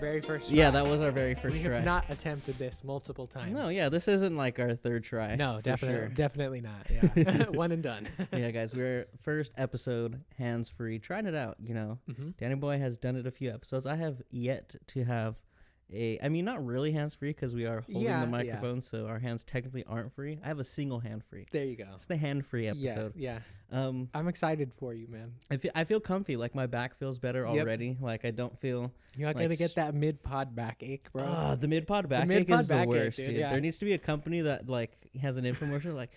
very first try. Yeah, that was our very first we try. have not attempted this multiple times. No, yeah, this isn't like our third try. No, sure. definitely not. Yeah. One and done. Yeah, guys, we're first episode hands-free. Trying it out, Mm-hmm. Danny Boy has done it a few episodes. I have yet to have not really hands-free because we are holding the microphone, so our hands technically aren't free. I have a single hand free. There you go. It's the hand-free episode. Yeah. I'm excited for you, man. I feel comfy. Like, my back feels better already. Like, I don't feel... You're not going to get that mid-pod backache, bro. The mid-pod backache is the worst, dude. Yeah. There needs to be a company that, like, has an infomercial, like,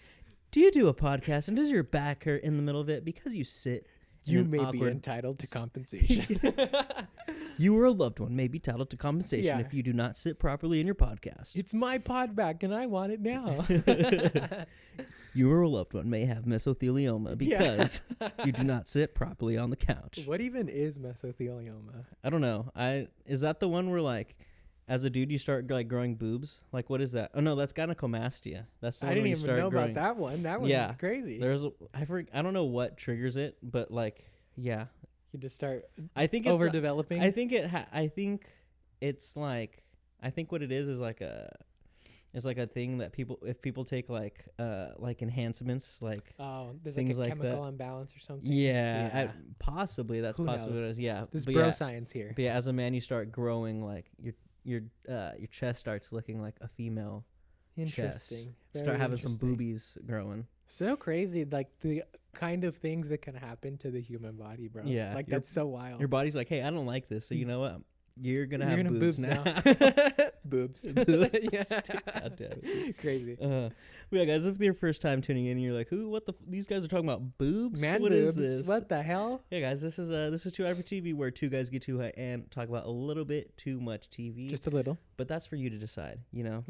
do you do a podcast and does your back hurt in the middle of it because you sit... You may be entitled to compensation. You or a loved one may be entitled to compensation if you do not sit properly in your podcast. It's my pod back and I want it now. You or a loved one may have mesothelioma because you do not sit properly on the couch. What even is mesothelioma? I don't know. Is that the one where, like, as a dude you start like growing boobs? Like, what is that? Oh no, that's gynecomastia. That's the one I didn't when you even start know growing. about that one. That one is crazy. I don't know what triggers it, but like, yeah. You just start overdeveloping. I think it's like, I think what it is like a thing that if people take like enhancements, like there's things like a like chemical that. imbalance or something. Possibly that's Who possibly what knows? it is. Yeah, There's but bro science here. But yeah, as a man, you start growing, like your chest starts looking like a female Interesting. chest. Start having some boobies growing. So crazy, like the kind of things that can happen to the human body, bro. Yeah, like that's so wild. Your body's like, hey, I don't like this, so you know what? You're gonna have boobs now. Boobs. Yeah. God damn it. Crazy. Yeah, guys, if it's your first time tuning in, you're like, who? What the? These guys are talking about boobs. Man What boobs. is this? What the hell? Yeah, guys, this is TH4TV, where two guys get to and talk about a little bit too much TV. Just a little. But that's for you to decide. Yeah.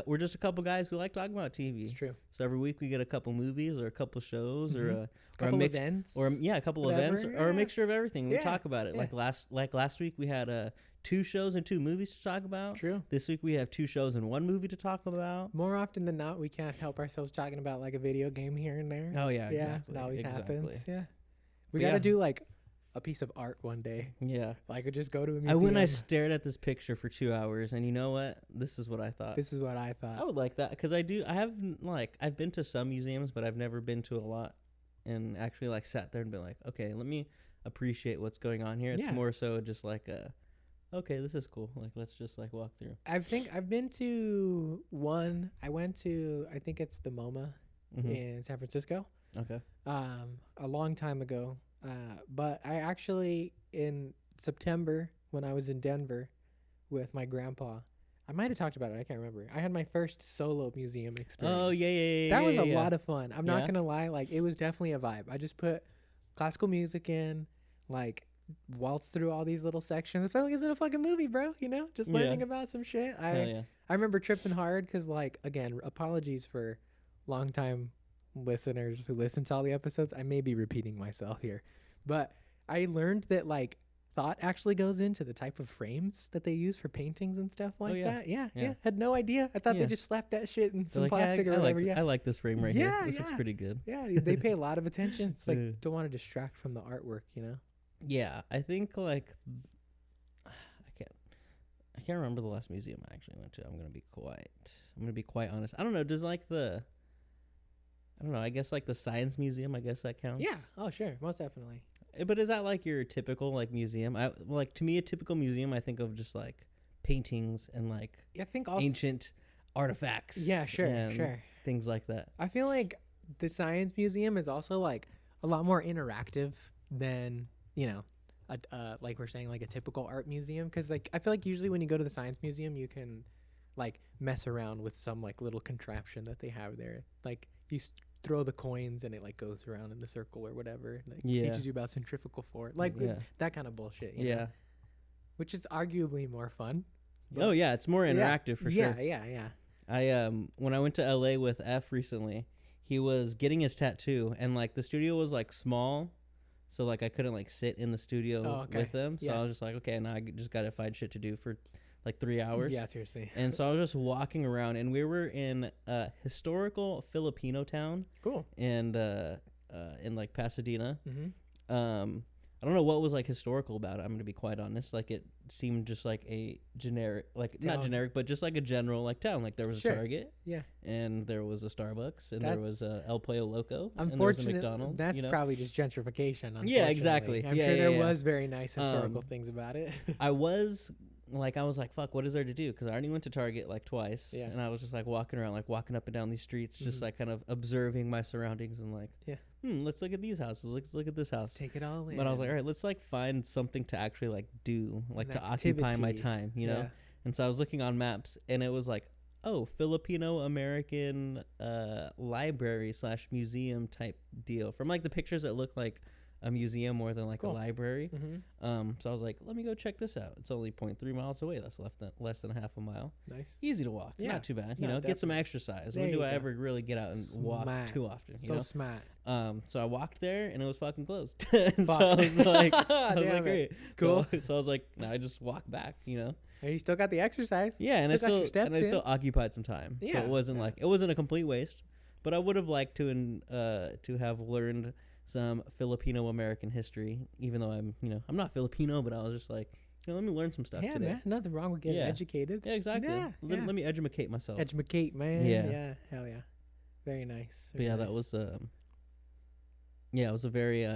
We're just a couple guys who like talking about TV. It's true. So every week we get a couple movies or a couple shows or a couple events or a couple events or a mixture of everything. We talk about it. Yeah. Like last week we had 2 shows and 2 movies to talk about. True. This week we have 2 shows and 1 movie to talk about. More often than not, we can't help ourselves talking about like a video game here and there. Oh yeah, exactly. It always happens. Yeah. We But got to do like a piece of art one day. Yeah. Like just go to a museum. I went. I stared at this picture for 2 hours, and you know what? This is what I thought. This is what I thought. I would like that because I've been to some museums, but I've never been to a lot, and actually like sat there and been like, okay, let me appreciate what's going on here. It's more so just like okay, this is cool. Like, let's just like walk through. I think I've been to one. I went to, I think it's the MoMA in San Francisco. Okay. A long time ago. But I actually, in September, when I was in Denver with my grandpa, I might have talked about it. I can't remember. I had my first solo museum experience. Oh, yeah. That was a lot of fun. I'm not going to lie. Like, it was definitely a vibe. I just put classical music in, like, waltzed through all these little sections. I felt like it's in a fucking movie, bro. You know, just learning about some shit. I remember tripping hard because, like, again, apologies for longtime listeners who listen to all the episodes. I may be repeating myself here, but I learned that like thought actually goes into the type of frames that they use for paintings and stuff like that. Yeah. Had no idea. I thought they just slapped that shit in some plastic or whatever. I like this frame right here. This looks pretty good. Yeah, they pay a lot of attention. It's like don't want to distract from the artwork, you know. Yeah, I think like I can't remember the last museum I actually went to. I'm gonna be quite honest. I don't know. Does like I don't know. I guess like the science museum. I guess that counts. Yeah. Oh, sure. Most definitely. But is that like your typical like museum? Like to me, a typical museum, I think of just like paintings and like I think also ancient artifacts. Yeah, sure. Things like that. I feel like the science museum is also like a lot more interactive than, you know, like we're saying, like a typical art museum. Because like I feel like usually when you go to the science museum, you can like mess around with some like little contraption that they have there. Like you throw the coins and it like goes around in the circle or whatever. And, like, teaches you about centrifugal force, like that kind of bullshit. You know? Which is arguably more fun. Oh yeah, it's more interactive for sure. Yeah. I when I went to LA with F recently, he was getting his tattoo, and like the studio was like small, so like I couldn't like sit in the studio with him. So I was just like, okay, now I just gotta find shit to do for like 3 hours. Yeah, seriously. And so I was just walking around, and we were in a historical Filipino town. Cool. And in like Pasadena. Mm-hmm. I don't know what was like historical about it. I'm gonna be quite honest. Like it seemed just like a generic, like town. not generic, but just like a general like town. Like there was a Target, yeah, and there was a Starbucks, and there was a El Pollo Loco, and there was a McDonald's. That's probably just gentrification. Yeah, exactly. I'm sure there was very nice historical things about it. I was like, fuck, what is there to do? Because I already went to Target like twice, and I was just like walking around, like walking up and down these streets, just like kind of observing my surroundings and like, let's look at these houses. Let's look at this house. Let's take it all in. But I was like, all right, let's like find something to actually like do, like to occupy my time, you know? And so I was looking on maps, and it was like, oh, Filipino American library / museum type deal. From like the pictures that look like a museum more than like a library. So I was like, let me go check this out. It's only 0.3 miles away. That's less than half a mile. Nice. Easy to walk. Not too bad. You know, get some exercise. When do I ever really get out and walk too often? You know? Smart. So I walked there, and it was fucking closed. So I was like, great. Cool. So I was like, no, I just walked back, you know. And you still got the exercise. Yeah, and I still occupied some time. Yeah. So it wasn't like, it wasn't a complete waste, but I would have liked to have learned some Filipino American history, even though I'm not Filipino, but I was just like, let me learn some stuff today. Man, nothing wrong with getting educated. Yeah, exactly. Let me educate myself. Educate, man. Yeah. Hell yeah. Very nice. But that was it was a very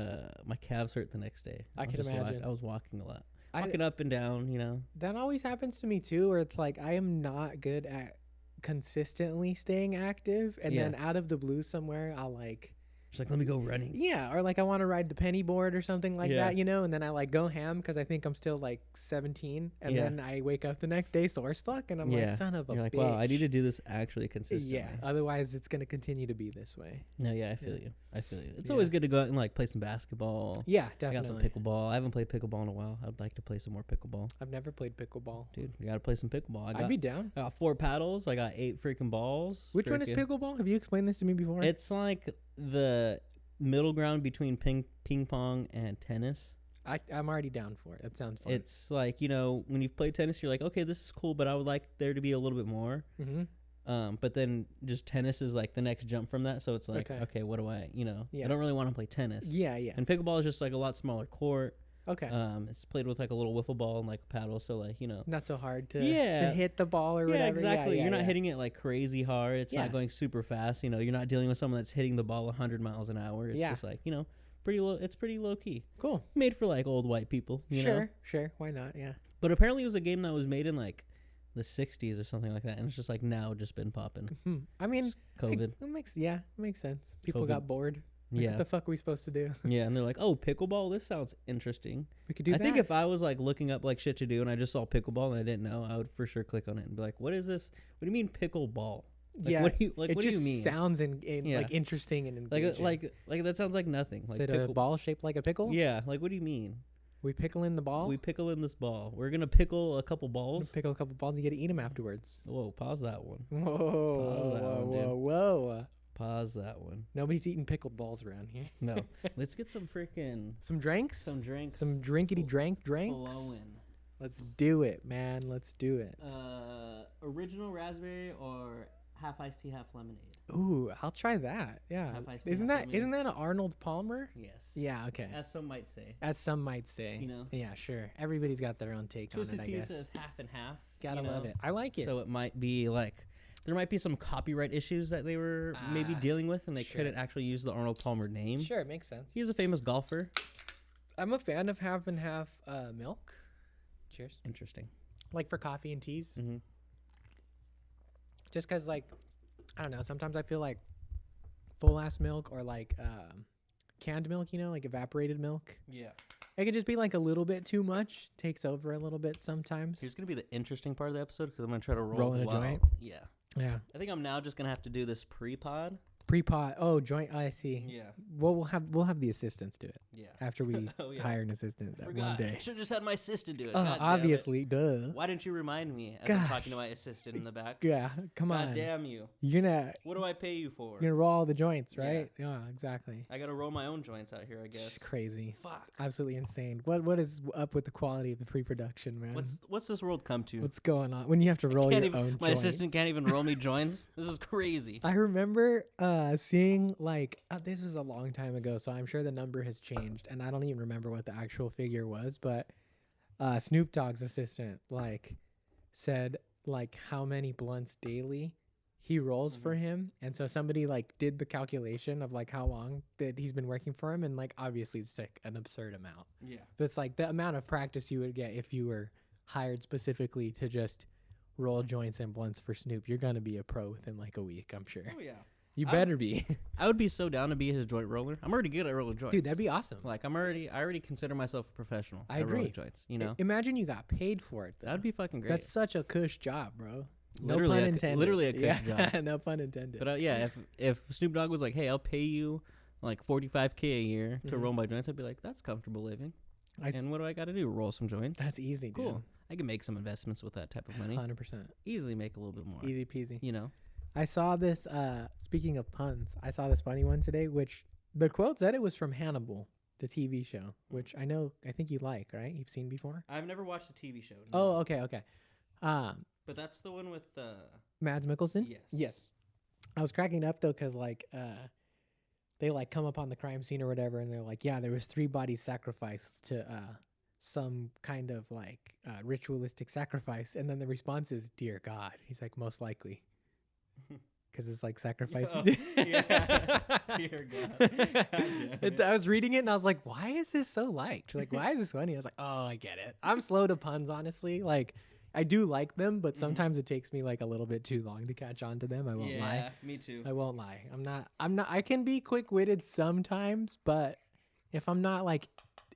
my calves hurt the next day. I can imagine. I was walking a lot. Walking up and down, you know. That always happens to me too, where it's like I am not good at consistently staying active, and then out of the blue somewhere I'll like She's like, let me go running. Yeah, or like I want to ride the penny board or something like that, you know, and then I like go ham because I think I'm still like 17, and then I wake up the next day sore as fuck, and I'm like, son of a You're like, bitch. wow, I need to do this actually consistently. Yeah, otherwise it's going to continue to be this way. No, I feel you. It's always good to go out and like play some basketball. Yeah, definitely. I got some pickleball. I haven't played pickleball in a while. I'd like to play some more pickleball. I've never played pickleball. Dude, we got to play some pickleball. I'd be down. I got 4 paddles. I got 8 freaking balls. Which one is pickleball? Have you explained this to me before? It's like the middle ground between ping pong and tennis. I'm already down for it. That sounds fun. It's like, you know, when you've played tennis, you're like, okay, this is cool, but I would like there to be a little bit more. But then just tennis is like the next jump from that. So it's like, okay, what do I, you know, I don't really want to play tennis. Yeah. And pickleball is just like a lot smaller court. Okay. It's played with like a little wiffle ball and like a paddle, so like, you know, not so hard to hit the ball or whatever. Exactly. You're not hitting it like crazy hard. It's not going super fast. You know, you're not dealing with someone that's hitting the ball 100 miles an hour. It's just like, you know, pretty low. It's pretty low key. Cool. Made for like old white people. You know? Sure. Why not? Yeah. But apparently it was a game that was made in like the 60s or something like that, and it's just like now just been popping. I mean, COVID. It makes sense. People got bored. Like, what the fuck are we supposed to do? Yeah, and they're like, oh, pickleball, this sounds interesting. We could do that. I think if I was like looking up like shit to do and I just saw pickleball and I didn't know, I would for sure click on it and be like, what is this? What do you mean pickleball? Like, what do you what do you mean? It just sounds like interesting and engaging. Like that sounds like nothing. Like is it a ball shaped like a pickle? Yeah, like what do you mean? We pickle in the ball? We pickle in this ball. We're going to pickle a couple balls. Pickle a couple balls, you get to eat them afterwards. Whoa, pause that one. Whoa. Pause that one. Nobody's eating pickled balls around here. No. Let's get some freaking... Some drinks? Some drinks. Some drinkity-drinks? Flowing. Let's do it, man. Let's do it. Original raspberry or half iced tea, half lemonade? Ooh, I'll try that. Yeah. Half iced tea, isn't that an Arnold Palmer? Yes. Yeah, okay. As some might say. You know? Yeah, sure. Everybody's got their own take on it, I guess. Twisted Tea says half and half. Gotta love it. I like it. So it might be like... There might be some copyright issues that they were maybe dealing with, and they couldn't actually use the Arnold Palmer name. Sure, it makes sense. He's a famous golfer. I'm a fan of half and half milk. Cheers. Interesting. Like for coffee and teas. Mm-hmm. Just because, like, I don't know, sometimes I feel like full-ass milk or, like, canned milk, you know, like evaporated milk. Yeah. It could just be, like, a little bit too much. Takes over a little bit sometimes. Here's going to be the interesting part of the episode because I'm going to try to roll in a joint. Yeah. Yeah. I think I'm now just going to have to do this pre-pod. Pre-pod. Oh, joint. I see. Yeah. Well, we'll have the assistants do it. Yeah. After we hire an assistant that one day. Should have just had my assistant do it. Obviously, duh. Why didn't you remind me as I'm talking to my assistant in the back? Yeah, come on. God damn you. You're gonna... What do I pay you for? You're gonna roll all the joints, right? Yeah, exactly. I gotta roll my own joints out here, I guess. It's crazy. Fuck. Absolutely insane. What is up with the quality of the pre-production, man? What's this world come to? What's going on? When you have to roll your own My joints. assistant can't even roll me joints? This is crazy. I remember seeing like this was a long time ago, so I'm sure the number has changed, and I don't even remember what the actual figure was, but Snoop Dogg's assistant like said like how many blunts daily he rolls for him, and so somebody like did the calculation of like how long that he's been working for him, and like obviously it's like an absurd amount. Yeah, but it's like the amount of practice you would get if you were hired specifically to just roll joints and blunts for Snoop. You're gonna be a pro within like a week, I'm sure. Oh yeah, you better be. I would be so down to be his joint roller. I'm already good at rolling joints, dude. That'd be awesome. Like I already consider myself a professional. I agree. Rolling joints, you know. Imagine you got paid for it. That'd be fucking great. That's such a cush job, bro. Literally no pun intended. Literally a cush job. No pun intended. But yeah, if Snoop Dogg was like, hey, I'll pay you like $45K a year to roll my joints, I'd be like, that's comfortable living. And what do I got to do? Roll some joints. That's easy, cool. Dude. I can make some investments with that type of money. 100%. Easily make a little bit more. Easy peasy. You know. I saw this. Speaking of puns, I saw this funny one today, which the quote said it was from Hannibal, the TV show, which I think you like, right? You've seen before. I've never watched the TV show. No. Oh, okay. But that's the one with Mads Mikkelsen. Yes. I was cracking up though, cause like they like come upon the crime scene or whatever, and they're like, yeah, there was 3 bodies sacrificed to some kind of like ritualistic sacrifice, and then the response is, "Dear God." He's like, "Most likely." Because it's like sacrifice. Oh, yeah. Dear God. I was reading it and I was like, why is this so liked? Like, why is this funny? I was like, oh, I get it. I'm slow to puns, honestly. Like, I do like them, but sometimes it takes me like a little bit too long to catch on to them. I won't lie. Yeah, me too. I won't lie. I'm not, I can be quick-witted sometimes, but if I'm not like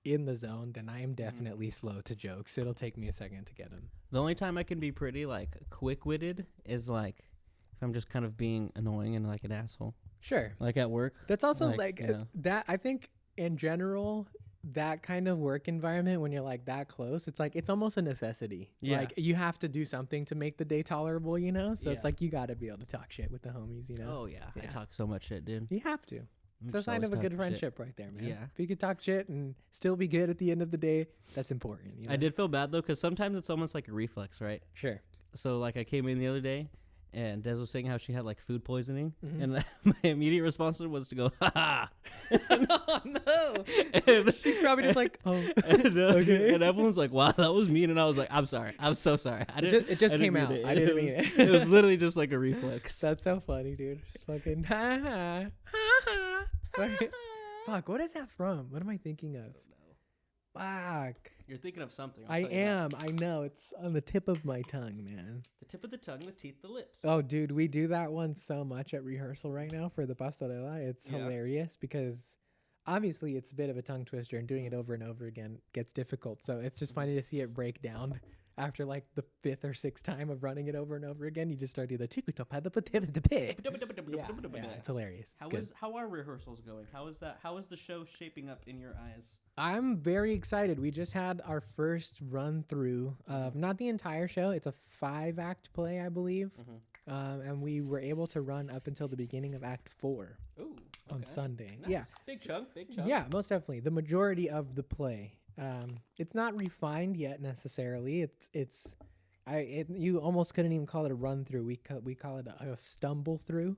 in the zone, then I am definitely slow to jokes. It'll take me a second to get them. The only time I can be pretty like quick-witted is like if I'm just kind of being annoying and like an asshole. Sure. Like at work. That's also like that. I think in general, that kind of work environment, when you're like that close, it's like it's almost a necessity. Yeah. Like you have to do something to make the day tolerable, you know? So it's like you got to be able to talk shit with the homies, you know? Oh, yeah. I talk so much shit, dude. You have to. It's a sign of a good friendship right there, man. Yeah. If you could talk shit and still be good at the end of the day, that's important. You know? I did feel bad, though, because sometimes it's almost like a reflex, right? Sure. So, like, I came in the other day, and Des was saying how she had, like, food poisoning. And my immediate response was to go, ha-ha. Oh, no. And she's probably just like, oh, okay. And everyone's like, wow, that was mean. And I was like, I'm sorry. I'm so sorry. It just came out. I didn't mean it. It was literally just like a reflex. That's so funny, dude. Just fucking, ha-ha. Fuck, what is that from? What am I thinking of? Fuck. You're thinking of something. I am. I know. It's on the tip of my tongue, man. The tip of the tongue, the teeth, the lips. Oh, dude, we do that one so much at rehearsal right now for the pastorela. It's hilarious because obviously it's a bit of a tongue twister, and doing it over and over again gets difficult. So it's just funny to see it break down after like the 5th or 6th time of running it over and over again. You just start doing the it's hilarious. How are rehearsals going? How is that? How is the show shaping up in your eyes? I'm very excited. We just had our first run through of not the entire show. It's a 5-act play, I believe. And we were able to run up until the beginning of Act 4 on Sunday. Nice. Yeah. Big chunk. Yeah, most definitely. The majority of the play. It's not refined yet necessarily. You almost couldn't even call it a run through. We call it a stumble through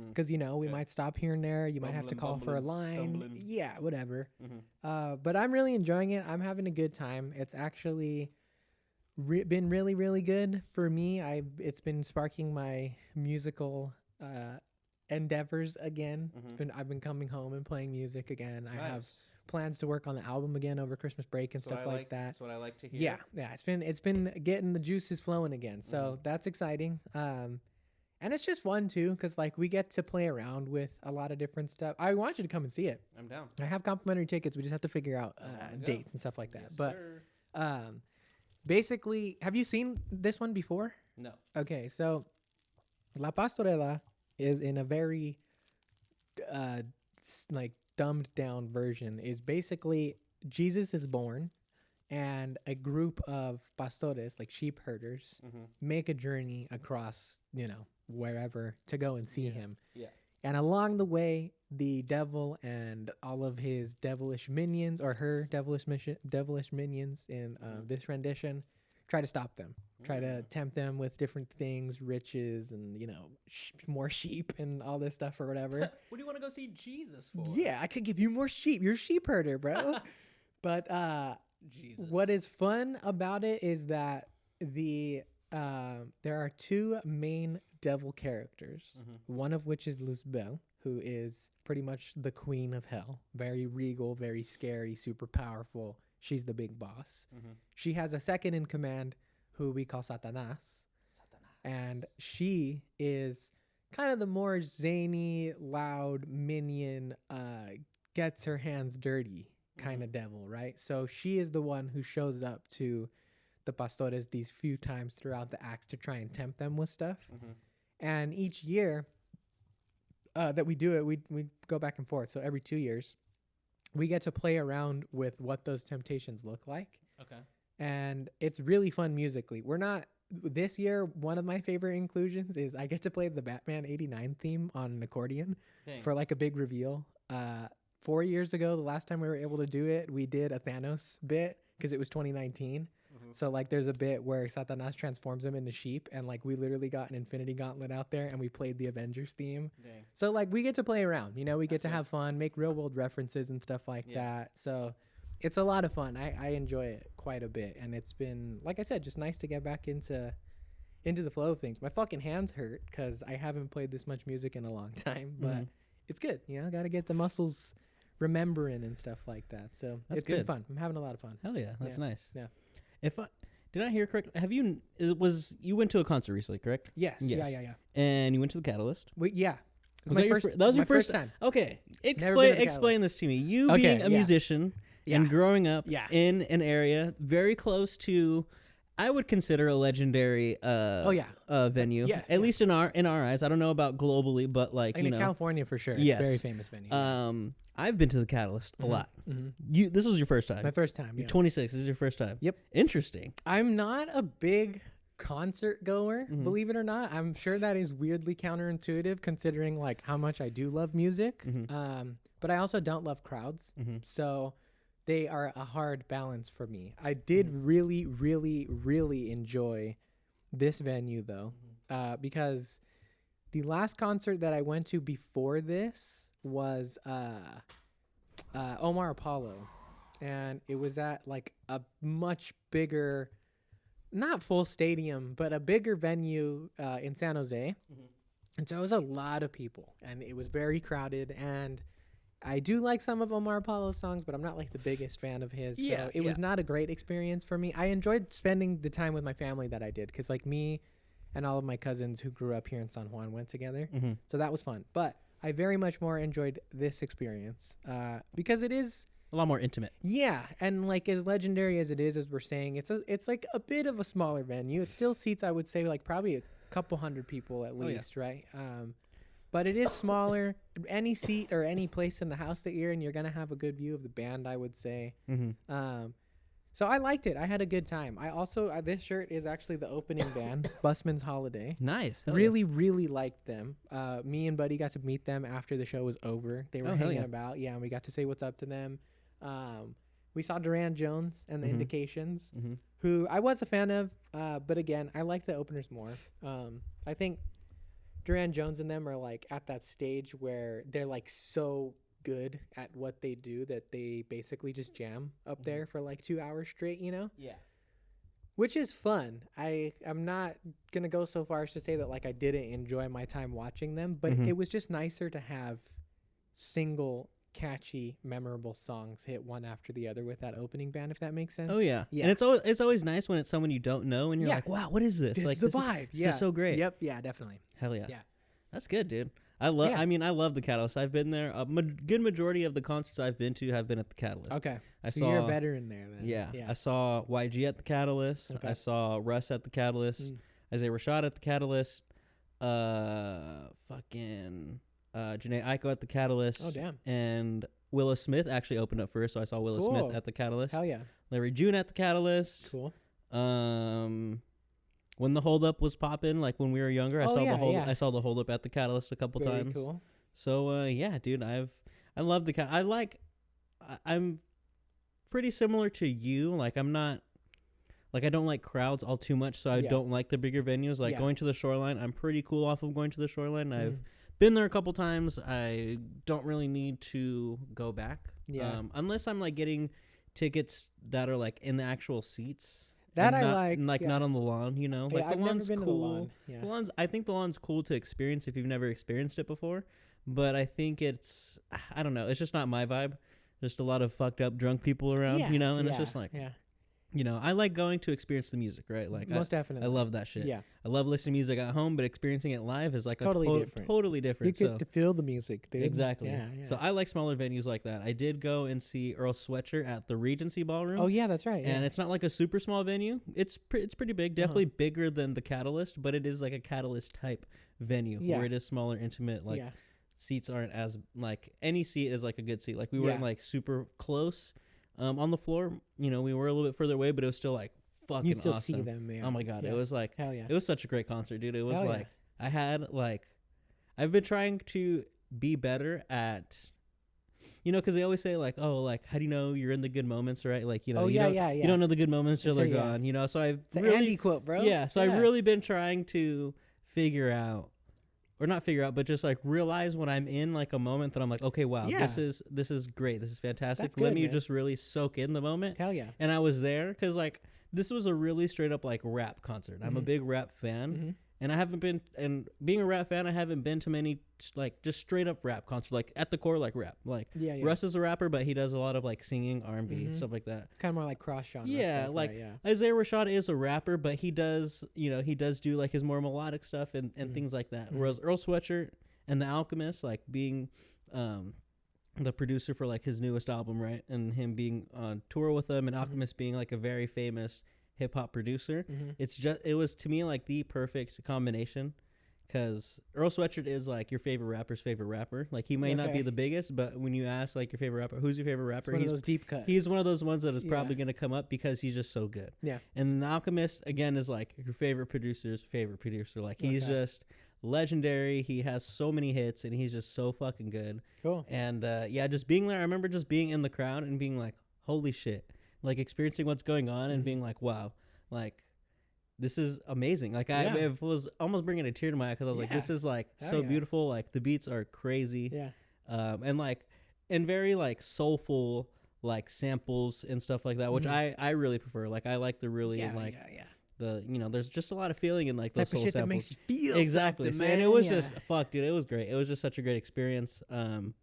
because we might stop here and there. You might have to call for a line. Stumbling. Yeah, whatever. But I'm really enjoying it. I'm having a good time. It's actually been really, really good for me. It's been sparking my musical endeavors again. I've been coming home and playing music again. Nice. I have plans to work on the album again over Christmas break and stuff like that. That's what I like to hear. Yeah. It's been getting the juices flowing again. So that's exciting. And it's just fun too, because like we get to play around with a lot of different stuff. I want you to come and see it. I'm down. I have complimentary tickets. We just have to figure out dates and stuff like that. Yes, but basically, have you seen this one before? No. Okay, so La Pastorela is in a very like dumbed down version. Is basically Jesus is born and a group of pastores, like sheep herders, make a journey across, wherever to go and see him. Yeah. And along the way, the devil and all of his devilish minions, or her devilish minions in this rendition, try to stop them, try to tempt them with different things, riches, and more sheep and all this stuff or whatever. What do you want to go see Jesus for? Yeah, I could give you more sheep. You're a sheep herder, bro. But Jesus. What is fun about it is that there are two main devil characters, one of which is Luzbel, who is pretty much the queen of hell. Very regal, very scary, super powerful. She's the big boss. She has a second in command who we call Satanas. And she is kind of the more zany, loud minion, gets her hands dirty kind of devil, right? So she is the one who shows up to the pastores these few times throughout the acts to try and tempt them with stuff. And each year that we do it, we go back and forth. So every 2 years, we get to play around with what those temptations look like. Okay. And it's really fun musically. This year, one of my favorite inclusions is I get to play the Batman 89 theme on an accordion for like a big reveal. 4 years ago, the last time we were able to do it, we did a Thanos bit because it was 2019. So like there's a bit where Satanas transforms him into sheep, and like we literally got an Infinity Gauntlet out there and we played the Avengers theme. Dang. So like we get to play around, we get to have fun, make real world references and stuff like that. So it's a lot of fun. I enjoy it quite a bit, and it's been, like I said, just nice to get back into the flow of things. My fucking hands hurt because I haven't played this much music in a long time, but it's good. Got to get the muscles remembering and stuff like that. So it's been fun. I'm having a lot of fun. Hell yeah, that's nice. Yeah. Did I hear correctly? You went to a concert recently, correct? Yes. Yeah. And you went to the Catalyst? Yeah. That was your first time. Okay. Explain this to me. You being a musician and growing up in an area very close to, I would consider, a legendary venue. Yeah, at least in our eyes. I don't know about globally, but like, in California for sure. It's a very famous venue. I've been to the Catalyst a lot. This was your first time. My first time. You're 26. This is your first time. Yep. Interesting. I'm not a big concert goer, believe it or not. I'm sure that is weirdly counterintuitive considering like how much I do love music. But I also don't love crowds. So they are a hard balance for me. I did really, really, really enjoy this venue though, because the last concert that I went to before this was Omar Apollo, and it was at like a much bigger, not full stadium, but a bigger venue in San Jose. And so it was a lot of people, and it was very crowded, and I do like some of Omar Apollo's songs, but I'm not like the biggest fan of his. So it was not a great experience for me. I enjoyed spending the time with my family that I did, because like me and all of my cousins who grew up here in San Juan went together. So that was fun. But I very much more enjoyed this experience because it is a lot more intimate. Yeah, and like as legendary as it is, as we're saying, it's like a bit of a smaller venue. It still seats, I would say, like probably a couple hundred people at least, right? But it is smaller. Any seat or any place in the house that you're in, you're gonna have a good view of the band, I would say. So I liked it. I had a good time. I also, this shirt is actually the opening band, Busman's Holiday. Nice. Really, really liked them. Me and Buddy got to meet them after the show was over. They were hanging about. Yeah, and we got to say what's up to them. We saw Duran Jones and the Indications, who I was a fan of. But again, I like the openers more. I think Duran Jones and them are like at that stage where they're like so good at what they do that they basically just jam up there for like 2 hours straight, Yeah. Which is fun. I'm not going to go so far as to say that like I didn't enjoy my time watching them, but it was just nicer to have single catchy, memorable songs hit one after the other with that opening band, if that makes sense. Oh yeah. And it's always nice when it's someone you don't know and you're like, wow, what is this? Like, this is the vibe. This is so great. Yep. Yeah, definitely. Hell yeah. Yeah. That's good, dude. I love the Catalyst. I've been there. A good majority of the concerts I've been to have been at the Catalyst. Okay. So you're a veteran there then. Yeah. I saw YG at the Catalyst. Okay. I saw Russ at the Catalyst. Isaiah Rashad at the Catalyst. Janae Aiko at the Catalyst. Oh, damn. And Willow Smith actually opened up first, so I saw Willow Smith at the Catalyst. Hell yeah. Larry June at the Catalyst. Cool. When the Hold Up was popping, like when we were younger, I saw the Hold Up at the Catalyst a couple times. Very cool. So yeah, dude, I love the I'm pretty similar to you. Like I'm not like I don't like crowds all too much, so I don't like the bigger venues. Like going to the Shoreline, I'm pretty cool off of going to the Shoreline. I've been there a couple times. I don't really need to go back. Yeah. Unless I'm like getting tickets that are like in the actual seats. That I like not on the lawn, you know. Like the I've lawn's never been cool. To the lawn. Yeah. The lawn's, I think the lawn's cool to experience if you've never experienced it before. But I think it's, I don't know, it's just not my vibe. Just a lot of fucked up drunk people around, you know, and it's just like, you know, I like going to experience the music, right? Like most definitely. I love that shit. Yeah. I love listening to music at home, but experiencing it live is like totally different. Totally different. You get to feel the music, dude. Exactly. Yeah. So I like smaller venues like that. I did go and see Earl Sweatshirt at the Regency Ballroom. Oh yeah, that's right. And it's not like a super small venue. It's pretty big. Definitely bigger than the Catalyst, but it is like a Catalyst type venue where it is smaller, intimate. Like seats aren't as like any seat is like a good seat. Like we weren't like super close. On the floor, you know, we were a little bit further away, but it was still like fucking you still awesome. See them, man. Oh my god, it was like hell yeah. It was such a great concert, dude. It was hell like I had like I've been trying to be better at, you know, because they always say like, oh, like how do you know you're in the good moments, right? Like, you know, you don't know the good moments till they're gone, you know. So I've it's really, an Andy quote, bro. Yeah, so I've really been trying to figure out. Or not figure out, but just like realize when I'm in like a moment that I'm like, okay, wow, this is great, this is fantastic. Let me just really soak in the moment. Hell yeah! And I was there because like this was a really straight up like rap concert. I'm a big rap fan, and I haven't been. And being a rap fan, I haven't been to many like just straight up rap concerts. Like at the core, like rap. Like Russ is a rapper, but he does a lot of like singing, R&B, stuff like that. Kind of more like cross genre. Yeah, stuff, like right? Isaiah Rashad is a rapper, but he does, you know, he does do like his more melodic stuff and things like that. Whereas Earl Sweatshirt and The Alchemist, like being the producer for like his newest album, right, and him being on tour with them, and Alchemist being like a very famous hip hop producer, it was to me like the perfect combination. Because Earl Sweatshirt is like your favorite rapper's favorite rapper. Like he may not be the biggest, but when you ask like your favorite rapper, who's your favorite rapper? He's one of those deep cuts. He's one of those ones that is probably going to come up because he's just so good. Yeah. And The Alchemist again is like your favorite producer's favorite producer. Like he's just legendary. He has so many hits and he's just so fucking good. Cool. And just being there. I remember just being in the crowd and being like, holy shit! Like experiencing what's going on and being like, wow, like. This is amazing. Like I was almost bringing a tear to my eye because I was like, "This is like so beautiful." Like the beats are crazy, and very like soulful, like samples and stuff like that, which I really prefer. Like I like the really the there's just a lot of feeling in like those soul samples that makes you feel exactly. So, and it was just fuck, dude. It was great. It was just such a great experience. The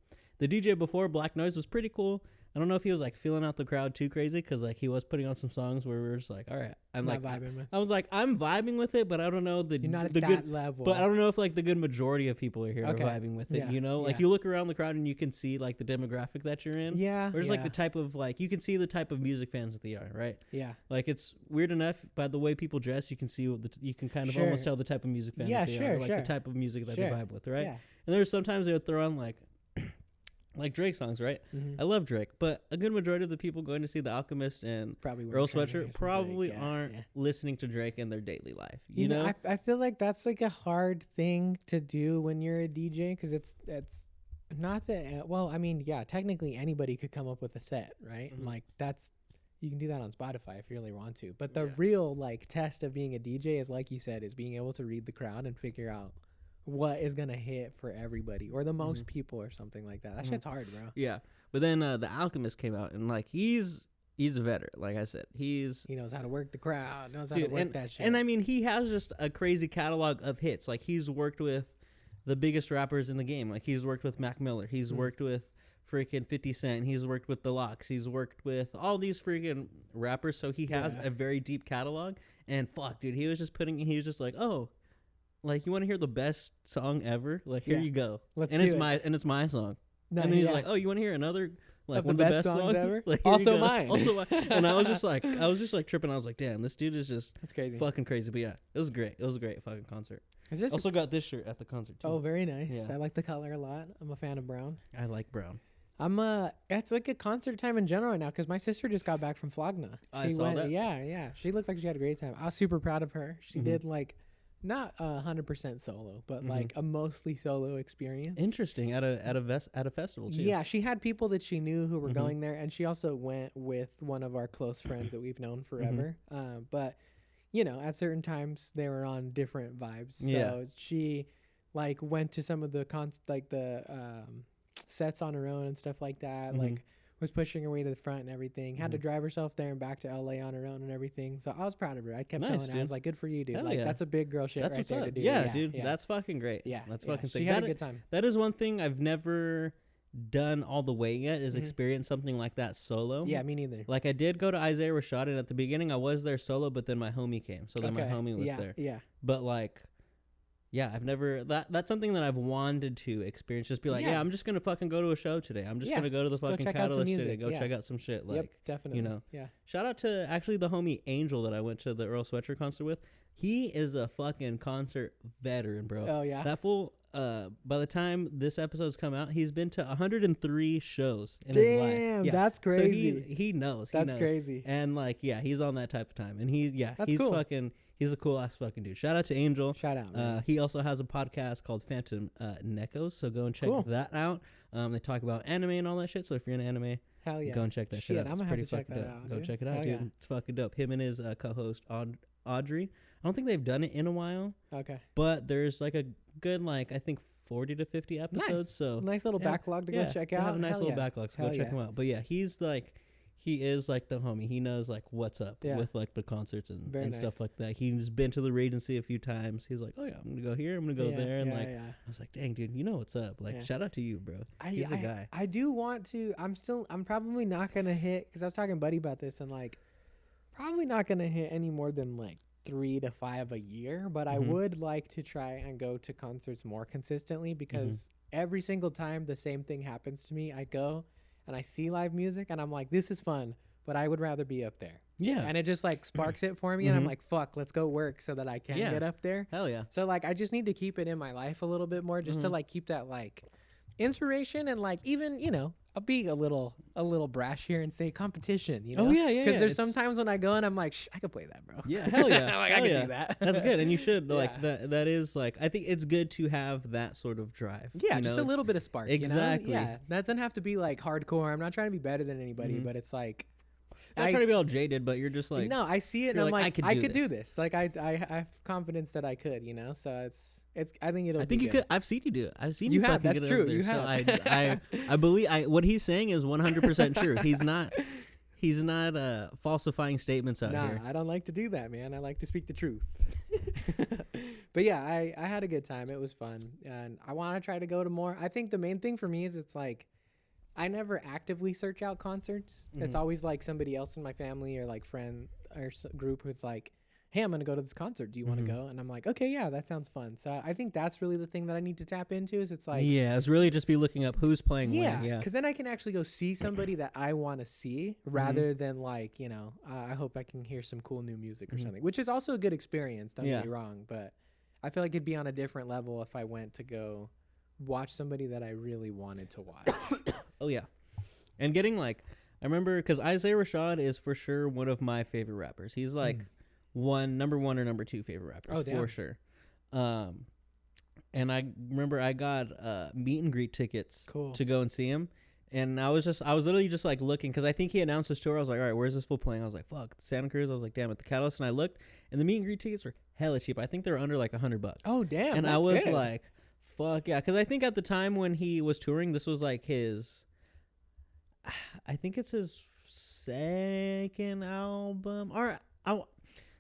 DJ before Black Noise was pretty cool. I don't know if he was like feeling out the crowd too crazy because like he was putting on some songs where we were just like, all right, I'm not like vibing with. I was like, I'm vibing with it, but I don't know you're not at that good level. But I don't know if like the good majority of people are here are vibing with it. You know, like you look around the crowd and you can see like the demographic that you're in. Yeah, or just like the type of like you can see the type of music fans that they are, right? Yeah, like it's weird enough by the way people dress, you can see you can kind of almost tell the type of music fan that they are, like the type of music that they vibe with, right? Yeah. And there's sometimes they would throw on like Drake songs, right? I love Drake, but a good majority of the people going to see The Alchemist and Earl Sweatshirt probably aren't listening to Drake in their daily life. You know? I feel like that's like a hard thing to do when you're a DJ because it's not that. Well, I mean, technically anybody could come up with a set, right? Like you can do that on Spotify if you really want to. But the real like test of being a DJ is, like you said, is being able to read the crowd and figure out what is gonna hit for everybody or the most people or something like that. That shit's hard, bro. Yeah, but then The Alchemist came out and like he's a veteran. Like I said, he knows how to work the crowd, knows how to work that shit. And I mean, he has just a crazy catalog of hits. Like he's worked with the biggest rappers in the game. Like he's worked with Mac Miller. He's worked with freaking 50 Cent. He's worked with the Locks. He's worked with all these freaking rappers. So he has a very deep catalog. And fuck, dude, he was just like, oh. Like, you want to hear the best song ever? Like, here you go. It's my song. No, and then he's like, oh, you want to hear another, like, one of the best songs ever? Like, also mine. And I was just like tripping. I was like, damn, this dude is just that's crazy. Fucking crazy. But yeah, it was great. It was a great fucking concert. Also got this shirt at the concert, too. Oh, very nice. Yeah. I like the color a lot. I'm a fan of brown. I like brown. It's like a concert time in general right now because my sister just got back from Flogna. I saw that. Yeah. She looked like she had a great time. I was super proud of her. She did, like, not 100% solo, but like a mostly solo experience. Interesting. At a festival too. Yeah, she had people that she knew who were going there, and she also went with one of our close friends that we've known forever. But you know, at certain times they were on different vibes. So she like went to some of the sets on her own and stuff like that. Like was pushing her way to the front and everything. Had to drive herself there and back to LA on her own and everything. So I was proud of her. I kept telling her, I was like, good for you, dude. Hell like that's a big girl shit right there to do. Yeah, dude. That's fucking great. Yeah. That's fucking sick. She had a good time. That is one thing I've never done all the way yet is experience something like that solo. Yeah, me neither. Like I did go to Isaiah Rashad, and at the beginning I was there solo, but then my homie came. So then my homie was there. Yeah. But like, yeah, I've never that's something that I've wanted to experience. Just be like, I'm just gonna fucking go to a show today. I'm just gonna go to the fucking Catalyst today. Go check out some shit. Like, definitely. You know. Yeah. Shout out to actually the homie Angel that I went to the Earl Sweatshirt concert with. He is a fucking concert veteran, bro. Oh yeah. That fool. By the time this episode's come out, he's been to 103 shows in his life. Damn, that's crazy. So he knows. That's crazy. And like, he's on that type of time. And he's cool. fucking. He's a cool ass fucking dude. Shout out to Angel. Shout out. Man. He also has a podcast called Phantom Nekos, so go and check that out. They talk about anime and all that shit. So if you're into anime, hell yeah, go and check that shit out. I'm gonna have to check that out. Go check it out, hell dude. Yeah. It's fucking dope. Him and his co-host Audrey. I don't think they've done it in a while. Okay. But there's like a good I think 40 to 50 episodes. Nice. So nice little backlog to go check out. They have a nice little backlog, so go check him out. But yeah, he is like the homie. He knows like what's up with like the concerts and stuff like that. He's been to the Regency a few times. He's like, oh yeah, I'm gonna go here, I'm gonna go there, and I was like, dang dude, you know what's up. Like shout out to you, bro. He's the guy. I do want to. I'm probably not gonna hit, because I was talking to Buddy about this, and like probably not gonna hit any more than like 3 to 5 a year, but I would like to try and go to concerts more consistently, because every single time the same thing happens to me. I go and I see live music and I'm like, this is fun, but I would rather be up there. Yeah. And it just like sparks it for me, and I'm like, fuck, let's go work so that I can get up there. Hell yeah. So like I just need to keep it in my life a little bit more, just to like keep that like inspiration, and like even, you know, I'll be a little brash here and say competition, you know? Oh yeah. Because there's sometimes when I go and I'm like, I could play that, bro. Yeah, hell yeah. Like, I could do that. That's good, and you should like that. That is like, I think it's good to have that sort of drive. Yeah, just a little bit of spark. Exactly. You know? Yeah, that doesn't have to be like hardcore. I'm not trying to be better than anybody, but it's like, I'm not trying to be all jaded, but you're just like, no, I see it and I'm like, I could do this. Like I have confidence that I could, you know. So I think it'll. I think you could. I've seen you do it. I've seen you you. Have. That's true. You have. So I believe what he's saying is 100% true. He's not falsifying statements out here. I don't like to do that, man. I like to speak the truth. But yeah, I had a good time. It was fun, and I want to try to go to more. I think the main thing for me is it's like I never actively search out concerts. It's always like somebody else in my family or like friend or group who's like, hey, I'm going to go to this concert. Do you want to go? And I'm like, okay, yeah, that sounds fun. So I think that's really the thing that I need to tap into, is it's like, yeah, it's really just be looking up who's playing when. Yeah, because then I can actually go see somebody that I want to see, rather than like, you know, I hope I can hear some cool new music or something, which is also a good experience. Don't get me wrong. But I feel like it'd be on a different level if I went to go watch somebody that I really wanted to watch. Oh, yeah. And getting like, I remember, because Isaiah Rashad is for sure one of my favorite rappers. He's like number one or number two favorite rappers for sure. And I remember I got meet and greet tickets to go and see him. And I was literally just like looking, because I think he announced his tour. I was like, all right, where's this fool playing? I was like, fuck, Santa Cruz. I was like, damn, at the Catalyst. And I looked, and the meet and greet tickets were hella cheap. I think they were under like $100. Oh, damn. And I was like, fuck yeah. Because I think at the time when he was touring, this was like I think it's his second album.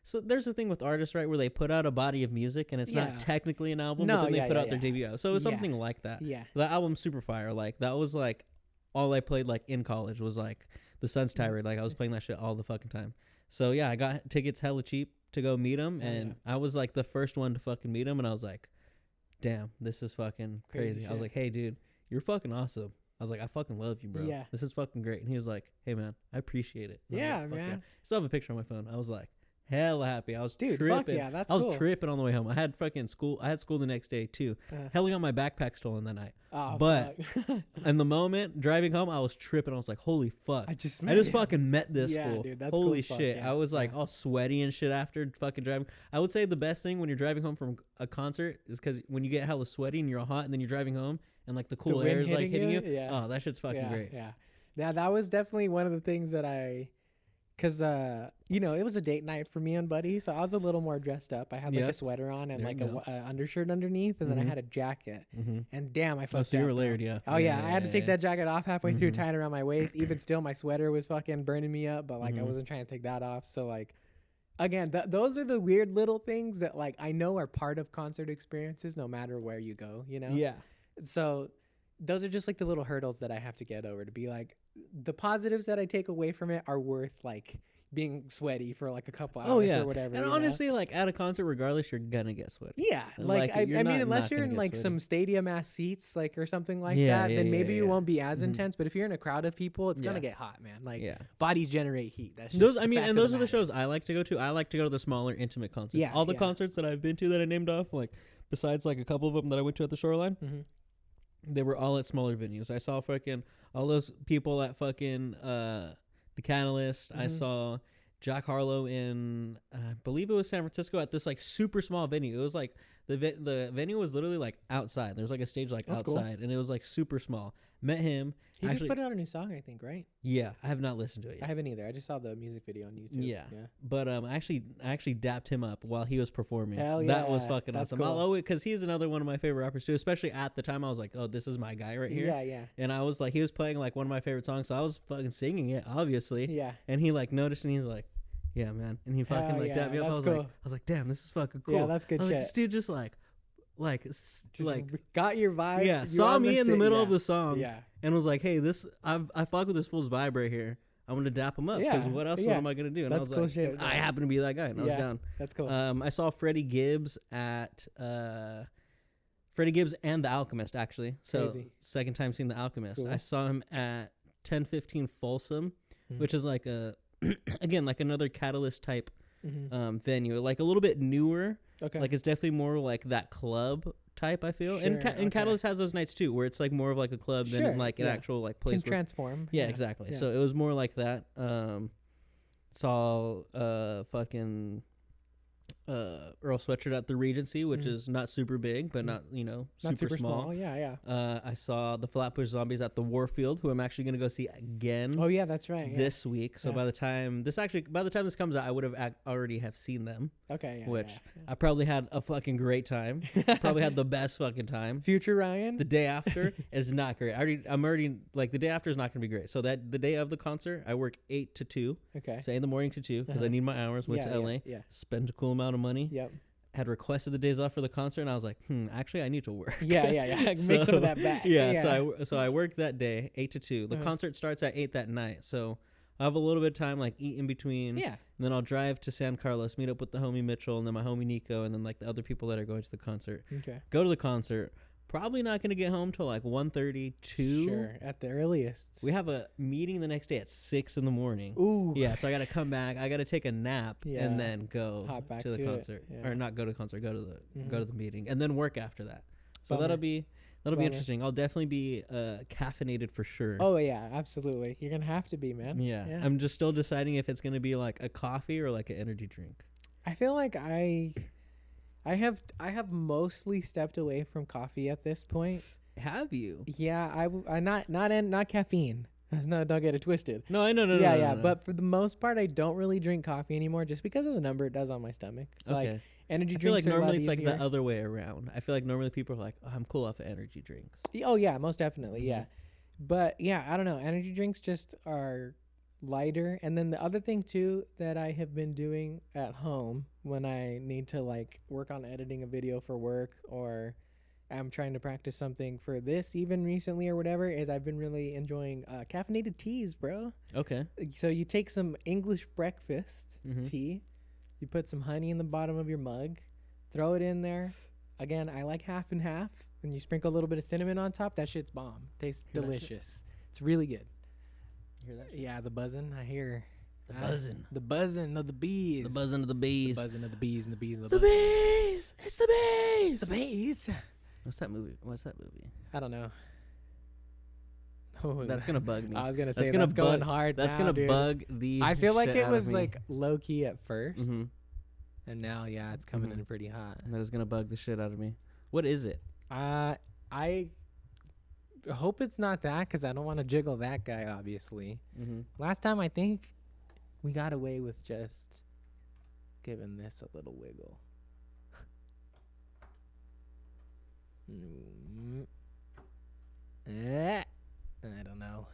So there's a thing with artists, right, where they put out a body of music and it's not technically an album, but then they put out their debut album. So it was something like that. Yeah. The album Super Fire, like that was like all I played like in college was like the Sun's Tirade. Like I was playing that shit all the fucking time. So yeah, I got tickets hella cheap to go meet him, and I was like the first one to fucking meet him, and I was like, damn, this is fucking crazy. I was like, hey dude, you're fucking awesome. I was like, I fucking love you, bro. Yeah. This is fucking great. And he was like, hey man, I appreciate it. And yeah, like, man. Yeah. I still have a picture on my phone. I was like, hella happy. I was tripping. Fuck yeah, that's cool. I was tripping on the way home. I had fucking school. I had school the next day too. Hella got my backpack stolen that night. Oh, but in the moment driving home, I was tripping. I was like, "Holy fuck! I just fucking met this fool. Dude, that's holy cool shit!" yeah. I was like all sweaty and shit after fucking driving. I would say the best thing when you're driving home from a concert is because when you get hella sweaty and you're all hot, and then you're driving home and like the cool air is like hitting you. Yeah. Oh, that shit's fucking great. Yeah. Now that was definitely one of the things that because you know, it was a date night for me and Buddy, so I was a little more dressed up. I had like a sweater on and like a undershirt underneath, and then I had a jacket. And damn, I fucked up. So you were layered, yeah. Oh yeah, I had to take that jacket off halfway through, tie it around my waist. Even still, my sweater was fucking burning me up, but like I wasn't trying to take that off. So like, again, those are the weird little things that like I know are part of concert experiences, no matter where you go. You know? Yeah. So those are just like the little hurdles that I have to get over to be like, the positives that I take away from it are worth like being sweaty for like a couple hours or whatever. And honestly, like at a concert, regardless, you're gonna get sweaty. Yeah, like I mean, unless you're in like some stadium ass seats, like or something like that, then maybe you won't be as intense. But if you're in a crowd of people, it's gonna get hot, man. Like bodies generate heat. That's just those. I mean, and those are the shows I like to go to. I like to go to the smaller, intimate concerts. Yeah, all the concerts that I've been to that I named off, like besides like a couple of them that I went to at the Shoreline. They were all at smaller venues. I saw fucking all those people at fucking the Catalyst. I saw Jack Harlow in, I believe it was San Francisco at this like super small venue. It was like the venue was literally like outside. There was like a stage like outside, and it was like super small. Met him. He just put out a new song, I think, right? Yeah, I have not listened to it yet. I haven't either. I just saw the music video on YouTube. Yeah. But I actually dapped him up while he was performing. Hell yeah. That was fucking awesome. Cool. Because he's another one of my favorite rappers too. Especially at the time, I was like, oh, this is my guy right here. Yeah. And I was like, he was playing like one of my favorite songs, so I was fucking singing it, obviously. Yeah. And he like noticed, and he's like, yeah, man. And he fucking like dapped me up. I was like, damn, this is fucking cool. Yeah, that's good shit. Like, this dude just got your vibe. Yeah, saw me in the middle of the song. Yeah. And was like, hey, I fuck with this fool's vibe right here. I'm gonna dap him up because what else am I gonna do? And that's I was cool like, shit. I happen to be that guy, and I was down. That's cool. I saw Freddie Gibbs at Freddie Gibbs and The Alchemist actually. So second time seeing The Alchemist. Cool. I saw him at 1015 Folsom, which is like again like another Catalyst type venue, like a little bit newer. Okay. Like it's definitely more like that club type, I feel. Sure, and Catalyst has those nights too, where it's like more of like a club than like an actual like place. Can transform. Yeah, exactly. Yeah. So it was more like that. Saw fucking Earl Sweatshirt at the Regency, which is not super big, but not super small. Yeah. I saw the Flatbush Zombies at the Warfield, who I'm actually gonna go see again. Oh yeah, that's right. This week. So by the time this comes out, I would have already have seen them. Okay. Yeah. Which I probably had a fucking great time. Probably had the best fucking time. Future Ryan. The day after is not great. I'm already like the day after is not gonna be great. So that the day of the concert, I work 8 to 2. Okay. So 8 in the morning to 2 because I need my hours. Went to LA. Yeah. Spent a cool amount of money. Yep. Had requested the days off for the concert, and I was like, actually, I need to work. Yeah. Make some of that back. Yeah. So I worked that day, 8 to 2. The concert starts at 8 that night, so I have a little bit of time, like eat in between. Yeah. And then I'll drive to San Carlos, meet up with the homie Mitchell, and then my homie Nico, and then like the other people that are going to the concert. Okay. Go to the concert. Probably not going to get home till like 1:30, 2. Sure, at the earliest. We have a meeting the next day at 6 in the morning. Ooh. Yeah, so I got to come back. I got to take a nap and then go hop back to the concert. Yeah. Or not go to the concert, go to the meeting and then work after that. So that'll be interesting. I'll definitely be caffeinated for sure. Oh yeah, absolutely. You're going to have to be, man. Yeah. I'm just still deciding if it's going to be like a coffee or like an energy drink. I feel like I have mostly stepped away from coffee at this point. Have you? Yeah, I not caffeine. No, don't get it twisted. No, I know. No. But for the most part, I don't really drink coffee anymore, just because of the number it does on my stomach. Okay. Like energy I feel drinks. like normally it's like the other way around. I feel like normally people are like, oh, I'm cool off of energy drinks. Oh yeah, most definitely. Mm-hmm. Yeah, but yeah, I don't know. Energy drinks just are lighter. And then the other thing too that I have been doing at home when I need to like work on editing a video for work, or I'm trying to practice something for this even recently or whatever, is I've been really enjoying caffeinated teas, bro. Okay. So you take some English breakfast tea, you put some honey in the bottom of your mug, throw it in there. Again, I like half and half. And you sprinkle a little bit of cinnamon on top. That shit's bomb. Tastes delicious. It's really good. You hear that shit? Yeah, the buzzing. I hear The buzzing. The buzzing of the bees. The buzzing of the bees. The buzzing of the bees and the bees and the bees. It's the bees. The bees. What's that movie? I don't know. Oh, that's gonna bug me. I was gonna say that's going hard. That's now, gonna bug the. I feel like shit it out was of me. like low key at 1st, Mhm. and now it's coming in pretty hot. That is gonna bug the shit out of me. What is it? I hope it's not that, because I don't want to jiggle that guy. Obviously, last time I think we got away with just giving this a little wiggle. I don't know.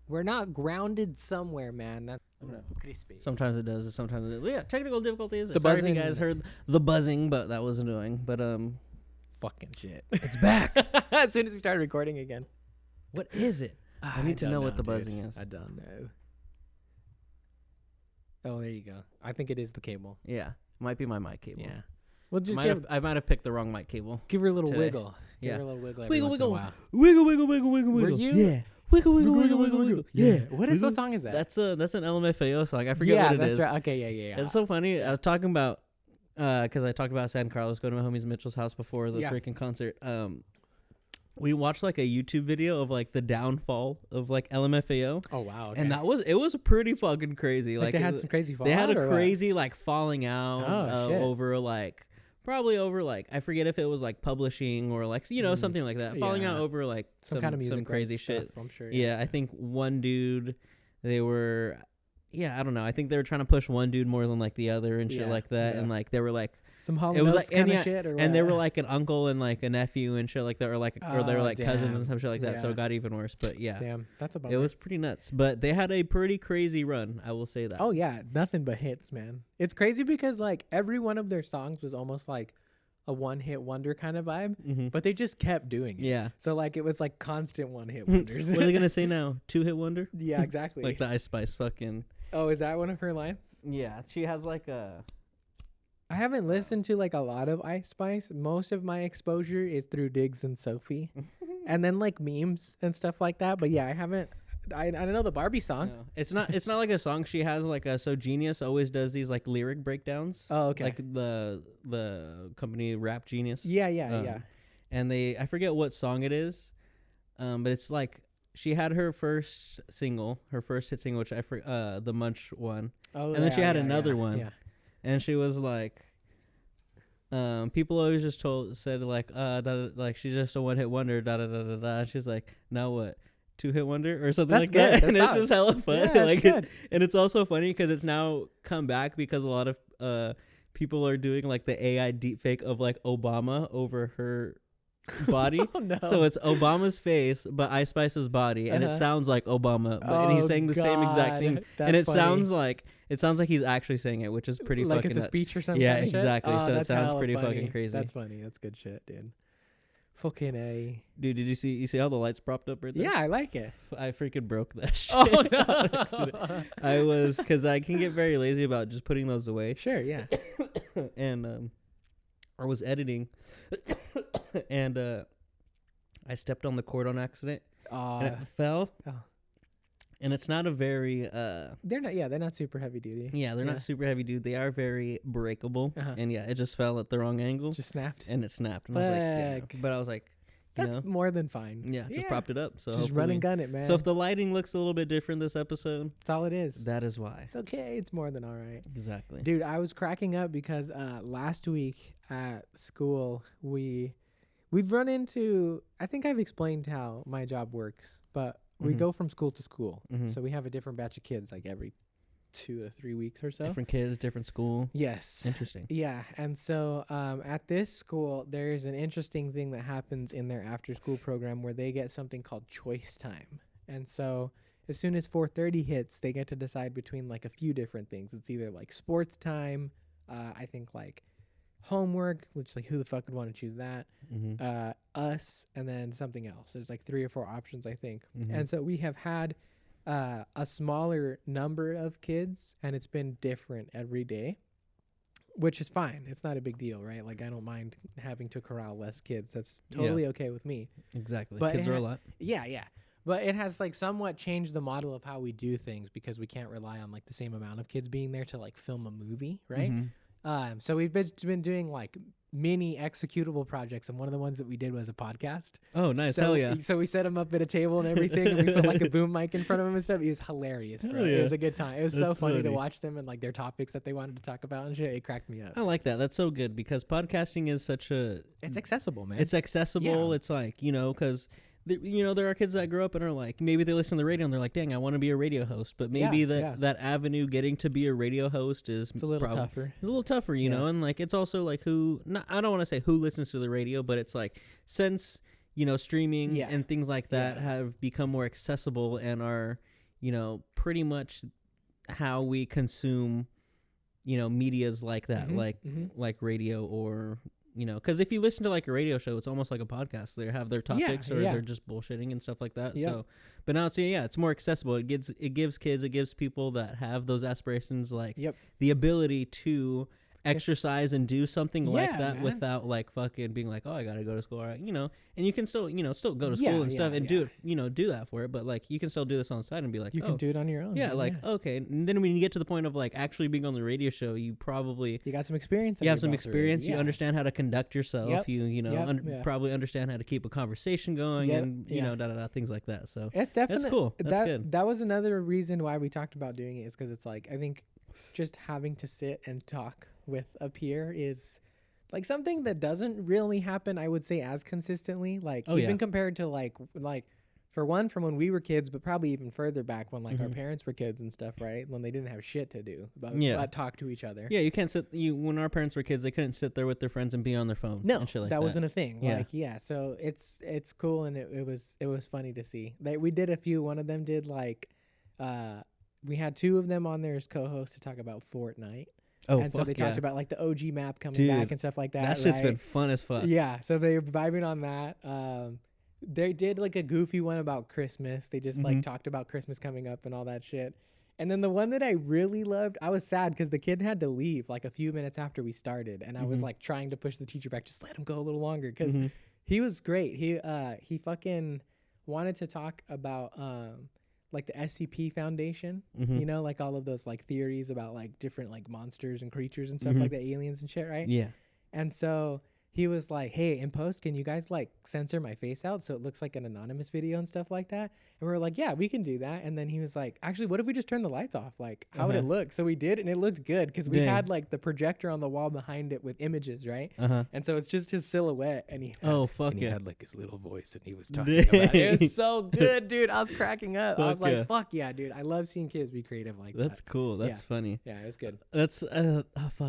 We're not grounded somewhere, man. That's crispy. Sometimes it does. Sometimes it. Yeah, technical difficulties. The Sorry if buzzing. you guys heard the buzzing, but that was annoying. But fucking shit. it's back. As soon as we started recording again. What is it? I need to know what the buzzing is. I don't know. Oh, there you go. I think it is the cable. Yeah, it might be my mic cable. Yeah. Well, just I might have picked the wrong mic cable. Give her a little today. wiggle. Give her a little wiggle. Wiggle, once in a wiggle. while. Wiggle, wiggle, wiggle, wiggle, wiggle. Were you? Yeah. Wiggle, wiggle, wiggle, wiggle, wiggle. Yeah. What song is that? That's an LMFAO song. I forget what it is. Yeah, that's right. Okay, yeah. It's so funny. I was talking about because I talked about San Carlos going to my homie's Mitchell's house before the freaking concert. We watched like a YouTube video of like the downfall of like LMFAO. Oh wow! Okay. And it was pretty fucking crazy. Like they had some crazy fallout. They had a crazy like falling out over like probably over like I forget if it was like publishing or like something like that. Falling out over like some kind of music, some crazy shit. Stuff, I'm sure. Yeah, I think one dude they were. Yeah, I don't know. I think they were trying to push one dude more than like the other and shit like that. And like they were like some it was like kind of shit, or and they were like an uncle and like a nephew and shit like that, or like or they were like cousins and some shit like that. So it got even worse. But yeah, damn, that's about it was pretty nuts. But they had a pretty crazy run. I will say that. Oh yeah, nothing but hits, man. It's crazy because like every one of their songs was almost like a one-hit wonder kind of vibe, but they just kept doing it. Yeah. So like it was like constant one-hit wonders. What are they gonna say now? 2-hit wonder? Yeah, exactly. Like the Ice Spice fucking. Oh, is that one of her lines? Yeah, she has like a. I haven't listened to like a lot of Ice Spice. Most of my exposure is through Diggs and Sophie, and then like memes and stuff like that. But yeah, I haven't. I don't know the Barbie song. No. It's not like a song. She has like a So Genius always does these like lyric breakdowns. Oh, okay. Like the company Rap Genius. Yeah. And I forget what song it is, but it's like she had her first hit single, which the Munch one. Oh, and then she had another one. Yeah. And she was like, people always just said like, like she's just a one-hit wonder, da da da da da. And she's like, now what? 2-hit wonder or something like that. And it's just hella fun. Yeah, like and it's also funny because it's now come back because a lot of people are doing like the AI deepfake of like Obama over her body. Oh, no. So it's Obama's face but Ice Spice's body and it sounds like Obama and he's saying the same exact thing. That's and it funny. sounds like he's actually saying it, which is pretty like fucking it's a nuts. speech or something. Yeah, kind of exactly. Shit? So it sounds pretty funny. fucking crazy. That's funny. That's good shit, dude. Fucking A. Dude, did you see how the lights propped up right there? Yeah, I like it. I freaking broke that shit. Oh no. I was because I can get very lazy about just putting those away. Sure, yeah. And I was editing, and I stepped on the cord on accident, and it fell. Oh. And it's not a very they're not super heavy duty. Yeah, they're not super heavy, dude. They are very breakable. And yeah, it just fell at the wrong angle. Just snapped. And it snapped. And I was like, yeah. But I was like, that's more than fine. Yeah, just propped it up. So just run and gun it, man. So if the lighting looks a little bit different this episode, that's all it is. That is why. It's okay. It's more than all right. Exactly. Dude, I was cracking up because last week at school we've run into, I think I've explained how my job works, but we go from school to school. So we have a different batch of kids like every 2 to 3 weeks or so. Different kids, different school. Yes. Interesting. Yeah. And so at this school, there's an interesting thing that happens in their after school program where they get something called choice time. And so as soon as 4:30 hits, they get to decide between like a few different things. It's either like sports time, I think like homework, which like who the fuck would want to choose that, us, and then something else. There's like 3 or 4 options, I think. And so we have had a smaller number of kids, and it's been different every day. which is fine. It's not a big deal, right? Like I don't mind having to corral less kids. That's totally okay with me. Exactly. But kids are a lot. Yeah. But it has like somewhat changed the model of how we do things because we can't rely on like the same amount of kids being there to like film a movie, right? So we've been doing like mini executable projects, and one of the ones that we did was a podcast. Oh, nice. Hell yeah. So we set him up at a table and everything, and we put like a boom mic in front of him and stuff. It was hilarious, bro. It was a good time. It was so funny to watch them and like their topics that they wanted to talk about and shit. It cracked me up. I like that. That's so good because podcasting is it's accessible, man. It's accessible. It's like, because there are kids that grow up and are like, maybe they listen to the radio and they're like, dang, I want to be a radio host. But maybe that avenue getting to be a radio host is a little tougher. It's a little tougher, you know, and like it's also like I don't want to say who listens to the radio, but it's like since, streaming and things like that have become more accessible and are, pretty much how we consume, medias like that, like radio or because if you listen to like a radio show, it's almost like a podcast. They have their topics or they're just bullshitting and stuff like that. So, but now it's more accessible. It gives kids, it gives people that have those aspirations like the ability to exercise and do something like that, man, without like fucking being like, oh, I gotta go to school, and you can still still go to school and stuff and do it, do that for it, but like you can still do this on the side and be like, you can do it on your own. Okay, and then when you get to the point of like actually being on the radio show, you got some experience. You have some experience. You understand how to conduct yourself. Probably understand how to keep a conversation going, and things like that. So it's definitely that's cool. That's good. That was another reason why we talked about doing it, is because it's like I think just having to sit and talk with a peer is like something that doesn't really happen, I would say, as consistently, like even compared to like for one, from when we were kids, but probably even further back when like our parents were kids and stuff, right? When they didn't have shit to do but talk to each other. Yeah, you can't when our parents were kids, they couldn't sit there with their friends and be on their phone. No, and shit like that wasn't a thing. So it's cool, and it was funny to see. We did a few. One of them did like we had two of them on there as co-hosts to talk about Fortnite. Oh, and so they talked about like the OG map coming back and stuff like that. That shit's been fun as fuck. Yeah, so they were vibing on that. They did like a goofy one about Christmas. They just like talked about Christmas coming up and all that shit. And then the one that I really loved, I was sad because the kid had to leave like a few minutes after we started, and I was like trying to push the teacher back, just let him go a little longer, because he was great. He fucking wanted to talk about like the SCP Foundation, like all of those like theories about like different like monsters and creatures and stuff like the aliens and shit, right? Yeah. And so he was like, hey, in post, can you guys like censor my face out so it looks like an anonymous video and stuff like that? And we were like, yeah, we can do that. And then he was like, actually, what if we just turn the lights off? Like, how would it look? So we did, and it looked good because we had like the projector on the wall behind it with images, right? And so it's just his silhouette, and he had like his little voice, and he was talking about it. It was so good, dude. I was cracking up. I was like, fuck yeah, dude. I love seeing kids be creative like that. That's cool. That's funny. Yeah, it was good. That's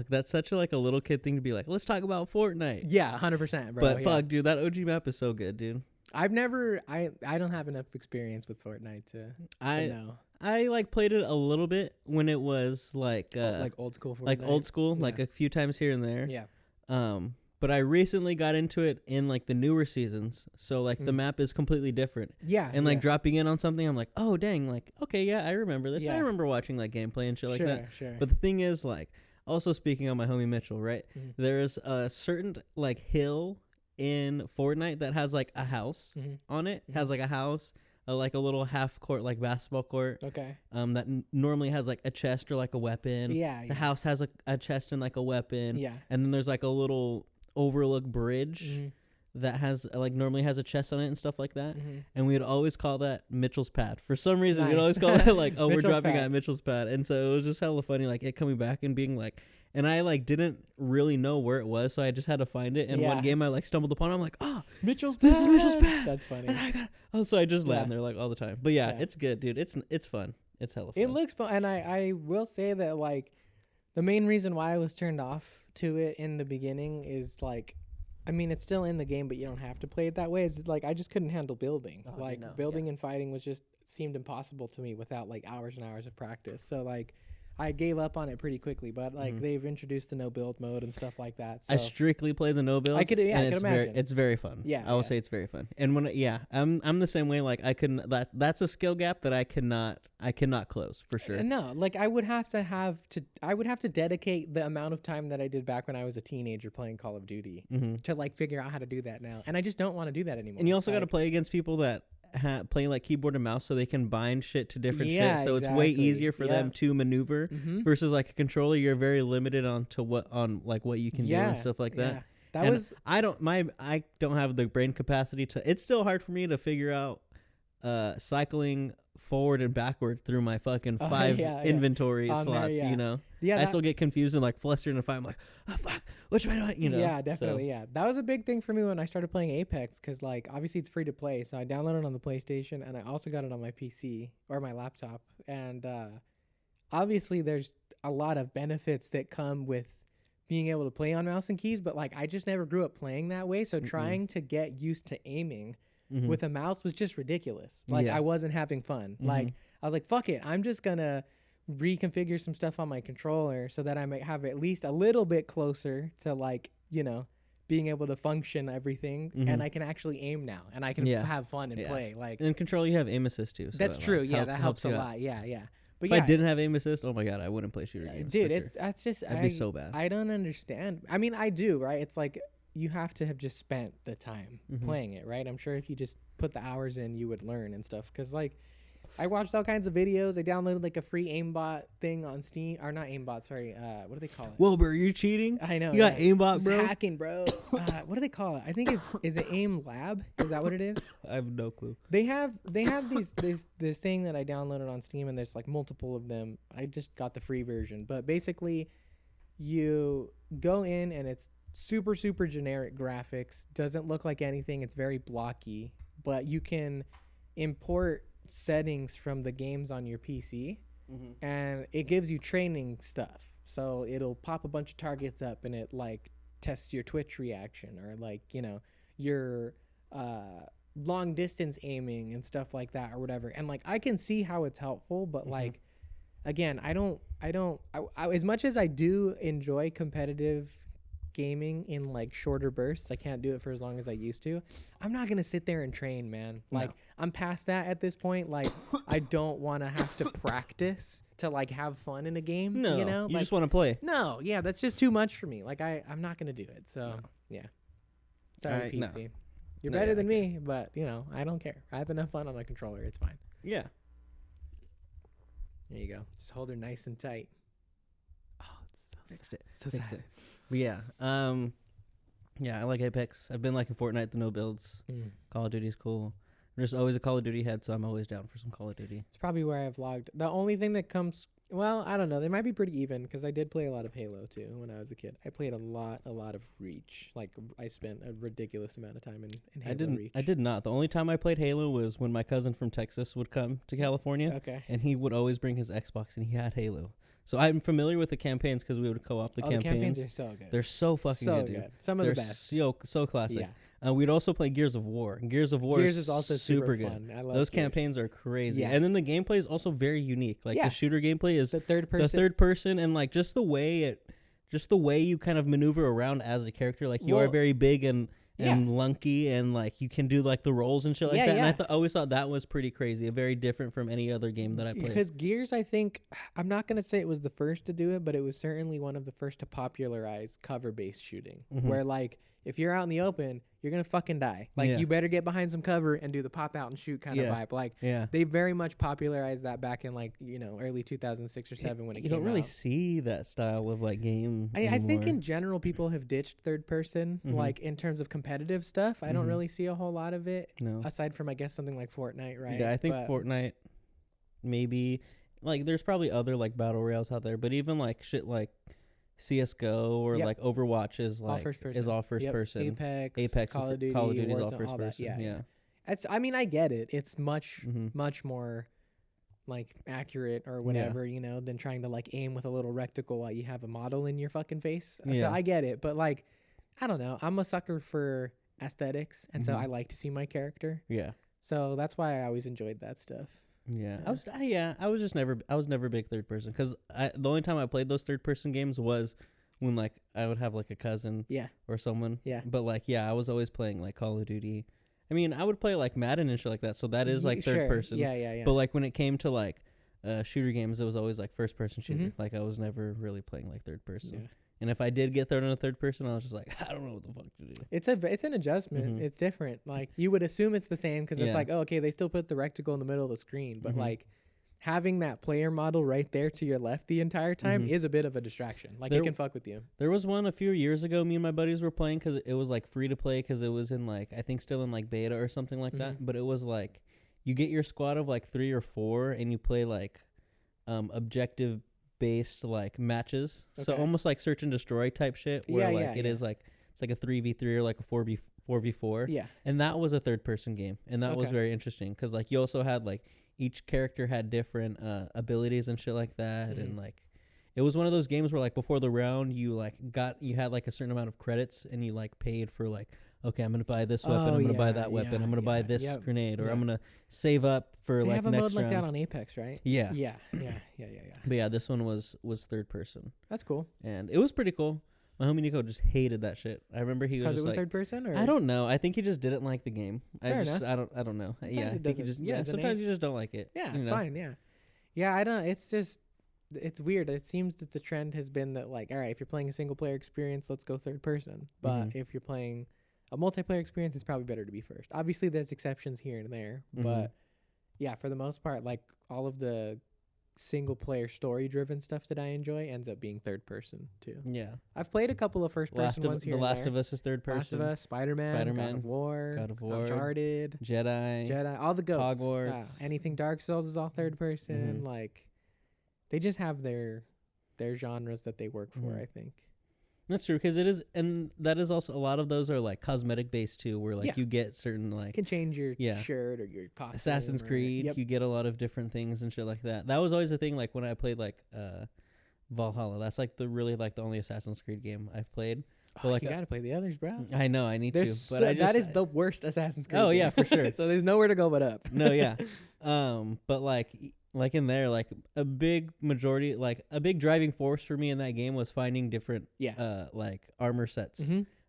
that's such a little kid thing to be like, let's talk about Fortnite. Yeah, 100%, bro. But fuck, dude, that OG map is so good, dude. I don't have enough experience with Fortnite to know. I like played it a little bit when it was like old school Fortnite. Like old school, like a few times here and there. Yeah. But I recently got into it in like the newer seasons. So like the map is completely different. Yeah. And like dropping in on something, I'm like, oh dang, like okay, yeah, I remember this. Yeah. I remember watching like gameplay and shit like that. Sure. But the thing is, like, also speaking on my homie Mitchell, right? There's a certain like hill in Fortnite that has like a house on it. Has like a house, like a little half court, like basketball court. Okay. That normally has like a chest or like a weapon. Yeah. The house has a chest and like a weapon. Yeah. And then there's like a little overlook bridge that has like normally has a chest on it and stuff like that. And we'd always call that Mitchell's pad. For some reason, we'd always call it like, oh, we're dropping at Mitchell's pad. And so it was just hella funny, like it coming back and being like, and I like didn't really know where it was, so I just had to find it. And one game I like stumbled upon it. I'm like, oh, Mitchell's pad. This is Mitchell's pad. That's funny. And so I just land there like all the time. But yeah, it's good, dude. It's fun. It's hella fun. It looks fun, and I will say that like the main reason why I was turned off to it in the beginning is like, I mean, it's still in the game, but you don't have to play it that way. It's like I just couldn't handle building. Building and fighting was just seemed impossible to me without like hours and hours of practice. So like I gave up on it pretty quickly, but like they've introduced the no build mode and stuff like that. So. I strictly play the no build. I could imagine. It's very fun. Yeah, I will say it's very fun. And when I'm the same way. Like I couldn't. That's a skill gap that I cannot close for sure. No, like I would have to dedicate the amount of time that I did back when I was a teenager playing Call of Duty to like figure out how to do that now, and I just don't want to do that anymore. And you also got to play against people that play like keyboard and mouse, so they can bind shit to different shit. So it's way easier for them to maneuver versus like a controller. You're very limited on what you can do and stuff like that. I don't have the brain capacity to. It's still hard for me to figure out cycling forward and backward through my fucking 5 inventory slots. You know, I still get confused and like flustered in a fight. I'm like, oh fuck, which way do I? You know, yeah, definitely, yeah. That was a big thing for me when I started playing Apex, because like obviously it's free to play, so I downloaded it on the PlayStation and I also got it on my PC or my laptop, and obviously there's a lot of benefits that come with being able to play on mouse and keys, but like I just never grew up playing that way, so trying to get used to aiming with a mouse was just ridiculous. Like I wasn't having fun. Like I was like, fuck it, I'm just gonna reconfigure some stuff on my controller so that I might have at least a little bit closer to like, you know, being able to function everything, and I can actually aim now and I can have fun and play. Like in control you have aim assist too, so that's true. That helps a lot. But if I didn't have aim assist, oh my god, I wouldn't play shooter games. Dude, that's just that'd be so bad. I don't understand. I mean, I do, right? It's like you have to have just spent the time playing it, right? I'm sure if you just put the hours in, you would learn and stuff. Because like I watched all kinds of videos. I downloaded like a free aimbot thing on Steam, or not aimbot, sorry. What do they call it? Wilbur, are you cheating? I know. You got aimbot, bro. Hacking, bro. What do they call it? I think is it Aim Lab? Is that what it is? I have no clue. They have this thing that I downloaded on Steam, and there's like multiple of them. I just got the free version, but basically, you go in and it's super generic graphics. Doesn't look like anything. It's very blocky, but you can import settings from the games on your PC, and it gives you training stuff. So it'll pop a bunch of targets up and it like tests your twitch reaction, or like, you know, your long distance aiming and stuff like that or whatever. And like I can see how it's helpful, but like again, I as much as I do enjoy competitive gaming in like shorter bursts, I can't do it for as long as I used to. I'm not gonna sit there and train, man. Like I'm past that at this point. Like I don't want to have to practice to like have fun in a game. No, you know, you like, just want to play. No, yeah, that's just too much for me. Like I'm not gonna do it. So yeah, sorry, PC. You're better than me, but you know I don't care. I have enough fun on a controller. It's fine. Yeah. There you go. Just hold her nice and tight. Oh, it's so sad. But yeah, I like Apex. I've been liking Fortnite, the no builds. Call of Duty's cool. I'm just always a Call of Duty head, so I'm always down for some Call of Duty. It's probably where I've logged. The only thing that comes, well, I don't know. They might be pretty even, because I did play a lot of Halo too when I was a kid. I played a lot of Reach. Like I spent a ridiculous amount of time in Halo Reach. I did not. The only time I played Halo was when my cousin from Texas would come to California. Okay. And he would always bring his Xbox, and he had Halo. So I'm familiar with the campaigns because we would co-op the campaigns. The campaigns are so good. They're so fucking good, dude. Some of the best. So classic. Yeah. We'd also play Gears of War. Gears is also super good. Fun. I love those campaigns are crazy. Yeah. And then the gameplay is also very unique. Like the shooter gameplay is the third person, and like just the way you kind of maneuver around as a character. Like you are very big and lunky, and like you can do like the rolls and shit like that. And I always thought that was pretty crazy. Very different from any other game that I played. Because Gears, I think, I'm not gonna say it was the first to do it, but it was certainly one of the first to popularize cover-based shooting, where like if you're out in the open, you're gonna fucking die. Like you better get behind some cover and do the pop out and shoot kind of vibe. Like they very much popularized that back in like, you know, early 2006 or 7 when it came out. You don't really see that style of like game. I think in general people have ditched third person, like in terms of competitive stuff. I don't really see a whole lot of it. No. Aside from I guess something like Fortnite, right? Yeah, I think Fortnite maybe, like there's probably other like battle royales out there, but even like shit like CS:GO or like Overwatch is like all first person. Apex, Call of Duty is all first person. Yeah. It's, I mean, I get it. It's much more like accurate or whatever, you know, than trying to like aim with a little reticle while you have a model in your fucking face. So I get it, but like, I don't know. I'm a sucker for aesthetics, and so I like to see my character. Yeah. So that's why I always enjoyed that stuff. Yeah, I was just never a big third person because the only time I played those third person games was when like I would have like a cousin or someone. Yeah. But like I was always playing like Call of Duty. I mean, I would play like Madden and shit like that, so that is like third person. Yeah. But like when it came to like shooter games, it was always like first person shooter. Mm-hmm. Like I was never really playing like third person. Yeah. And if I did get thrown in a third person, I was just like, I don't know what the fuck to do. It's an adjustment. It's different. Like you would assume it's the same because it's like, oh, okay, they still put the rectangle in the middle of the screen, but like having that player model right there to your left the entire time is a bit of a distraction. Like it can fuck with you. There was one a few years ago me and my buddies were playing because it was like free to play because it was in like I think still in like beta or something like that. But it was like you get your squad of like 3 or 4 and you play like objective based like matches. Okay. So almost like search and destroy type shit where it is like it's like a 3v3 or like a 4v4. Yeah. And that was a third person game and that was very interesting because like you also had like each character had different abilities and shit like that and like it was one of those games where like before the round you had like a certain amount of credits and you like paid for like okay, I'm gonna buy this weapon, I'm gonna buy that weapon, I'm gonna buy this grenade, or I'm gonna save up for like next round. They have a mode like that on Apex, right? Yeah. But yeah, this one was third person. That's cool. And it was pretty cool. My homie Nico just hated that shit. I remember he was just like, third person, or I don't know. I think he just didn't like the game. Fair enough. I don't know. I think he just sometimes you just don't like it. Yeah, it's fine. Yeah. I don't. It's just it's weird. It seems that the trend has been that like, all right, if you're playing a single player experience, let's go third person. But if you're playing a multiplayer experience, it's probably better to be first. Obviously, there's exceptions here and there, but yeah, for the most part, like all of the single player story driven stuff that I enjoy ends up being third person too. Yeah, I've played a couple of first person ones here. The Last of Us is third person. Last of Us, Spider-Man, God of War, Uncharted, Jedi, all the goats. Hogwarts, anything Dark Souls is all third person. Like they just have their genres that they work for. I think. That's true because it is, and that is also a lot of those are like cosmetic based too, where like you get certain like you can change your shirt or your costume. Assassin's Creed, you get a lot of different things and shit like that. That was always the thing. Like when I played like Valhalla, that's like the only Assassin's Creed game I've played. But like you gotta play the others, bro. I know I need to, but that is the worst Assassin's Creed. Oh game. Yeah, for sure. So there's nowhere to go but up. No, yeah, but like in there, like a big majority, like a big driving force for me in that game was finding different, like armor sets.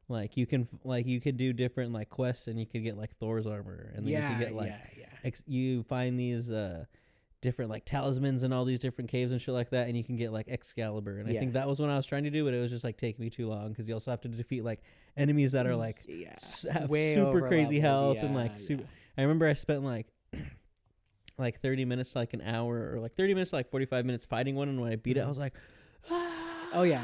Like you could do different like quests and you could get like Thor's armor and then you could get like, you find these different like talismans and all these different caves and shit like that and you can get like Excalibur and I think that was what I was trying to do, but it was just like taking me too long because you also have to defeat like enemies that are like have super crazy health and like super. I remember I spent like 30 minutes to like an hour or like 30 minutes to like 45 minutes fighting one and when I beat it I was like oh yeah,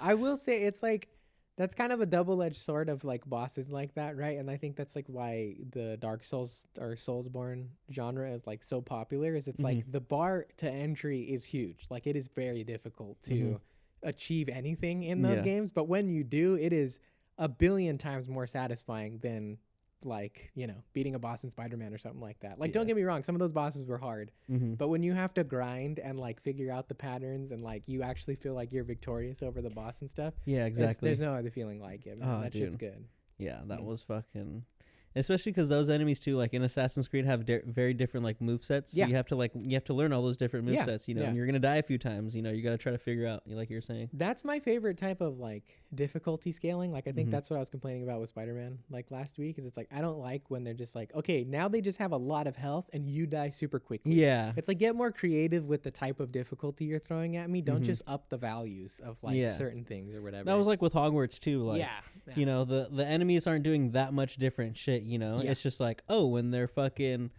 I will say it's like that's kind of a double-edged sword of like bosses like that, right? And I think that's like why the Dark Souls or Soulsborne genre is like so popular is it's like the bar to entry is huge. Like it is very difficult to achieve anything in those games, but when you do, it is a billion times more satisfying than like, you know, beating a boss in Spider-Man or something like that. Like, don't get me wrong, some of those bosses were hard, but when you have to grind and like figure out the patterns and like you actually feel like you're victorious over the boss and stuff. Yeah, exactly. There's no other feeling like it, man. That shit's good. Yeah, that was fucking... Especially because those enemies too, like in Assassin's Creed, have very different like movesets. So you have to learn all those different movesets. You know, and you're gonna die a few times. You know, you gotta try to figure out, like you're saying. That's my favorite type of like difficulty scaling. Like I think that's what I was complaining about with Spider-Man like last week. Is it's like I don't like when they're just like, okay, now they just have a lot of health and you die super quickly. Yeah, it's like get more creative with the type of difficulty you're throwing at me. Don't just up the values of like certain things or whatever. That was like with Hogwarts too. Like you know, the enemies aren't doing that much different shit. You know, it's just like, oh, when the fucking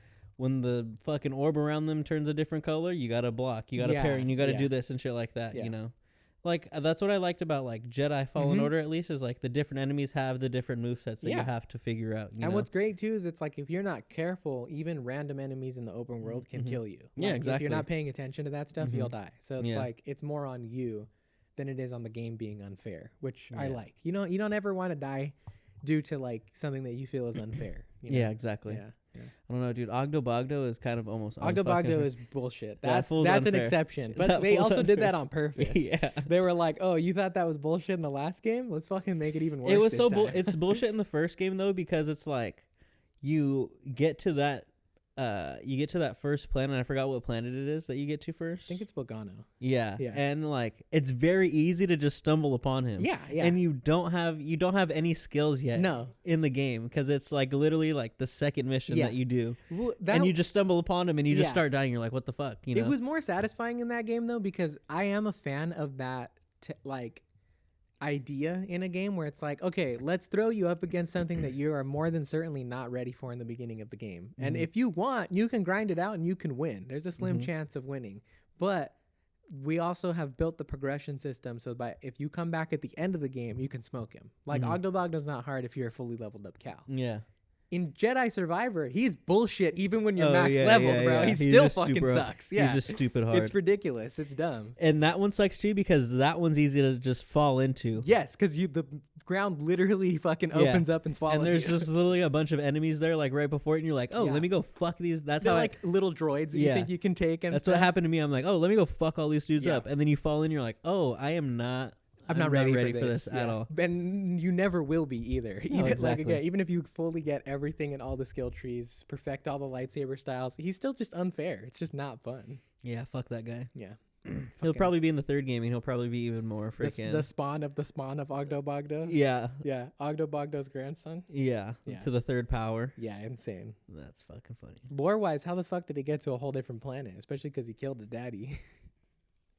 orb around them turns a different color, you gotta block, you gotta parry, and you gotta do this and shit like that. You know, like that's what I liked about like Jedi Fallen Order at least is like the different enemies have the different movesets that you have to figure out. You know? What's great too is it's like if you're not careful, even random enemies in the open world can kill you. Yeah, exactly. If you're not paying attention to that stuff, you'll die. So it's like it's more on you than it is on the game being unfair, which I like. You know, you don't ever want to die due to like something that you feel is unfair. You know? Yeah, exactly. Yeah. I don't know, dude. Ogdo Bogdo is kind of almost Ogdo Bogdo is bullshit. That's an exception. But they also did that on purpose. They were like, "Oh, you thought that was bullshit in the last game? Let's fucking make it even worse." It was it's bullshit in the first game though because it's like you get to that you get to that first planet. I forgot what planet it is that you get to first. I think it's Bogano. Yeah. And like it's very easy to just stumble upon him. Yeah. And you don't have any skills yet. No. In the game, because it's like literally like the second mission that you do, and you just stumble upon him and you just start dying. You're like, what the fuck? You know. It was more satisfying in that game though, because I am a fan of that like idea in a game where it's like, okay, let's throw you up against something that you are more than certainly not ready for in the beginning of the game. And if you want, you can grind it out and you can win. There's a slim chance of winning. But we also have built the progression system so if you come back at the end of the game, you can smoke him. Like Ogdobogdo's not hard if you're a fully leveled up cow. Yeah. In Jedi Survivor, he's bullshit even when you're max leveled, bro. He still fucking sucks. Yeah. He's just stupid hard. It's ridiculous. It's dumb. And that one sucks too because that one's easy to just fall into. Yes, because the ground literally fucking opens up and swallows you. And there's just literally a bunch of enemies there like right before it, and you're like, oh, let me go fuck these. That's They're how like little droids that you think you can take. And that's what happened to me. I'm like, oh, let me go fuck all these dudes up. And then you fall in, you're like, oh, I'm not ready for this at all. And you never will be either. No, Even exactly. like again, even if you fully get everything in all the skill trees, perfect all the lightsaber styles, he's still just unfair. It's just not fun. Yeah, fuck that guy. Yeah. He'll probably be in the third game, and he'll probably be even more freaking. The spawn of Ogdobogdo. Yeah. Yeah. Ogdobogdo's grandson. Yeah. To the third power. Yeah, insane. That's fucking funny. Lore wise, how the fuck did he get to a whole different planet? Especially because he killed his daddy.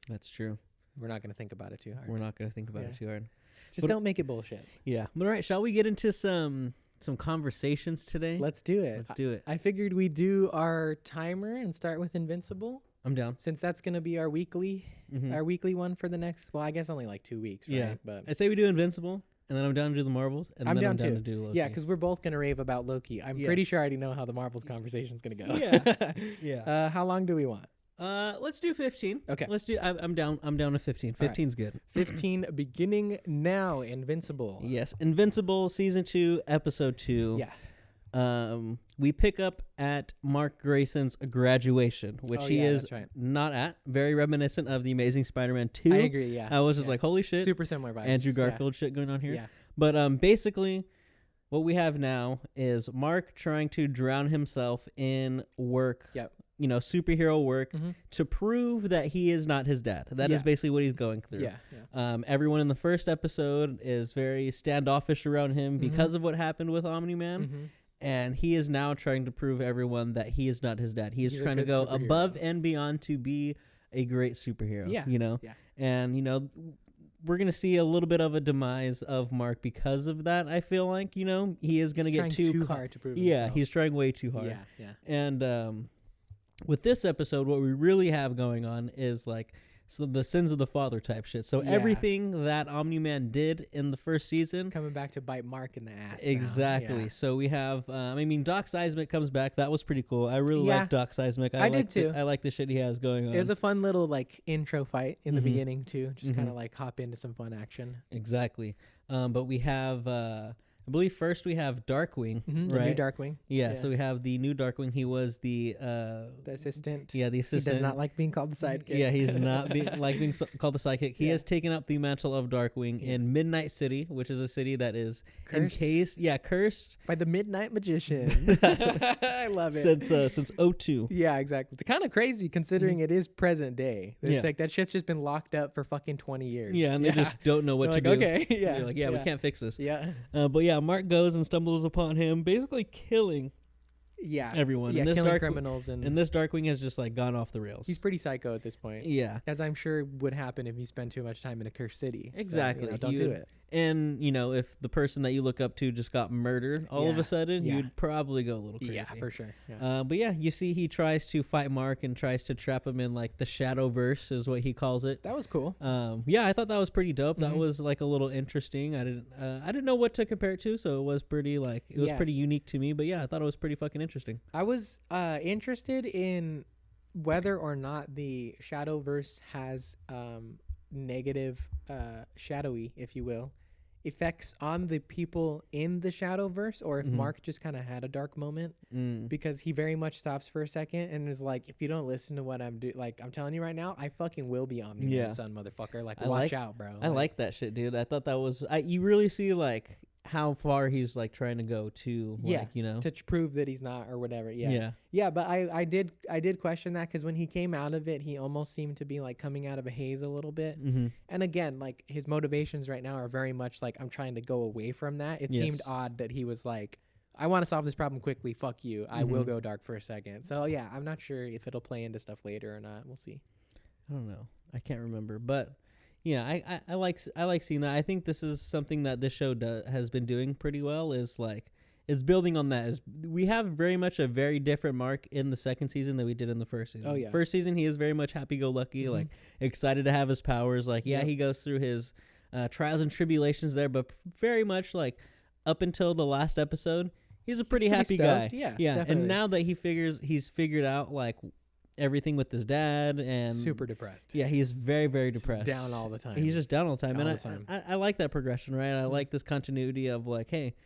That's true. We're not going to think about it too hard. We're not going to think about it too hard. Just don't make it bullshit. Yeah. All right. Shall we get into some conversations today? Let's do it. Let's do it. I figured we'd do our timer and start with Invincible. I'm down. Since that's going to be our weekly one for the next, I guess only like 2 weeks, right? Yeah. But I say we do Invincible, and then I'm down to do the Marvels, and I'm then down I'm down too. to do Loki. Yeah, because we're both going to rave about Loki. I'm pretty sure I already know how the Marvels conversation is going to go. Yeah. Yeah. How long do we want? Let's do 15. Okay. Let's do. I'm down to 15. 15's good. 15 beginning now. Invincible. Yes, Invincible season 2, episode 2. Yeah. We pick up at Mark Grayson's graduation, which he is not at. Very reminiscent of the Amazing Spider-Man 2. I agree. Yeah. I was just like, holy shit. Super similar vibes. Andrew Garfield shit going on here. Yeah. But basically, what we have now is Mark trying to drown himself in work. Yep. Superhero work to prove that he is not his dad. That is basically what he's going through. Yeah. Everyone in the first episode is very standoffish around him because of what happened with Omni-Man. And he is now trying to prove everyone that he is not his dad. He's trying to go above and beyond to be a great superhero. Yeah. Yeah. And, we're going to see a little bit of a demise of Mark because of that, I feel like. He is going to get too hard to prove himself. Yeah, he's trying way too hard. Yeah. And with this episode, what we really have going on is the sins of the father type shit. So everything that Omni-Man did in the first season, it's coming back to bite Mark in the ass. Exactly. Yeah. So we have, Doc Seismic comes back. That was pretty cool. I really like Doc Seismic. I did too. I like the shit he has going on. It was a fun little intro fight in the beginning too. Just kind of hop into some fun action. Exactly. But we have, I believe first we have Darkwing, right? The new Darkwing. Yeah, so we have the new Darkwing. He was the assistant. Yeah, the assistant. He does not like being called the sidekick. Yeah, he's not being called the sidekick. He has taken up the mantle of Darkwing in Midnight City, which is a city that is cursed by the Midnight Magician. I love it. Since 02. Yeah, exactly. It's kind of crazy considering it is present day. That shit's just been locked up for fucking 20 years. Yeah, and they just don't know what to do. Okay, They're like, we can't fix this. Yeah. But yeah, Mark goes and stumbles upon him, basically killing everyone. Yeah, killing criminals. And this Darkwing has just gone off the rails. He's pretty psycho at this point. Yeah. As I'm sure would happen if you spend too much time in a cursed city. Exactly. So, don't do it. And, if the person that you look up to just got murdered all of a sudden, you'd probably go a little crazy. Yeah, for sure. Yeah. But yeah, you see he tries to fight Mark and tries to trap him in the Shadowverse is what he calls it. That was cool. Yeah, I thought that was pretty dope. That was a little interesting. I didn't know what to compare it to, so it was pretty was pretty unique to me. But yeah, I thought it was pretty fucking interesting. I was interested in whether or not the Shadowverse has negative shadowy, if you will, effects on the people in the Shadowverse, or if Mark just kind of had a dark moment because he very much stops for a second and is like, if you don't listen to what I'm doing, I'm telling you right now, I fucking will be Omni-Man's son, motherfucker. Watch out, bro. I like that shit, dude. I thought that was you really see how far he's like trying to go to, like, you know, to prove that he's not or whatever. Yeah. But I did question that, because when he came out of it, he almost seemed to be like coming out of a haze a little bit. And again, like his motivations right now are very much like, I'm trying to go away from that. It seemed odd that he was like, I want to solve this problem quickly. Fuck you. I will go dark for a second. So yeah, I'm not sure if it'll play into stuff later or not. We'll see. I don't know. I can't remember, but yeah, I like seeing that. I think this is something that this show has been doing pretty well. Is like it's building on that. Is we have very much a very different Mark in the second season than we did in the first season. Oh yeah. First season he is very much happy-go-lucky, like excited to have his powers. Like he goes through his trials and tribulations there, but very much like up until the last episode, he's a pretty happy stoked. guy. Yeah. Definitely. And now that he's figured out like everything with his dad and super depressed. Yeah, he's very, very depressed. Just down all the time. He's just down all the time. I like that progression, right? I like this continuity of like, hey,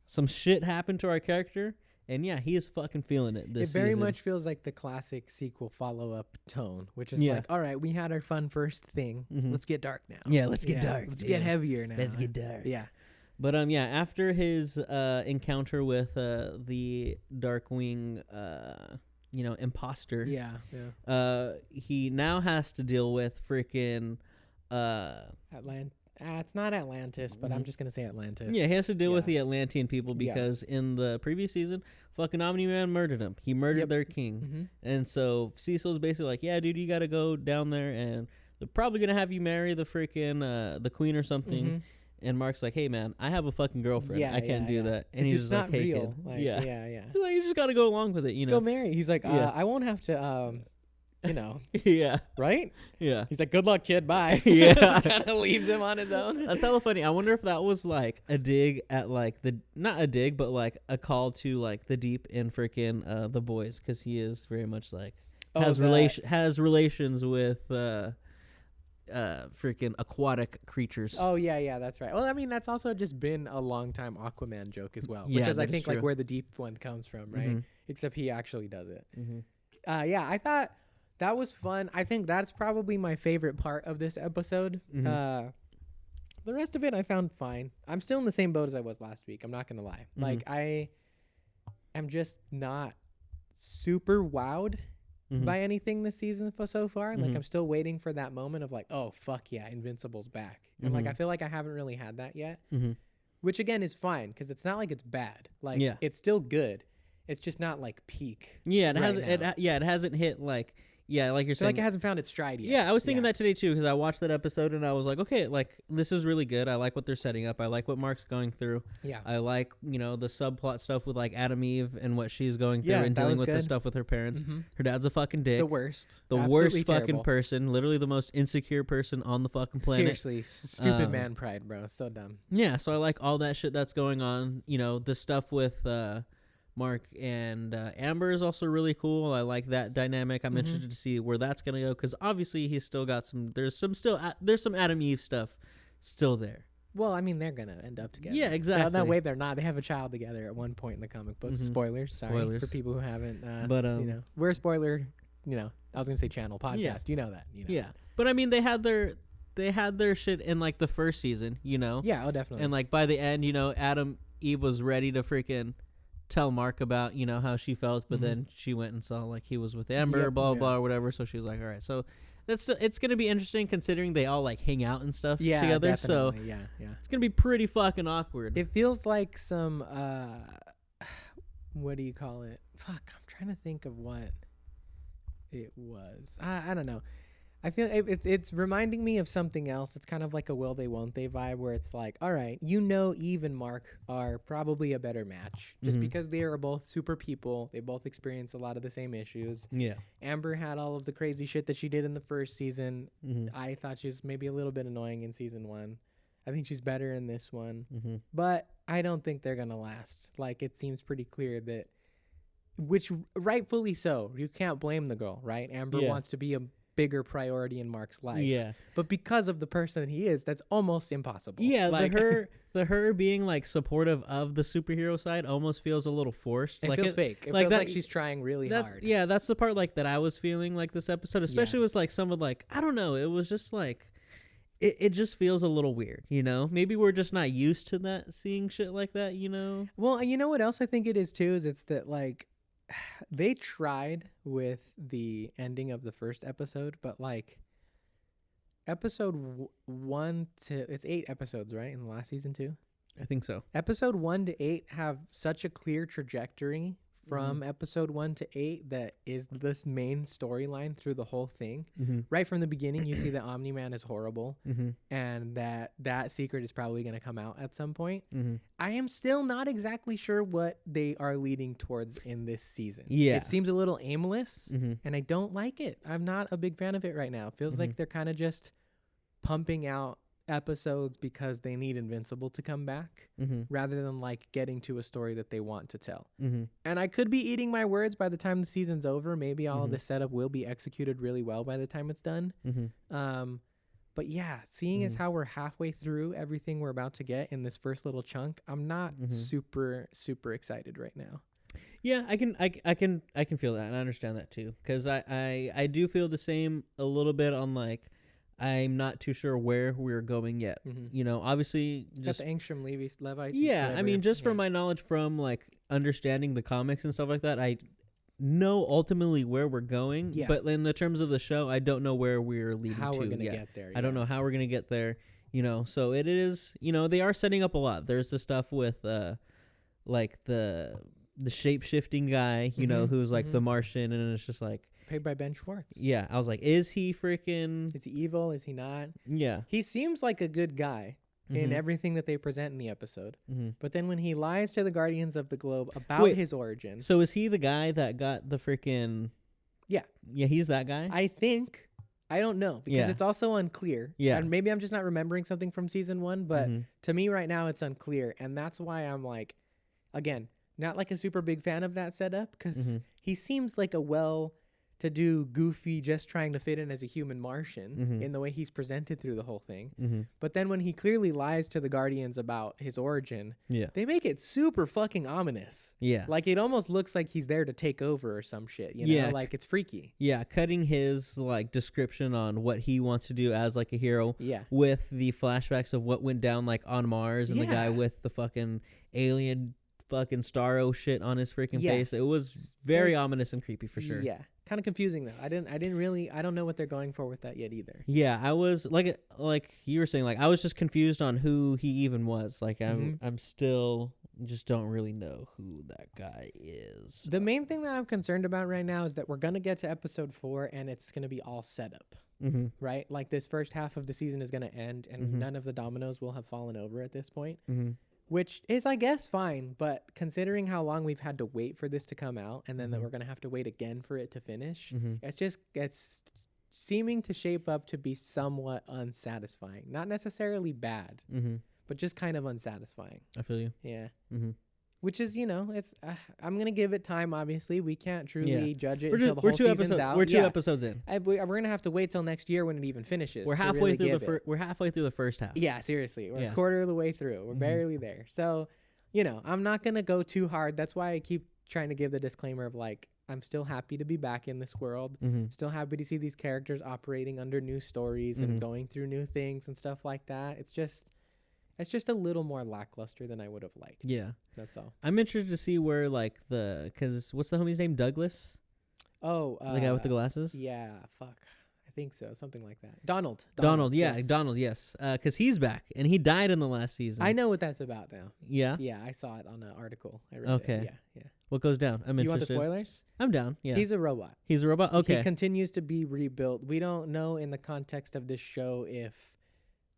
some shit happened to our character, and yeah, he is fucking feeling it this season. It very much feels like the classic sequel follow-up tone, which is like, all right, we had our fun first thing. Let's get dark now. Yeah, let's get dark. Let's get heavier now. Let's get dark. Yeah. But after his encounter with the Darkwing imposter. Yeah. He now has to deal with freaking it's not Atlantis, but I'm just gonna say Atlantis. Yeah, he has to deal with the Atlantean people because in the previous season, fucking Omni-Man murdered him. He murdered their king. And so Cecil's basically like, yeah, dude, you gotta go down there and they're probably gonna have you marry the freaking the queen or something. And Mark's like, hey, man, I have a fucking girlfriend. I can't do that. And he's just like, hey, kid. Like, yeah. He's like, you just got to go along with it, you know. Go marry. He's like, I won't have to, yeah. Right? Yeah. He's like, good luck, kid. Bye. Yeah. Kind of leaves him on his own. That's hella funny. I wonder if that was like a dig at like not a dig, but like a call to like the deep in freaking The Boys. Because he is very much like, has relations with, freaking aquatic creatures. Oh yeah, that's right. Well, I mean, that's also just been a long time Aquaman joke as well, which is I think like where the deep one comes from, right? Except he actually does it. I thought that was fun. I think that's probably my favorite part of this episode. The rest of it I found fine. I'm still in the same boat as I was last week. I'm not gonna lie. Like I am just not super wowed by anything this season so far. Like I'm still waiting for that moment of like, oh fuck yeah, Invincible's back. And like I feel like I haven't really had that yet. Which again is fine because it's not like it's bad. Like it's still good. It's just not like peak. Yeah, it hasn't hit like like you're saying. Like it hasn't found its stride yet. Yeah, I was thinking that today too because I watched that episode and I was like, okay, like this is really good. I like what they're setting up. I like what Mark's going through. Yeah. I like, the subplot stuff with like Adam Eve and what she's going through and dealing with the stuff with her parents. Her dad's a fucking dick. The worst. The worst fucking person. Literally the most insecure person on the fucking planet. Seriously. Stupid man pride, bro. So dumb. Yeah, so I like all that shit that's going on. The stuff with Mark and Amber is also really cool. I like that dynamic. I'm interested to see where that's gonna go because obviously he's still got some. There's some Adam Eve stuff still there. Well, I mean they're gonna end up together. Yeah, exactly. No, wait, they're not. They have a child together at one point in the comic books. Spoilers. Sorry for people who haven't. But we're a spoiler. I was gonna say channel podcast. Yeah. You know that. Yeah, but I mean they had their shit in like the first season. Yeah. Oh, definitely. And like by the end, Adam Eve was ready to freaking tell Mark about how she felt, but then she went and saw like he was with Amber, blah blah or whatever. So she was like, all right, so it's gonna be interesting considering they all like hang out and stuff together. Definitely. So it's gonna be pretty fucking awkward. It feels like some what do you call it? Fuck, I'm trying to think of what it was. I don't know. I feel it's reminding me of something else. It's kind of like a will they won't they vibe where it's like, all right, Eve and Mark are probably a better match just because they are both super people. They both experience a lot of the same issues. Yeah. Amber had all of the crazy shit that she did in the first season. I thought she was maybe a little bit annoying in season 1. I think she's better in this one. But I don't think they're going to last. Like it seems pretty clear that, which rightfully so, you can't blame the girl, right? Amber wants to be a bigger priority in Mark's life. Yeah. But because of the person he is, that's almost impossible. Yeah, like her being like supportive of the superhero side almost feels a little forced. It feels fake. It feels like she's trying really hard. Yeah, that's the part like that I was feeling like this episode, especially was like some of like, I don't know, it was just like it just feels a little weird, you know? Maybe we're just not used to that, seeing shit like that, you know? Well, you know what else I think it is too, is it's that like they tried with the ending of the first episode, but like episode 1 to, it's 8 episodes, right? In the last season too? I think so. Episode 1 to 8 have such a clear trajectory from episode 1 to 8 that is this main storyline through the whole thing. Right from the beginning, you see that Omni-Man is horrible and that secret is probably going to come out at some point. I am still not exactly sure what they are leading towards in this season. Yeah. It seems a little aimless and I don't like it. I'm not a big fan of it right now. It feels like they're kind of just pumping out episodes because they need Invincible to come back rather than like getting to a story that they want to tell. And I could be eating my words by the time the season's over. Maybe all of the setup will be executed really well by the time it's done. But yeah, seeing as how we're halfway through everything we're about to get in this first little chunk, I'm not super excited right now. Yeah, I can feel that, and I understand that too, because I do feel the same a little bit on like, I'm not too sure where we're going yet. You know, obviously, just got the Angstrom Levi. Yeah, whatever. I mean, just from my knowledge from like understanding the comics and stuff like that, I know ultimately where we're going. Yeah. But in the terms of the show, I don't know where we're leading to. How we're gonna get there. I don't know how we're gonna get there. You know, so it is. You know, they are setting up a lot. There's the stuff with like the shape shifting guy. You know, who's like the Martian, and it's just like. Paid by Ben Schwartz. Yeah, I was like, is he freaking... Is he evil? Is he not? Yeah. He seems like a good guy in everything that they present in the episode. But then when he lies to the Guardians of the Globe about his origin... So is he the guy that got the freaking... Yeah. Yeah, he's that guy? I think. I don't know, because it's also unclear. Yeah. And maybe I'm just not remembering something from season 1, but to me right now it's unclear. And that's why I'm like, again, not like a super big fan of that setup, because he seems like a to do goofy, just trying to fit in as a human Martian in the way he's presented through the whole thing. But then when he clearly lies to the Guardians about his origin, they make it super fucking ominous. Yeah. Like it almost looks like he's there to take over or some shit, you know? Like it's freaky. Yeah, cutting his like description on what he wants to do as like a hero with the flashbacks of what went down like on Mars and the guy with the fucking alien fucking Starro shit on his freaking face. It was very ominous and creepy for sure. Yeah. Kind of confusing though. I don't know what they're going for with that yet either. Yeah, I was like you were saying, like I was just confused on who he even was. Like I'm still just don't really know who that guy is. The main thing that I'm concerned about right now is that we're gonna get to episode 4 and it's gonna be all set up. Right? Like this first half of the season is gonna end and none of the dominoes will have fallen over at this point. Which is, I guess, fine, but considering how long we've had to wait for this to come out and then that we're going to have to wait again for it to finish, it's seeming to shape up to be somewhat unsatisfying. Not necessarily bad, but just kind of unsatisfying. I feel you. Yeah. Which is, you know, it's. I'm going to give it time, obviously. We can't truly judge it until the whole season's out. We're 2 episodes in. We're going to have to wait till next year when it even finishes. We're halfway through we're halfway through the first half. Yeah, seriously. We're a quarter of the way through. We're barely there. So, you know, I'm not going to go too hard. That's why I keep trying to give the disclaimer of like, I'm still happy to be back in this world. Still happy to see these characters operating under new stories and going through new things and stuff like that. It's just a little more lackluster than I would have liked. Yeah. That's all. I'm interested to see where, like, because what's the homie's name? Douglas? Oh. The guy with the glasses? Yeah, fuck. I think so. Something like that. Donald. Yeah. Yes. Donald, yes. Because he's back, and he died in the last season. I know what that's about now. Yeah? Yeah, I saw it on an article. I read it. Yeah. What goes down? Do you want the spoilers? I'm down, yeah. He's a robot. He's a robot? Okay. He continues to be rebuilt. We don't know in the context of this show if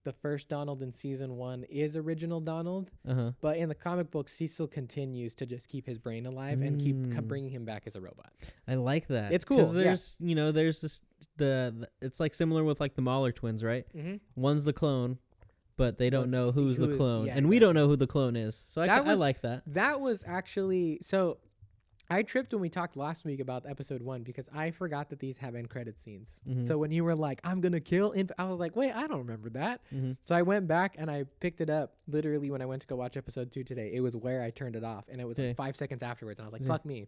the first Donald in season 1 is original Donald, but in the comic books, Cecil continues to just keep his brain alive and keep bringing him back as a robot. I like that. It's cool. Because there's, you know, there's this, it's like similar with like the Mahler twins, right? One's the clone, but they don't know who's the clone. And we don't know who the clone is. So I like that. That was actually, so I tripped when we talked last week about episode 1 because I forgot that these have end credit scenes. So when you were like, I'm going to kill, I was like, wait, I don't remember that. So I went back and I picked it up literally when I went to go watch episode 2 today. It was where I turned it off and it was like 5 seconds afterwards. And I was like, fuck me.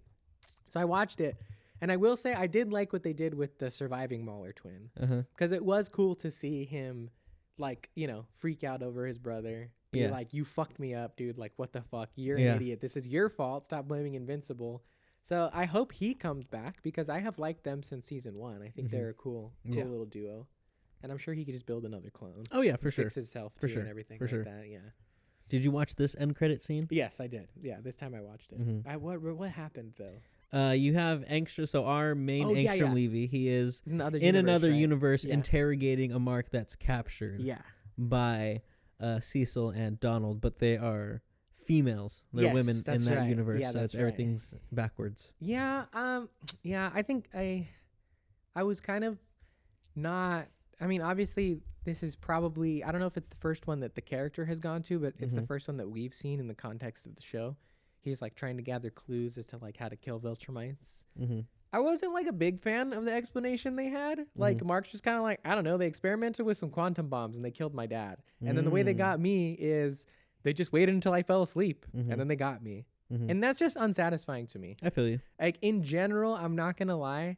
So I watched it. And I will say I did like what they did with the surviving Mahler twin because it was cool to see him like, freak out over his brother. Be like, you fucked me up, dude. Like, what the fuck? You're an idiot. This is your fault. Stop blaming Invincible. So I hope he comes back because I have liked them since season 1. I think they're a cool little duo. And I'm sure he could just build another clone. Oh, yeah, for sure. Fix himself, too, and everything like that, yeah. Did you watch this end credit scene? Yes, I did. Yeah, this time I watched it. What happened, though? You have Angstrom, so our main Angstrom Levy, he is in another universe interrogating a mark that's captured by Cecil and Donald, but they are females. They're women in that universe, so it's everything's backwards. Yeah, I think I was kind of not... I mean, obviously, this is probably... I don't know if it's the first one that the character has gone to, but it's the first one that we've seen in the context of the show. He's, like, trying to gather clues as to, like, how to kill Viltrumites. I wasn't, like, a big fan of the explanation they had. Like, Mark's just kind of like, I don't know, they experimented with some quantum bombs and they killed my dad. And then the way they got me is they just waited until I fell asleep and then they got me. And that's just unsatisfying to me. I feel you. Like, in general, I'm not going to lie,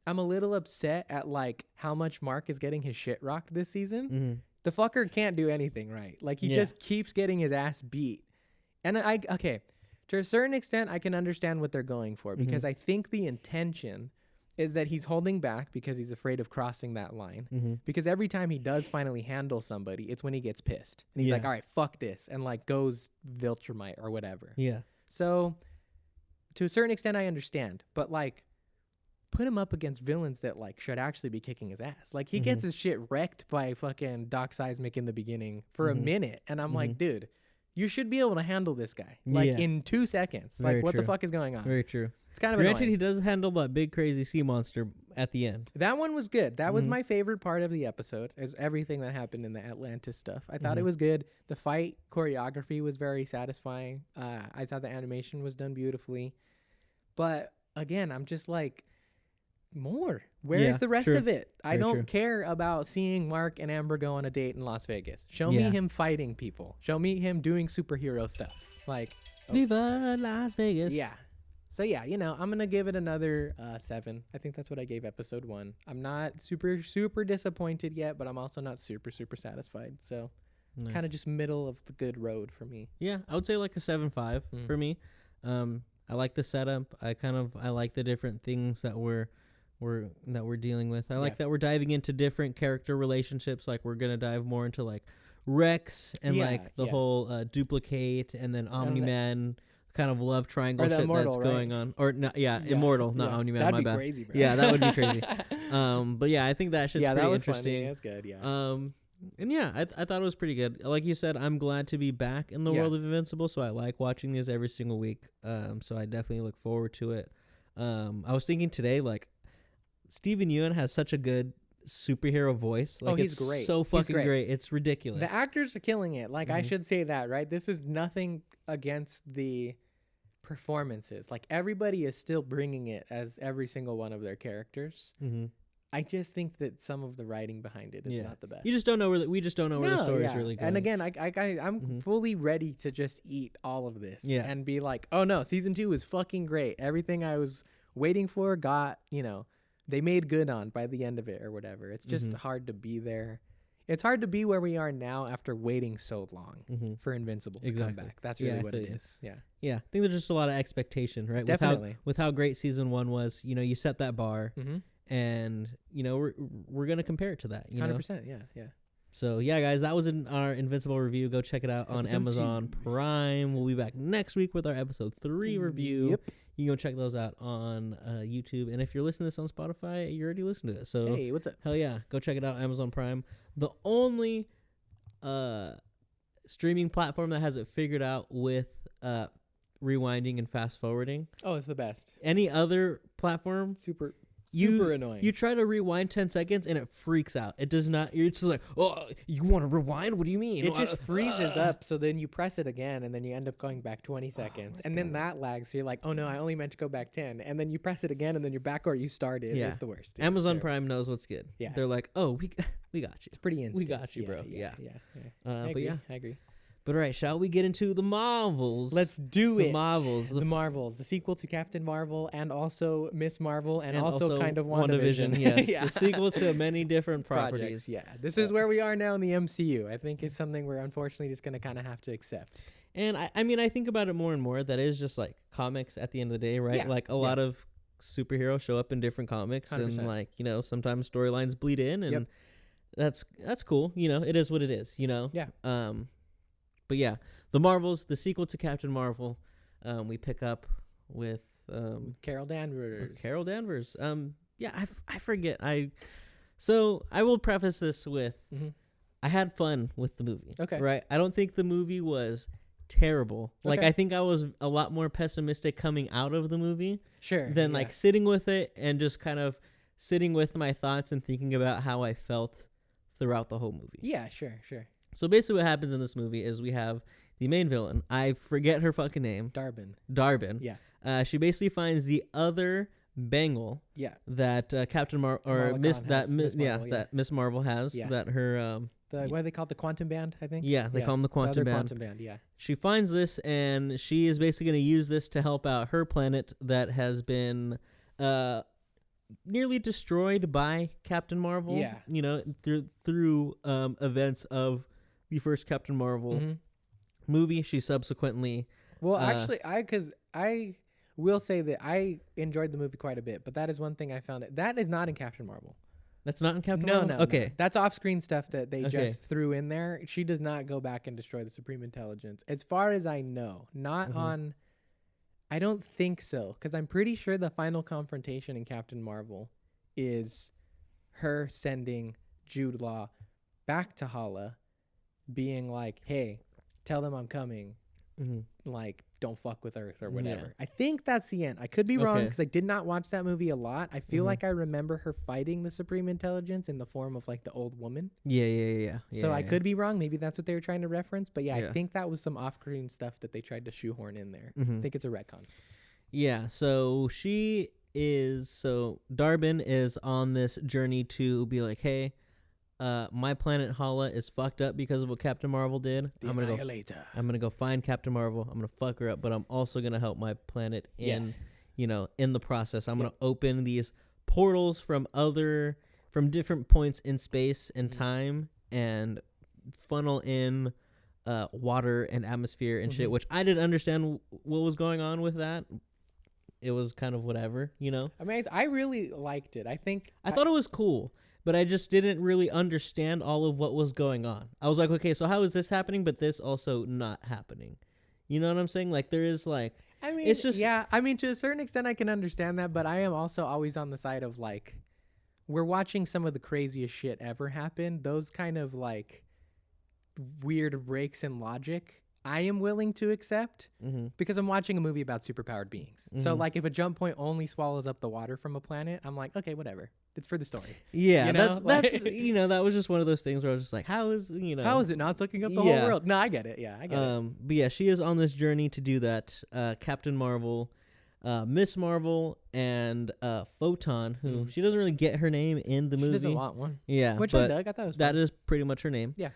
I'm a little upset at, like, how much Mark is getting his shit rocked this season. The fucker can't do anything right. Like, he just keeps getting his ass beat. And okay, to a certain extent, I can understand what they're going for because I think the intention is that he's holding back because he's afraid of crossing that line. Because every time he does finally handle somebody, it's when he gets pissed. And he's like, all right, fuck this. And, like, goes Viltrumite or whatever. Yeah. So, to a certain extent, I understand. But, like, put him up against villains that, like, should actually be kicking his ass. Like, he gets his shit wrecked by fucking Doc Seismic in the beginning for a minute. And I'm like, dude, you should be able to handle this guy. Like, in 2 seconds. Like, what the fuck is going on? Very true. It's kind of Granted, annoying. he does handle that big, crazy sea monster at the end. That one was good. That was my favorite part of the episode, is everything that happened in the Atlantis stuff. I thought it was good. The fight choreography was very satisfying. I thought the animation was done beautifully. But, again, I'm just like... more. Where's the rest of it? I don't care about seeing Mark and Amber go on a date in Las Vegas. Show me him fighting people. Show me him doing superhero stuff. Like, Viva Las Vegas. Yeah. So yeah, I'm gonna give it another 7. I think that's what I gave episode 1. I'm not super disappointed yet, but I'm also not super satisfied. So kind of just middle of the good road for me. Yeah, I would say like a 7.5 for me. I like the setup. I like the different things that we're dealing with. I like that we're diving into different character relationships. Like, we're gonna dive more into like Rex and like the whole duplicate and then Omni-Man kind of love triangle shit Immortal, that's going on. Or no, Immortal, not Omni-Man. That'd my be bad. Crazy, bro. Yeah, that would be crazy. But yeah, I think that shit's pretty that was interesting. Funny. That's good. Yeah. And yeah, I thought it was pretty good. Like you said, I'm glad to be back in the world of Invincible, so I like watching these every single week. So I definitely look forward to it. I was thinking today, like, Steven Yeun has such a good superhero voice. Like, he's great. So fucking great. It's ridiculous. The actors are killing it. Like, I should say that, right? This is nothing against the performances. Like, everybody is still bringing it as every single one of their characters. I just think that some of the writing behind it is not the best. You just don't know where we just don't know where the story's really going. And again, I'm fully ready to just eat all of this and be like, oh no, season 2 is fucking great. Everything I was waiting for got, they made good on by the end of it or whatever. It's just hard to be there. It's hard to be where we are now after waiting so long for Invincible to come back. That's really what it is. Yeah. Yeah. I think there's just a lot of expectation, right? Definitely. With how great season 1 was, you set that bar and, we're going to compare it to that. 100%. Yeah. So, yeah, guys, that was our Invincible review. Go check it out on Amazon Prime. We'll be back next week with our episode 3 review. Yep. You can go check those out on YouTube. And if you're listening to this on Spotify, you already listened to it. So, hey, what's up? Hell yeah. Go check it out on Amazon Prime. The only streaming platform that has it figured out with rewinding and fast forwarding. Oh, it's the best. Any other platform? Super annoying. You try to rewind 10 seconds and it freaks out. It does not. You're just like, oh, you want to rewind? What do you mean? It just freezes up. So then you press it again and then you end up going back 20 seconds. And then that lags. So you're like, oh no, I only meant to go back 10. And then you press it again and then you're back where you started. Yeah. It's the worst. Dude. Amazon Prime knows what's good. Yeah. They're like, oh, we got you. It's pretty instant. We got you, bro. Yeah. I agree. But all right, shall we get into the Marvels? Let's do it. The Marvels. The Marvels. The sequel to Captain Marvel and also Miss Marvel and also kind of WandaVision. Yes. Yeah. The sequel to many different properties. Projects, yeah. This is where we are now in the MCU. I think it's something we're unfortunately just going to kind of have to accept. And I mean, I think about it more and more. That is just like comics at the end of the day, right? Yeah. Like a lot of superheroes show up in different comics 100%. And like, you know, sometimes storylines bleed in and that's cool. You know, it is what it is, you know? Yeah. But yeah, the Marvels, the sequel to Captain Marvel, we pick up with Carol Danvers. Yeah, I forget. So I will preface this with I had fun with the movie. Okay. Right? I don't think the movie was terrible. Okay. Like I think I was a lot more pessimistic coming out of the movie. Sure. Than like sitting with it and just kind of sitting with my thoughts and thinking about how I felt throughout the whole movie. Yeah, sure. So basically what happens in this movie is we have the main villain. I forget her fucking name. Darbin. Yeah. She basically finds the other bangle. Yeah. That Captain Marvel or that Miss Marvel has. Yeah. That her what do they call it? The quantum band, I think. Yeah, they call them the quantum band. Quantum band. Yeah. She finds this and she is basically going to use this to help out her planet that has been nearly destroyed by Captain Marvel. Yeah. You know, through events of the first Captain Marvel movie. She subsequently actually I will say that I enjoyed the movie quite a bit, but that is one thing I found that is not in Captain Marvel. That's not in Captain Marvel? No. Okay. That's off-screen stuff that they just threw in there. She does not go back and destroy the Supreme Intelligence. As far as I know, not on... I don't think so, because I'm pretty sure the final confrontation in Captain Marvel is her sending Jude Law back to Hala, being like, hey, tell them I'm coming. Like, don't fuck with Earth or whatever. Yeah. I think that's the end. I could be wrong because I did not watch that movie a lot. I feel like I remember her fighting the Supreme Intelligence in the form of like the old woman. Yeah. So I could be wrong. Maybe that's what they were trying to reference. But I think that was some off-screen stuff that they tried to shoehorn in there. I think it's a retcon. Yeah. So Darbin is on this journey to be like, hey, my planet Hala is fucked up because of what Captain Marvel did. I'm gonna go find Captain Marvel. I'm gonna fuck her up, but I'm also gonna help my planet in the process. I'm gonna open these portals from different points in space and time and funnel in water and atmosphere and shit, which I didn't understand what was going on with that. It was kind of whatever, you know? I mean, I really liked it. I thought it was cool. But I just didn't really understand all of what was going on. I was like, okay, so how is this happening, but this also not happening? You know what I'm saying? Like, there is like... I mean, it's just... Yeah, I mean, to a certain extent, I can understand that, but I am also always on the side of, like, we're watching some of the craziest shit ever happen. Those kind of, like, weird breaks in logic, I am willing to accept because I'm watching a movie about superpowered beings. So, like, if a jump point only swallows up the water from a planet, I'm like, okay, whatever. It's for the story. Yeah, you know? that's that was just one of those things where I was just like, how is it not sucking up the whole world? No, I get it. Yeah, I get it. But yeah, she is on this journey to do that. Captain Marvel, Miss Marvel, and Photon, who she doesn't really get her name in the movie. She doesn't want one. Yeah, which I dug. I thought it was that is pretty much her name. Yeah.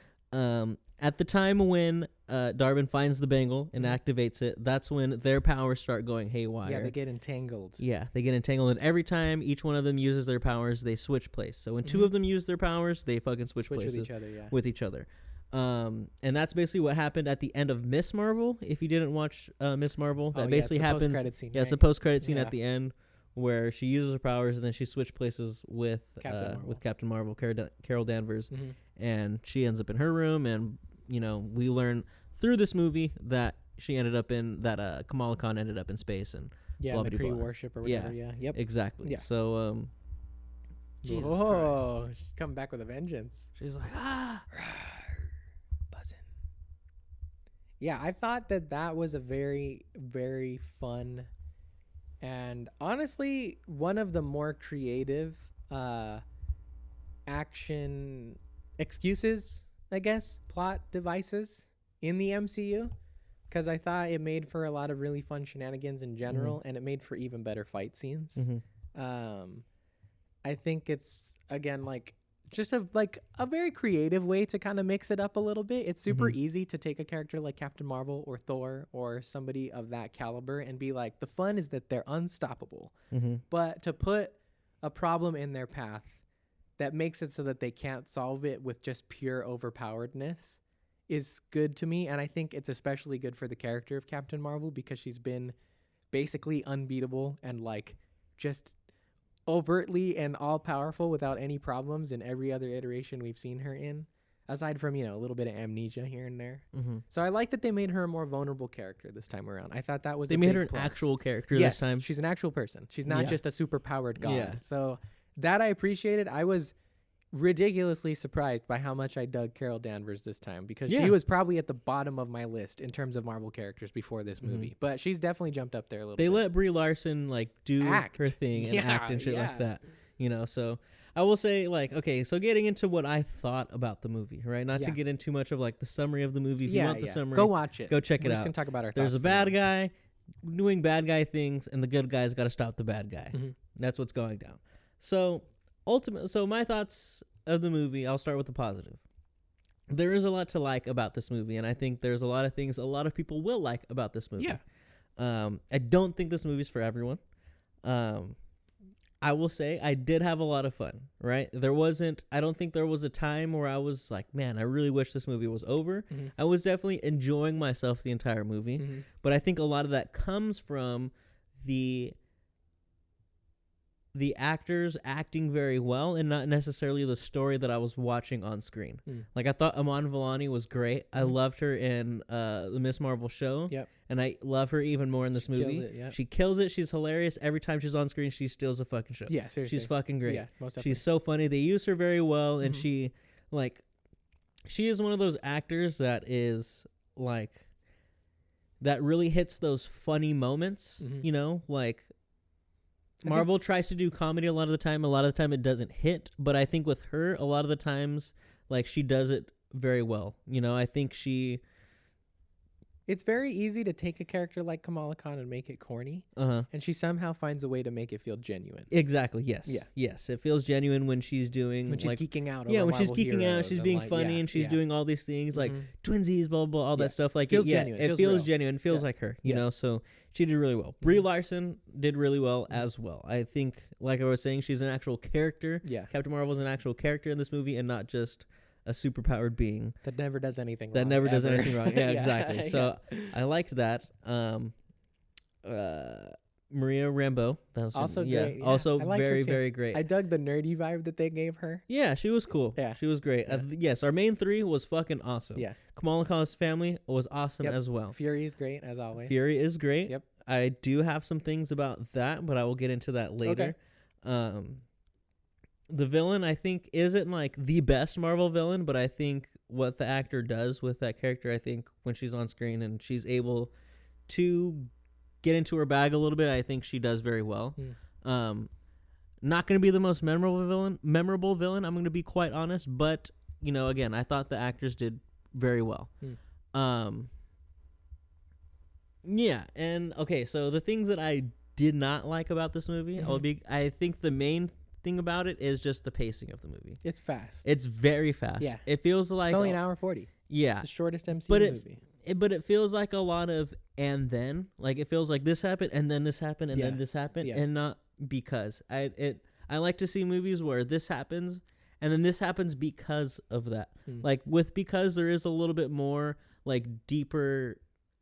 At the time when Darbin finds the bangle and activates it, that's when their powers start going haywire. Yeah, they get entangled. Yeah, they get entangled, and every time each one of them uses their powers, they switch place. So when two of them use their powers, they fucking switch places with each other. And that's basically what happened at the end of Miss Marvel. If you didn't watch Miss Marvel, that basically happens. It's a post-credit scene at the end where she uses her powers and then she switched places with Captain Marvel, Carol Danvers, and she ends up in her room, and we learn through this movie that she ended up in that Kamala Khan ended up in space and the Kree-worship or whatever. Yep, exactly. Yeah. So Jesus Christ, she's coming back with a vengeance. She's like buzzing. Yeah, I thought that was a very, very fun and honestly one of the more creative action excuses, I guess, plot devices in the MCU, because I thought it made for a lot of really fun shenanigans in general, and it made for even better fight scenes. I think it's, again, like, just a very creative way to kind of mix it up a little bit. It's super easy to take a character like Captain Marvel or Thor or somebody of that caliber and be like, the fun is that they're unstoppable. But to put a problem in their path that makes it so that they can't solve it with just pure overpoweredness is good to me. And I think it's especially good for the character of Captain Marvel because she's been basically unbeatable and like just overtly and all powerful without any problems in every other iteration we've seen her in, aside from, a little bit of amnesia here and there. So I like that they made her a more vulnerable character this time around. I thought that was they made her an actual character this time. She's an actual person. She's not just a super powered god. So that I appreciated. I was ridiculously surprised by how much I dug Carol Danvers this time because she was probably at the bottom of my list in terms of Marvel characters before this movie, but she's definitely jumped up there a little bit. They let Brie Larson like do her thing and act and shit like that, so I will say so getting into what I thought about the movie, right? Not to get into too much of like the summary of the movie. If you want the summary, go watch it. Go check it out. We're just going to talk about our There's a bad guy doing bad guy things and the good guy's got to stop the bad guy. That's what's going down. So my thoughts of the movie, I'll start with the positive. There is a lot to like about this movie, and I think there's a lot of things a lot of people will like about this movie. I don't think this movie's for everyone. I will say I did have a lot of fun, right? I don't think there was a time where I was like, man, I really wish this movie was over. I was definitely enjoying myself the entire movie, but I think a lot of that comes from the actors acting very well and not necessarily the story that I was watching on screen. Like I thought Iman Vellani was great. I loved her in the Miss Marvel show. And I love her even more in this movie. She kills it. She's hilarious. Every time she's on screen, she steals the fucking show. Yeah, seriously. She's fucking great. Yeah, most definitely. She's so funny. They use her very well, and she is one of those actors that is like that really hits those funny moments, Marvel tries to do comedy a lot of the time. A lot of the time it doesn't hit. But I think with her, a lot of the times, she does it very well. I think it's very easy to take a character like Kamala Khan and make it corny. And she somehow finds a way to make it feel genuine. Exactly, yes. Yeah. Yes, it feels genuine when she's doing... When she's geeking out. Yeah, when she's geeking out, she's being funny and she's doing all these things like twinsies, blah, blah, all that stuff. Feels genuine. It feels genuine. It feels like her, you know? So she did really well. Brie Larson did really well as well. I think, like I was saying, she's an actual character. Yeah. Captain Marvel's an actual character in this movie and not just a superpowered being that never does anything wrong. That never does anything wrong. Yeah, exactly. So I liked that. Maria Rambeau, that was also great. Yeah. Also very, very great. I dug the nerdy vibe that they gave her. Yeah, she was cool. Yeah, she was great. Yes, our main three was fucking awesome. Yeah, Kamala Khan's family was awesome as well. Fury is great as always. Fury is great. Yep. I do have some things about that, but I will get into that later. Okay. The villain, I think, isn't the best Marvel villain, but I think what the actor does with that character, I think when she's on screen and she's able to get into her bag a little bit, I think she does very well. Not going to be the most memorable villain, I'm going to be quite honest, but, again, I thought the actors did very well. Yeah, and, okay, so the things that I did not like about this movie, I think the main thing about it is just the pacing of the movie. It's fast. It's very fast. Yeah. It feels like... It's only an hour 40. Yeah. It's the shortest MCU movie. But it feels like a lot of and then. It feels like this happened and then this happened and then this happened and not because. I like to see movies where this happens and then this happens because of that. Because there is a little bit more deeper...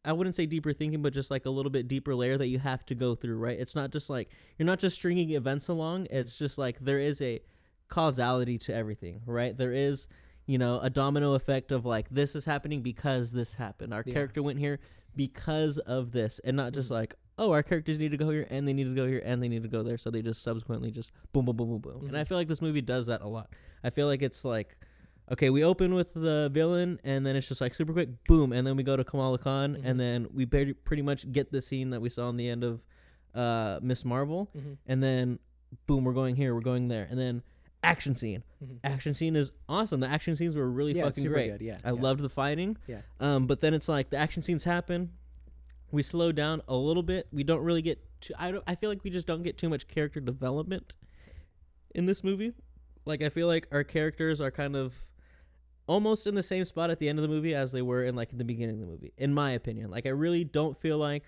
I wouldn't say deeper thinking, but just a little bit deeper layer that you have to go through, right? It's not just you're not just stringing events along. It's just there is a causality to everything, right? There is, a domino effect of this is happening because this happened. Our character went here because of this, and not just our characters need to go here and they need to go here and they need to go there. So they just subsequently just boom, boom, boom, boom, boom. And I feel like this movie does that a lot. I feel like it's okay, we open with the villain, and then it's just super quick, boom, and then we go to Kamala Khan, and then we pretty much get the scene that we saw in the end of Miss Marvel, and then, boom, we're going here, we're going there, and then action scene. Action scene is awesome. The action scenes were really fucking great. Good. I loved the fighting. But then it's the action scenes happen, we slow down a little bit, we don't really get I feel like we just don't get too much character development in this movie. like I feel like our characters are kind of almost in the same spot at the end of the movie as they were in like the beginning of the movie, in my opinion. Like I really don't feel like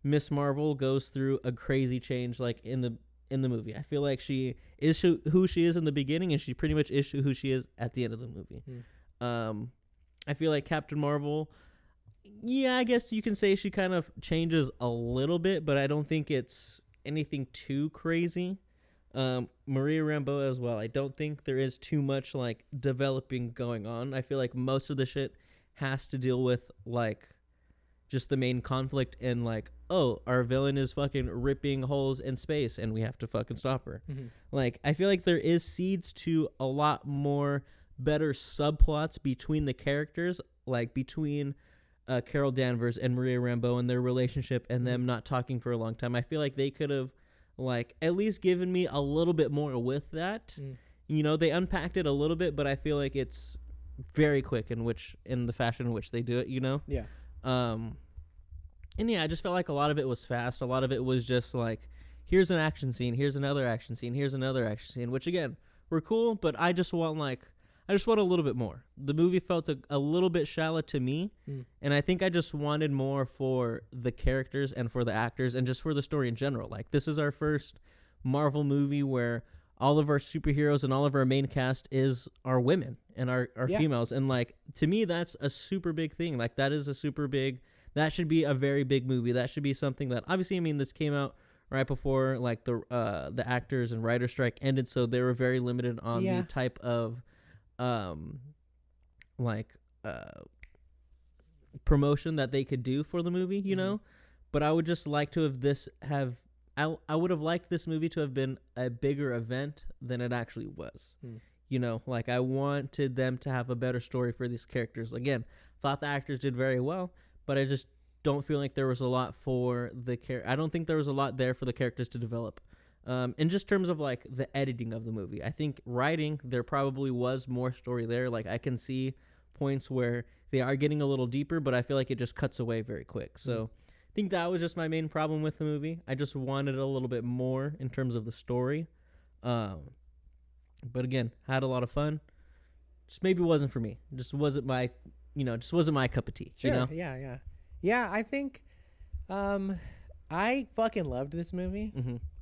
Miss Marvel goes through a crazy change like in the movie. I feel like she is who she is in the beginning, and she pretty much is who she is at the end of the movie. I feel like Captain Marvel, yeah, I guess you can say she kind of changes a little bit, but I don't think it's anything too crazy. Maria Rambeau as well. I don't think there is too much like developing going on. I feel like most of the shit has to deal with like just the main conflict and like, oh, our villain is fucking ripping holes in space and we have to fucking stop her. Like, I feel like there is seeds to a lot more better subplots between the characters, like between Carol Danvers and Maria Rambeau and their relationship and them not talking for a long time. I feel like they could have like at least given me a little bit more with that. You know, they unpacked it a little bit, but I feel like it's very quick in the fashion in which they do it, you know? Yeah. And yeah, I just felt like a lot of it was fast. A lot of it was just like, here's an action scene, here's another action scene, here's another action scene, which again, were cool, but I just want a little bit more. The movie felt a little bit shallow to me, and I think I just wanted more for the characters and for the actors and just for the story in general. Like, this is our first Marvel movie where all of our superheroes and all of our main cast are women and are females, and like, to me, that's a super big thing. Like, that should be a very big movie. That should be something that, obviously, I mean, this came out right before like the actors and writer strike ended, so they were very limited on the type of promotion that they could do for the movie, you know. But I would just like to have I would have liked this movie to have been a bigger event than it actually was. You know, like I wanted them to have a better story for these characters. Again, thought the actors did very well, but I just don't feel like there was a lot for I don't think there was a lot there for the characters to develop. In just terms of like the editing of the movie, I think writing, there probably was more story there. Like I can see points where they are getting a little deeper, but I feel like it just cuts away very quick. So I think that was just my main problem with the movie. I just wanted a little bit more in terms of the story. But again, had a lot of fun. Just maybe wasn't for me. Just wasn't my cup of tea. Sure. You know? Yeah. Yeah, I think I fucking loved this movie.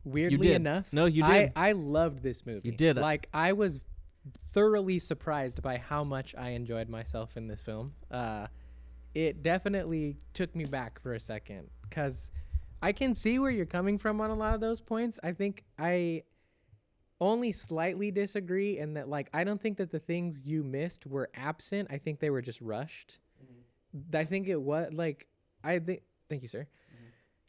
Weirdly enough. No, you did. I loved this movie. You did. Like, I was thoroughly surprised by how much I enjoyed myself in this film. It definitely took me back for a second, because I can see where you're coming from on a lot of those points. I think I only slightly disagree in that, like, I don't think that the things you missed were absent. I think they were just rushed. I think it was, like, thank you, sir.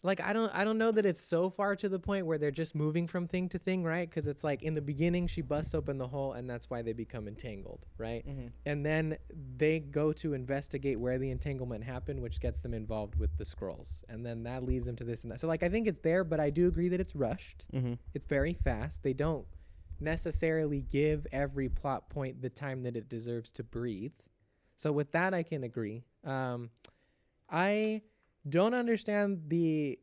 Like, I don't know that it's so far to the point where they're just moving from thing to thing, right? Because it's like in the beginning she busts open the hole and that's why they become entangled, right? And then they go to investigate where the entanglement happened, which gets them involved with the scrolls, and then that leads them to this and that. So like, I think it's there, but I do agree that it's rushed. It's very fast. They don't necessarily give every plot point the time that it deserves to breathe. So with that, I can agree. I don't understand the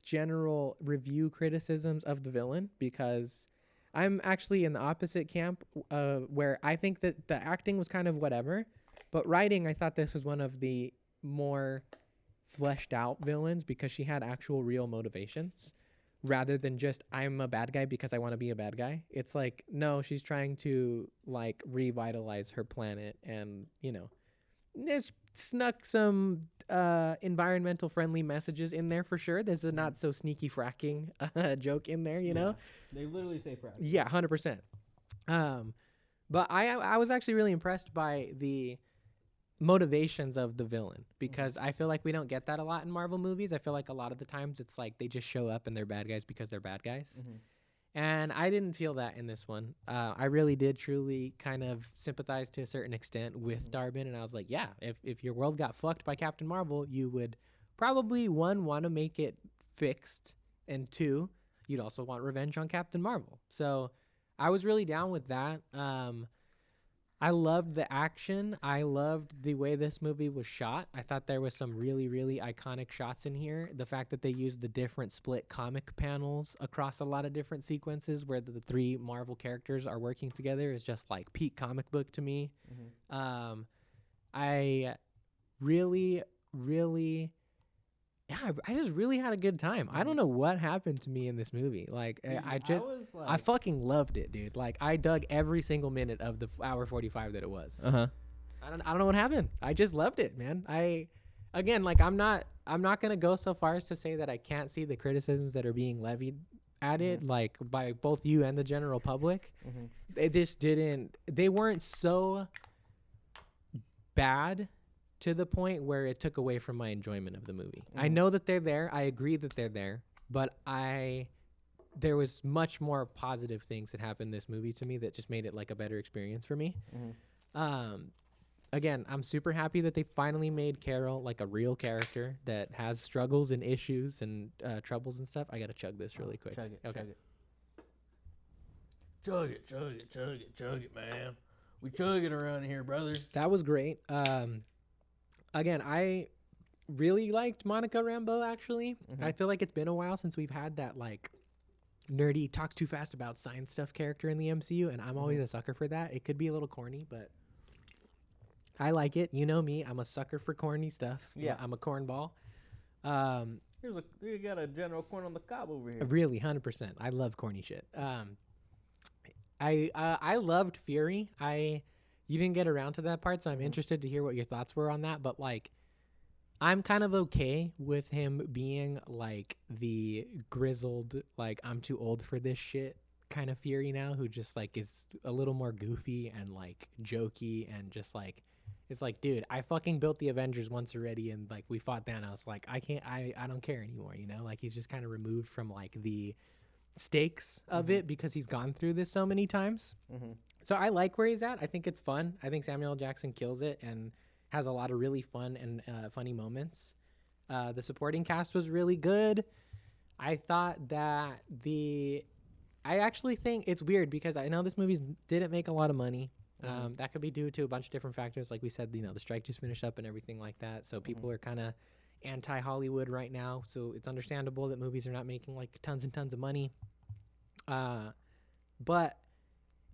general review criticisms of the villain, because I'm actually in the opposite camp, where I think that the acting was kind of whatever, but writing, I thought this was one of the more fleshed out villains, because she had actual real motivations rather than just, I'm a bad guy because I want to be a bad guy. It's like, no, she's trying to like revitalize her planet, and you know, there's snuck some environmental friendly messages in there for sure. There's a not so sneaky fracking joke in there, you know. They literally say fracking. Yeah, 100%. But I was actually really impressed by the motivations of the villain, because I feel like we don't get that a lot in Marvel movies. I feel like a lot of the times it's like they just show up and they're bad guys because they're bad guys. And I didn't feel that in this one. I really did truly kind of sympathize to a certain extent with Darvin, and I was like, yeah, if your world got fucked by Captain Marvel, you would probably, one, want to make it fixed, and two, you'd also want revenge on Captain Marvel. So I was really down with that. I loved the action. I loved the way this movie was shot. I thought there was some really, really iconic shots in here. The fact that they used the different split comic panels across a lot of different sequences where the three Marvel characters are working together is just like peak comic book to me. Mm-hmm. I really, really... Yeah, I just really had a good time. I don't know what happened to me in this movie. Like, dude, I fucking loved it, dude. Like, I dug every single minute of the hour 45 that it was. I don't know what happened. I just loved it, man. Again, like, I'm not gonna go so far as to say that I can't see the criticisms that are being levied at it, like by both you and the general public. They weren't so bad to the point where it took away from my enjoyment of the movie. I know that they're there. I agree that they're there, but there was much more positive things that happened in this movie to me that just made it like a better experience for me. Again, I'm super happy that they finally made Carol like a real character that has struggles and issues and troubles and stuff. I gotta chug this really quick. Chug it. Okay. Chug it, man. We chug it around here, brother. That was great. Again, I really liked Monica Rambeau, actually. I feel like it's been a while since we've had that, like, nerdy, talks too fast about science stuff character in the MCU, and I'm always a sucker for that. It could be a little corny, but I like it. You know me. I'm a sucker for corny stuff. Yeah. I'm a cornball. You got a General Corn on the cob over here. Really, 100%. I love corny shit. I loved Fury. You didn't get around to that part, so I'm interested to hear what your thoughts were on that. But, like, I'm kind of okay with him being, like, the grizzled, like, I'm too old for this shit kind of Fury now, who just, like, is a little more goofy and, like, jokey and just, like, it's like, dude, I fucking built the Avengers once already and, like, we fought Thanos. Like, I don't care anymore, you know? Like, he's just kind of removed from, like, the stakes of it because he's gone through this so many times. So I like where he's at. I think it's fun. I think Samuel L. Jackson kills it and has a lot of really fun and funny moments. The supporting cast was really good. I thought that I actually think it's weird because I know this movie didn't make a lot of money. That could be due to a bunch of different factors. Like we said, you know, the strike just finished up and everything like that. So people are kind of anti-Hollywood right now. So it's understandable that movies are not making like tons and tons of money. But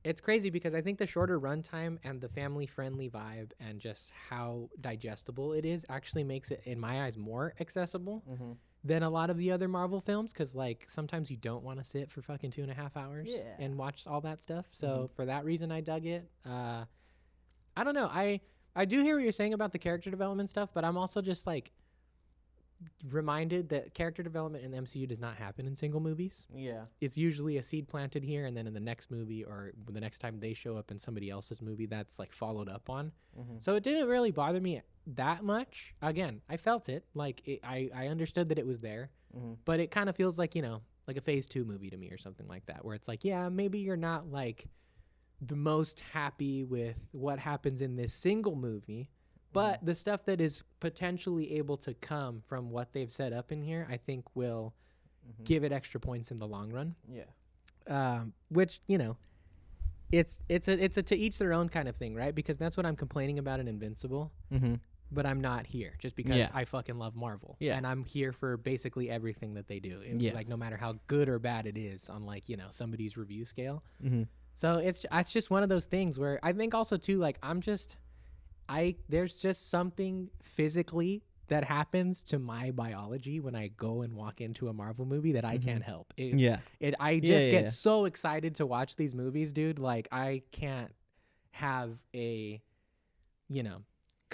it's crazy because I think the shorter runtime and the family-friendly vibe and just how digestible it is actually makes it, in my eyes, more accessible than a lot of the other Marvel films. Because, like, sometimes you don't want to sit for fucking 2.5 hours and watch all that stuff. So for that reason, I dug it. I don't know. I do hear what you're saying about the character development stuff, but I'm also just, like, reminded that character development in the MCU does not happen in single movies. Yeah. It's usually a seed planted here, and then in the next movie or the next time they show up in somebody else's movie, that's like followed up on. So it didn't really bother me that much. Again, I felt it. Like I understood that it was there, but it kind of feels like, you know, like a phase 2 movie to me or something like that, where it's like, yeah, maybe you're not like the most happy with what happens in this single movie, but the stuff that is potentially able to come from what they've set up in here, I think will give it extra points in the long run. Yeah. Which, you know, it's a to each their own kind of thing, right? Because that's what I'm complaining about in Invincible. But I'm not here just because I fucking love Marvel. Yeah. And I'm here for basically everything that they do. Like, no matter how good or bad it is on, like, you know, somebody's review scale. So it's just one of those things where I think also too, like, there's just something physically that happens to my biology when I go and walk into a Marvel movie that I can't help. I just get so excited to watch these movies, dude. Like, I can't have a, you know,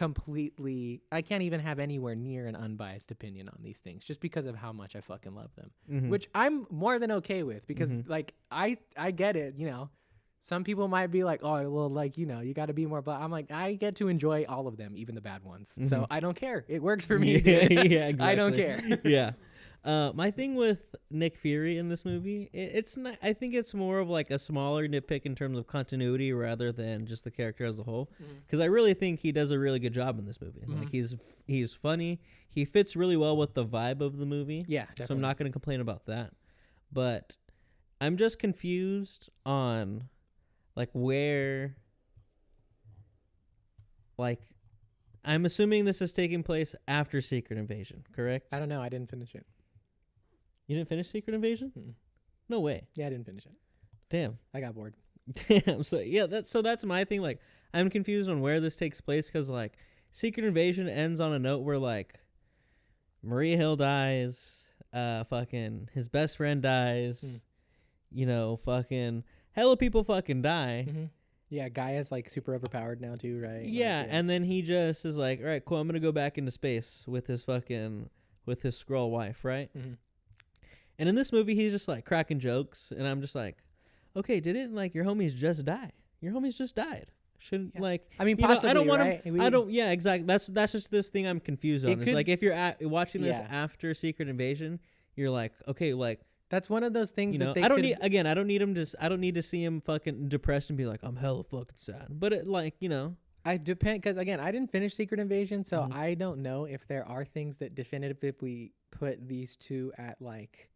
I can't even have anywhere near an unbiased opinion on these things just because of how much I fucking love them, which I'm more than okay with because like, I get it, you know. Some people might be like, oh, well, like, you know, you got to be more, but I'm like, I get to enjoy all of them, even the bad ones. So I don't care. It works for me, dude. Yeah, exactly. I don't care. Yeah. My thing with Nick Fury in this movie, it's not, I think it's more of like a smaller nitpick in terms of continuity rather than just the character as a whole. Because I really think he does a really good job in this movie. Like, he's funny. He fits really well with the vibe of the movie. Yeah, definitely. So I'm not going to complain about that. But I'm just confused on, like, where like, I'm assuming this is taking place after Secret Invasion, correct? I don't know. I didn't finish it. You didn't finish Secret Invasion? Mm-mm. No way. Yeah, I didn't finish it. Damn. I got bored. Damn. So yeah, that's my thing. Like, I'm confused on where this takes place because like Secret Invasion ends on a note where like Maria Hill dies, fucking his best friend dies, you know, fucking hella people fucking die. Mm-hmm. Yeah, Gaia's like super overpowered now too, right? Yeah, like, and then he just is like, all right, cool, I'm gonna go back into space with his Skrull wife, right? Mm-hmm. And in this movie, he's just like cracking jokes, and I'm just like, okay, didn't like your homies just die? Your homies just died. Shouldn't like? I mean, possibly. I don't want right? I don't. Yeah, exactly. That's just this thing I'm confused on. It's like if you're watching this after Secret Invasion, you're like, okay, like. That's one of those things you know, that they I don't need. Again, I don't need him to. I don't need to see him fucking depressed and be like, I'm hella fucking sad. But it, like, you know, I depend because again, I didn't finish Secret Invasion, so I don't know if there are things that definitively put these two at like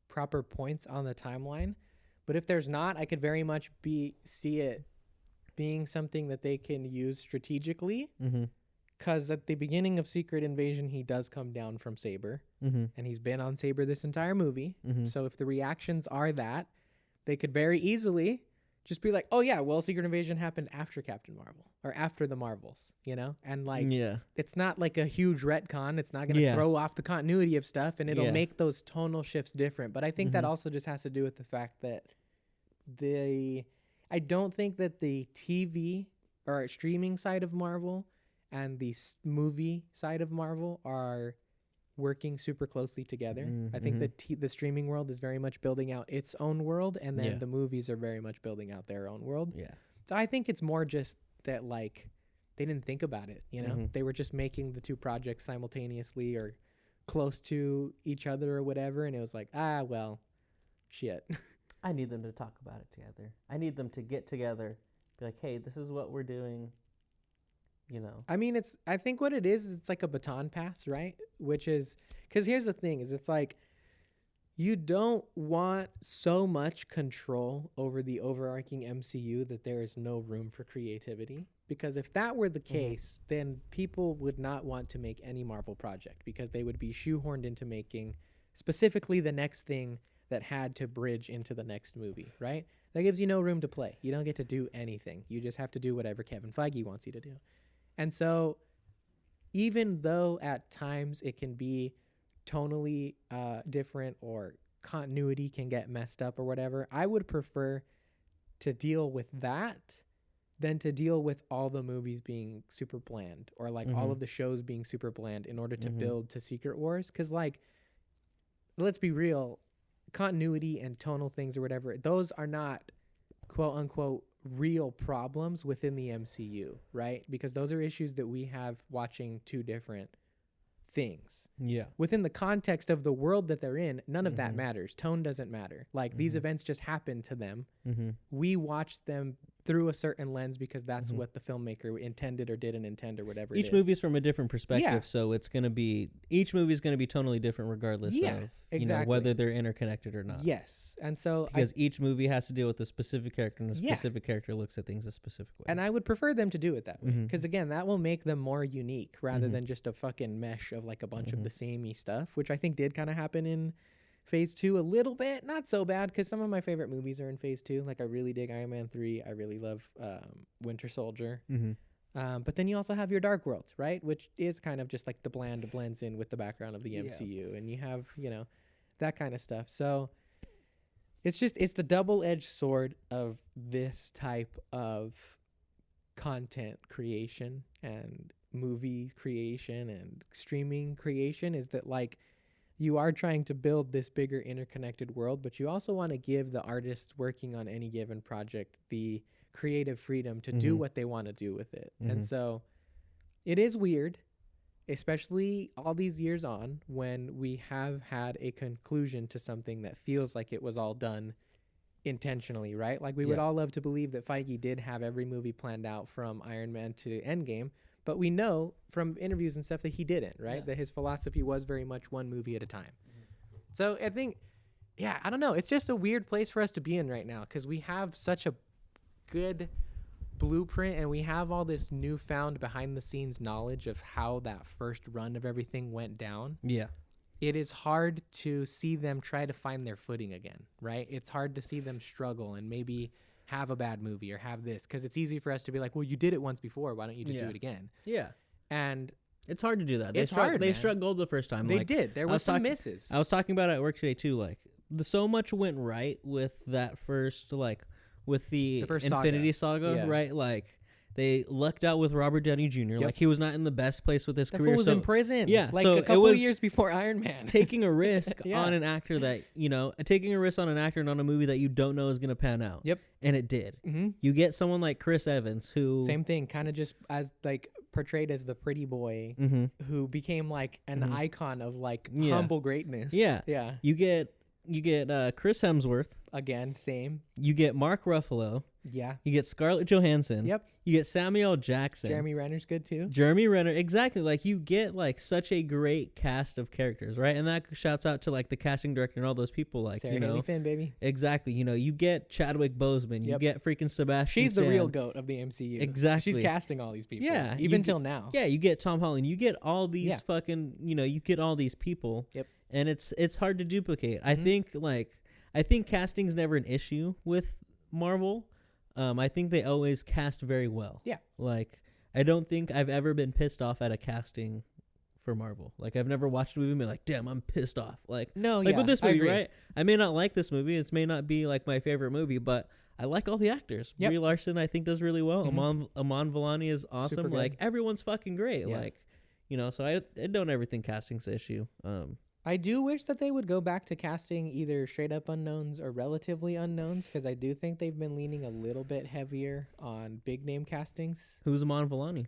proper points on the timeline. But if there's not, I could very much see it being something that they can use strategically. Because at the beginning of Secret Invasion, he does come down from Saber, and he's been on Saber this entire movie. So if the reactions are that, they could very easily just be like, oh yeah, well, Secret Invasion happened after Captain Marvel or after the Marvels, you know? And like, it's not like a huge retcon. It's not going to throw off the continuity of stuff, and it'll make those tonal shifts different. But I think that also just has to do with the fact that I don't think that the TV or streaming side of Marvel and the movie side of Marvel are working super closely together. I think that the streaming world is very much building out its own world, and then the movies are very much building out their own world. So I think it's more just that, like, they didn't think about it, you know? They were just making the two projects simultaneously or close to each other or whatever, and it was like, well, shit. I need them to talk about it together. I need them to get together, be like, hey, this is what we're doing. You know, I mean, I think what it is it's like a baton pass, right? Which is, because here's the thing is it's like, you don't want so much control over the overarching MCU that there is no room for creativity. Because if that were the case, then people would not want to make any Marvel project because they would be shoehorned into making specifically the next thing that had to bridge into the next movie, right? That gives you no room to play. You don't get to do anything. You just have to do whatever Kevin Feige wants you to do. And so even though at times it can be tonally different or continuity can get messed up or whatever, I would prefer to deal with that than to deal with all the movies being super bland or like all of the shows being super bland in order to build to Secret Wars. Because, like, let's be real, continuity and tonal things or whatever, those are not quote unquote real problems within the MCU, right? Because those are issues that we have watching two different things. Yeah. Within the context of the world that they're in, none of that matters. Tone doesn't matter. Like, these events just happen to them. We watch them through a certain lens because that's what the filmmaker intended or didn't intend or whatever. Each movie's from a different perspective, so it's going to be, each movie's going to be totally different regardless of you know, whether they're interconnected or not. Yes. And so because each movie has to deal with a specific character, and a specific character looks at things a specific way. And I would prefer them to do it that way because again, that will make them more unique rather than just a fucking mesh of like a bunch of the samey stuff, which I think did kind of happen in Phase 2 a little bit. Not so bad because some of my favorite movies are in Phase 2. Like, I really dig Iron Man 3. I really love Winter Soldier. But then you also have your Dark World, right? Which is kind of just like the bland blends in with the background of the MCU. And you have, you know, that kind of stuff. So it's the double-edged sword of this type of content creation and movie creation and streaming creation, is that, like, you are trying to build this bigger interconnected world, but you also want to give the artists working on any given project the creative freedom to do what they want to do with it. And so it is weird, especially all these years on, when we have had a conclusion to something that feels like it was all done intentionally, right? Like, we would all love to believe that Feige did have every movie planned out from Iron Man to Endgame, but we know from interviews and stuff that he didn't, right? That his philosophy was very much one movie at a time. So I think, I don't know. It's just a weird place for us to be in right now because we have such a good blueprint and we have all this newfound behind the scenes knowledge of how that first run of everything went down. Yeah. It is hard to see them try to find their footing again, right? It's hard to see them struggle and maybe have a bad movie or have this, because it's easy for us to be like, well, you did it once before. Why don't you just do it again? Yeah. And it's hard to do that. They struck gold the first time. They did. There was some misses. I was talking about it at work today too. Like so much went right with that first, like with the first Infinity Saga, right? Like they lucked out with Robert Downey Jr. Yep. Like he was not in the best place with his career. He was in prison. Yeah, like so a couple of years before Iron Man. Taking a risk on an actor that taking a risk on an actor and on a movie that you don't know is gonna pan out. Yep, and it did. Mm-hmm. You get someone like Chris Evans, who same thing, kind of just as like portrayed as the pretty boy, who became like an icon of like humble greatness. Yeah, yeah. You get Chris Hemsworth again. Same. You get Mark Ruffalo. Yeah. You get Scarlett Johansson. Yep. You get Samuel Jackson. Jeremy Renner's good too. Jeremy Renner, exactly. Like you get like such a great cast of characters, right? And that shouts out to like the casting director and all those people, like Sarah Haley Finn, baby. Exactly. You get Chadwick Boseman. You get freaking Sebastian. She's the real goat of the MCU. Exactly. She's casting all these people. Yeah. Even till now. Yeah. You get Tom Holland. You get all these fucking. You get all these people. Yep. And it's hard to duplicate. I think casting's never an issue with Marvel. I think they always cast very well. Yeah. Like, I don't think I've ever been pissed off at a casting for Marvel. Like, I've never watched a movie and been like, damn, I'm pissed off. Like, with this movie, right? I may not like this movie. It may not be, like, my favorite movie, but I like all the actors. Yep. Brie Larson, I think, does really well. Amon Vellani is awesome. Like, everyone's fucking great. Yeah. Like, so I don't ever think casting's an issue. I do wish that they would go back to casting either straight up unknowns or relatively unknowns, because I do think they've been leaning a little bit heavier on big name castings. Who's Amon Vellani?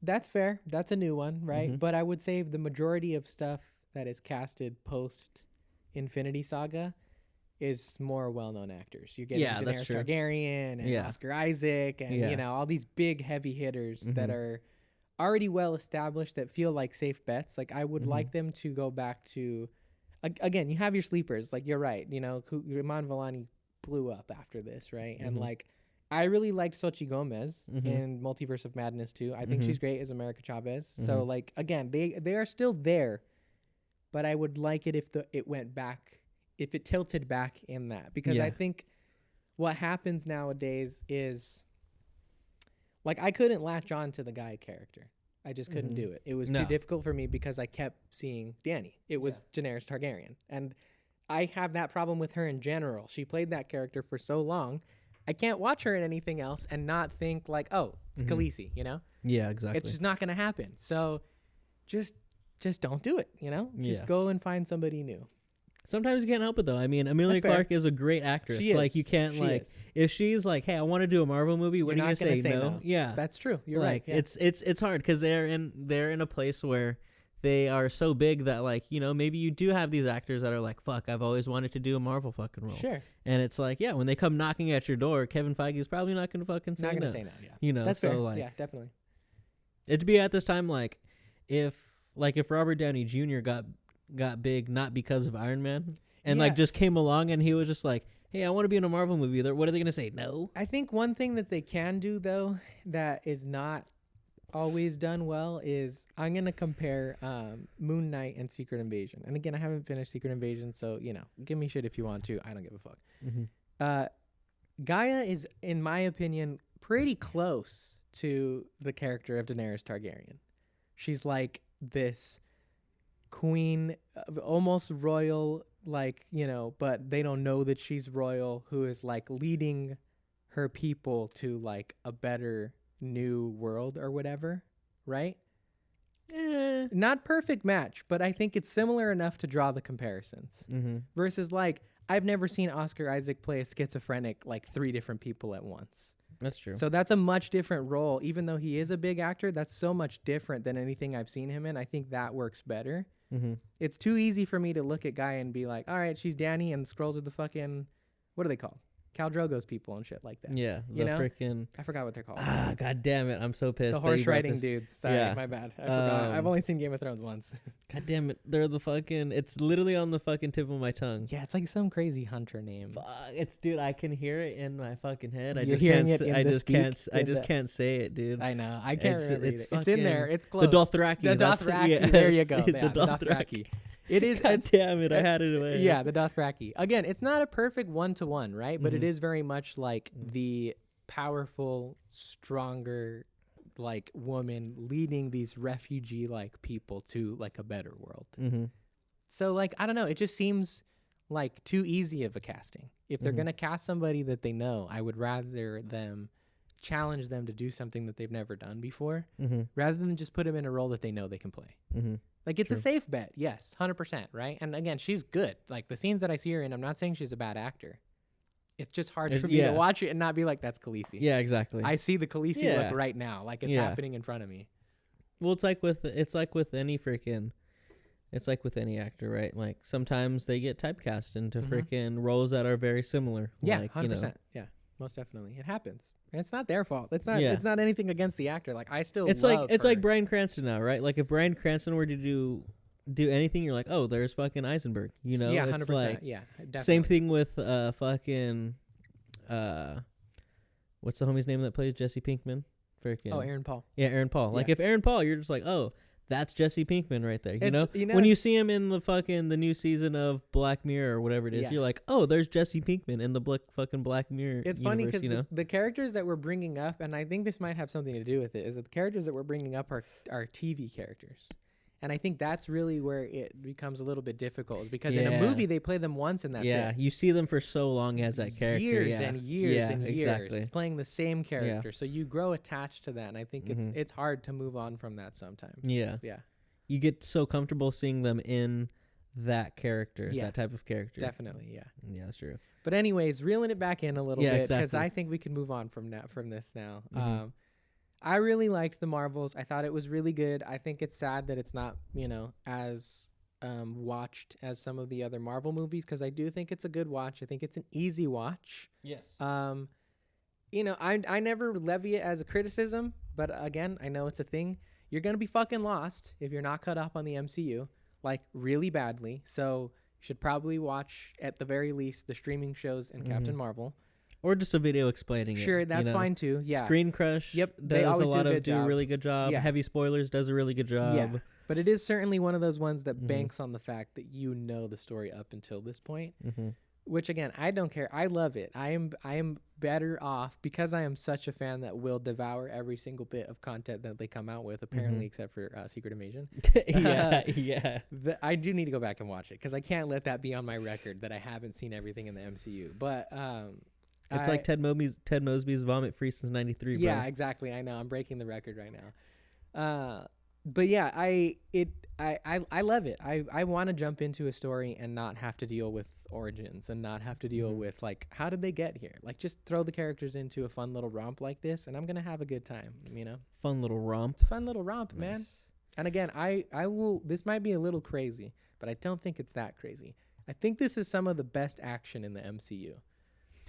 That's fair. That's a new one, right? But I would say the majority of stuff that is casted post Infinity Saga is more well-known actors. You're getting Daenerys Targaryen and Oscar Isaac and all these big heavy hitters that are already well established, that feel like safe bets. Like I would like them to go back to, again, you have your sleepers. Like you're right, Amon Vellani blew up after this, right? And like I really liked Xochitl Gomez in Multiverse of Madness too. I think she's great as America Chavez. So like again, they are still there, but I would like it if it went back, if it tilted back in that, because I think what happens nowadays is, like, I couldn't latch on to the guy character. I just couldn't do it. It was too difficult for me because I kept seeing Dany. It was Daenerys Targaryen. And I have that problem with her in general. She played that character for so long. I can't watch her in anything else and not think like, oh, it's Khaleesi, Yeah, exactly. It's just not going to happen. So just don't do it, Just go and find somebody new. Sometimes you can't help it, though. I mean, Emilia Clarke is a great actress. She is. Like, you can't, if she's like, hey, I want to do a Marvel movie, what are you going to say? No? Yeah. That's true. You're right. Yeah. It's hard because they're in a place where they are so big that, like, maybe you do have these actors that are like, fuck, I've always wanted to do a Marvel fucking role. Sure. And it's like, when they come knocking at your door, Kevin Feige is probably not going to fucking say no. Not going to say no, yeah. That's so fair. like, yeah, definitely. It'd be at this time, like, if Robert Downey Jr. got big, not because of Iron Man, and like just came along and he was just like, hey, I want to be in a Marvel movie. What are they going to say? No? I think one thing that they can do, though, that is not always done well is I'm going to compare Moon Knight and Secret Invasion. And again, I haven't finished Secret Invasion, so, give me shit if you want to. I don't give a fuck. Gaia is, in my opinion, pretty close to the character of Daenerys Targaryen. She's like this queen, almost royal, like, but they don't know that she's royal, who is like leading her people to like a better new world or whatever, right? Not perfect match, but I think it's similar enough to draw the comparisons. Versus like, I've never seen Oscar Isaac play a schizophrenic like 3 different people at once. That's true. So that's a much different role. Even though he is a big actor, that's so much different than anything I've seen him in. I think that works better. It's too easy for me to look at Gaia and be like, all right, she's Dany and the scrolls are the fucking, what are they called? Khal Drogo's people and shit like that. Yeah, you know, freaking. I forgot what they're called. God damn it! I'm so pissed. The horse riding dudes. Sorry, my bad. I forgot. I've only seen Game of Thrones once. God damn it! They're the fucking. It's literally on the fucking tip of my tongue. Yeah, it's like some crazy hunter name. Fuck, dude. I can hear it in my fucking head. I just can't say it, dude. I know. I can't remember. It's in there. It's close. The Dothraki. The Dothraki. Yes. There you go. The Dothraki. It is. God damn it! I had it away. Yeah, the Dothraki. Again, it's not a perfect 1-to-1, right? But it is very much like the powerful, stronger, like woman leading these refugee like people to like a better world. So like I don't know. It just seems like too easy of a casting. If they're gonna cast somebody that they know, I would rather them challenge them to do something that they've never done before, rather than just put them in a role that they know they can play. Like, it's a safe bet. Yes, 100%, right? And again, she's good. Like, the scenes that I see her in, I'm not saying she's a bad actor. It's just hard for me to watch it and not be like, that's Khaleesi. Yeah, exactly. I see the Khaleesi look right now. Like, it's happening in front of me. Well, it's like with any actor, right? Like, sometimes they get typecast into freaking roles that are very similar. Yeah, like, 100%. You know. Yeah, most definitely. It happens. It's not their fault. It's not. It's not anything against the actor. Like I still. It's like Bryan Cranston now, right? Like if Bryan Cranston were to do anything, you're like, oh, there's fucking Eisenberg. You know? Yeah, 100%. Like, yeah, definitely. Same thing with fucking what's the homie's name that plays Jesse Pinkman? Freaking. Oh, Aaron Paul. Yeah, Aaron Paul. Like if Aaron Paul, you're just like, oh, that's Jesse Pinkman right there. You know, when you see him in the new season of Black Mirror or whatever it is, you're like, oh, there's Jesse Pinkman in the Black Mirror. It's funny because the characters that we're bringing up, and I think this might have something to do with it, is that the characters that we're bringing up are TV characters. And I think that's really where it becomes a little bit difficult, because in a movie they play them once and that's it. Yeah, you see them for so long as that character. Years and years and years. Exactly. Playing the same character. So you grow attached to that, and I think it's hard to move on from that sometimes. Yeah. Yeah. You get so comfortable seeing them in that character, that type of character. Definitely, yeah. Yeah, that's true. But anyways, reeling it back in a little bit, because I think we can move on from this now. I really liked the Marvels. I thought it was really good. I think it's sad that it's not, as watched as some of the other Marvel movies, because I do think it's a good watch. I think it's an easy watch. Yes. I never levy it as a criticism, but again, I know it's a thing. You're going to be fucking lost if you're not caught up on the MCU, like really badly. So you should probably watch, at the very least, the streaming shows and Captain Marvel. Or just a video explaining it. Sure, that's fine too. Yeah. Screen Crush does a really good job. Yeah. Heavy Spoilers does a really good job. Yeah. But it is certainly one of those ones that banks on the fact that you know the story up until this point. Which again, I don't care. I love it. I am better off because I am such a fan that will devour every single bit of content that they come out with, apparently, except for Secret Invasion. Yeah. I do need to go back and watch it, because I can't let that be on my record that I haven't seen everything in the MCU. But it's like Ted Mosby's Vomit Free since '93. Bro. Yeah, exactly. I know. I'm breaking the record right now. But yeah, I love it. I want to jump into a story and not have to deal with origins and not have to deal with like, how did they get here? Like, just throw the characters into a fun little romp like this, and I'm gonna have a good time. Fun little romp. Fun little romp, nice. Man. And again, I will. This might be a little crazy, but I don't think it's that crazy. I think this is some of the best action in the MCU.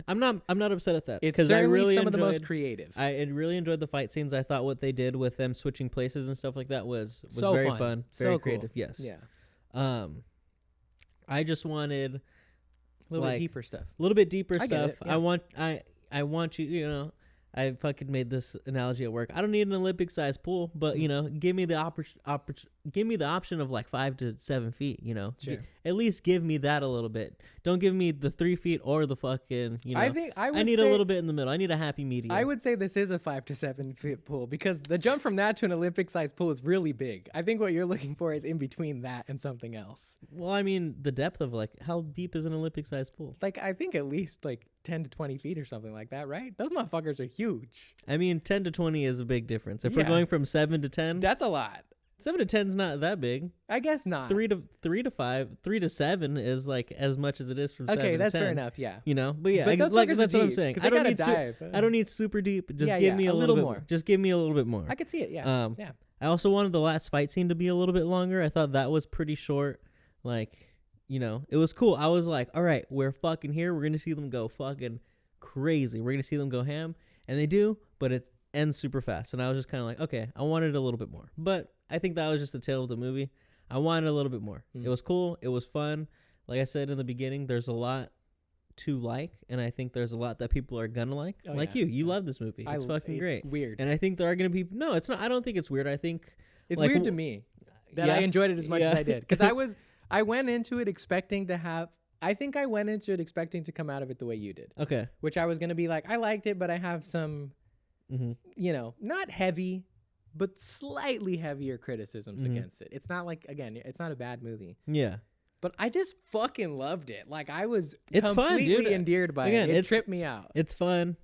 I'm not upset at that. It's certainly some of the most creative. I really enjoyed the fight scenes. I thought what they did with them switching places and stuff like that was so very fun, very so creative. Cool. Yes. Yeah. I just wanted a little bit deeper stuff. A little bit deeper stuff. Get it, yeah. I want you. I fucking made this analogy at work. I don't need an Olympic-sized pool, but give me the option of like 5 to 7 feet. Sure. At least give me that a little bit. Don't give me the 3 feet or the fucking. I need a little bit in the middle. I need a happy medium. I would say this is a 5 to 7 foot pool, because the jump from that to an Olympic-sized pool is really big. I think what you're looking for is in between that and something else. Well, I mean, the depth of like how deep is an Olympic-sized pool? Like, I think at least like 10 to 20 feet or something like that, right? Those motherfuckers are huge. I mean, 10 to 20 is a big difference. If we're going from 7 to 10, that's a lot. 7 to 10 is not that big. I guess not. 3 to 5, 3 to 7 is like as much as it is from 7 to 10. Okay, that's fair enough. Yeah. But yeah, that's what I'm saying. I don't need super deep. Just give me a little bit more. Just give me a little bit more. I could see it. Yeah. Yeah. I also wanted the last fight scene to be a little bit longer. I thought that was pretty short. Like, it was cool. I was like, all right, we're fucking here. We're gonna see them go fucking crazy. We're gonna see them go ham, and they do, but it ends super fast. And I was just kind of like, okay, I wanted a little bit more. But I think that was just the tail of the movie. I wanted a little bit more. It was cool. It was fun. Like I said in the beginning, there's a lot to like, and I think there's a lot that people are gonna like. You love this movie. It's fucking great. It's weird. And I think there are gonna be no, it's not. I don't think it's weird. I think it's weird to me that I enjoyed it as much as I did, because I went into it expecting to have. I think I went into it expecting to come out of it the way you did. Okay. Which I was gonna be like, I liked it, but I have some, not heavy, but slightly heavier criticisms against it. It's not like, again, it's not a bad movie. Yeah. But I just fucking loved it. Like, I was completely endeared by it. It tripped me out. It's fun.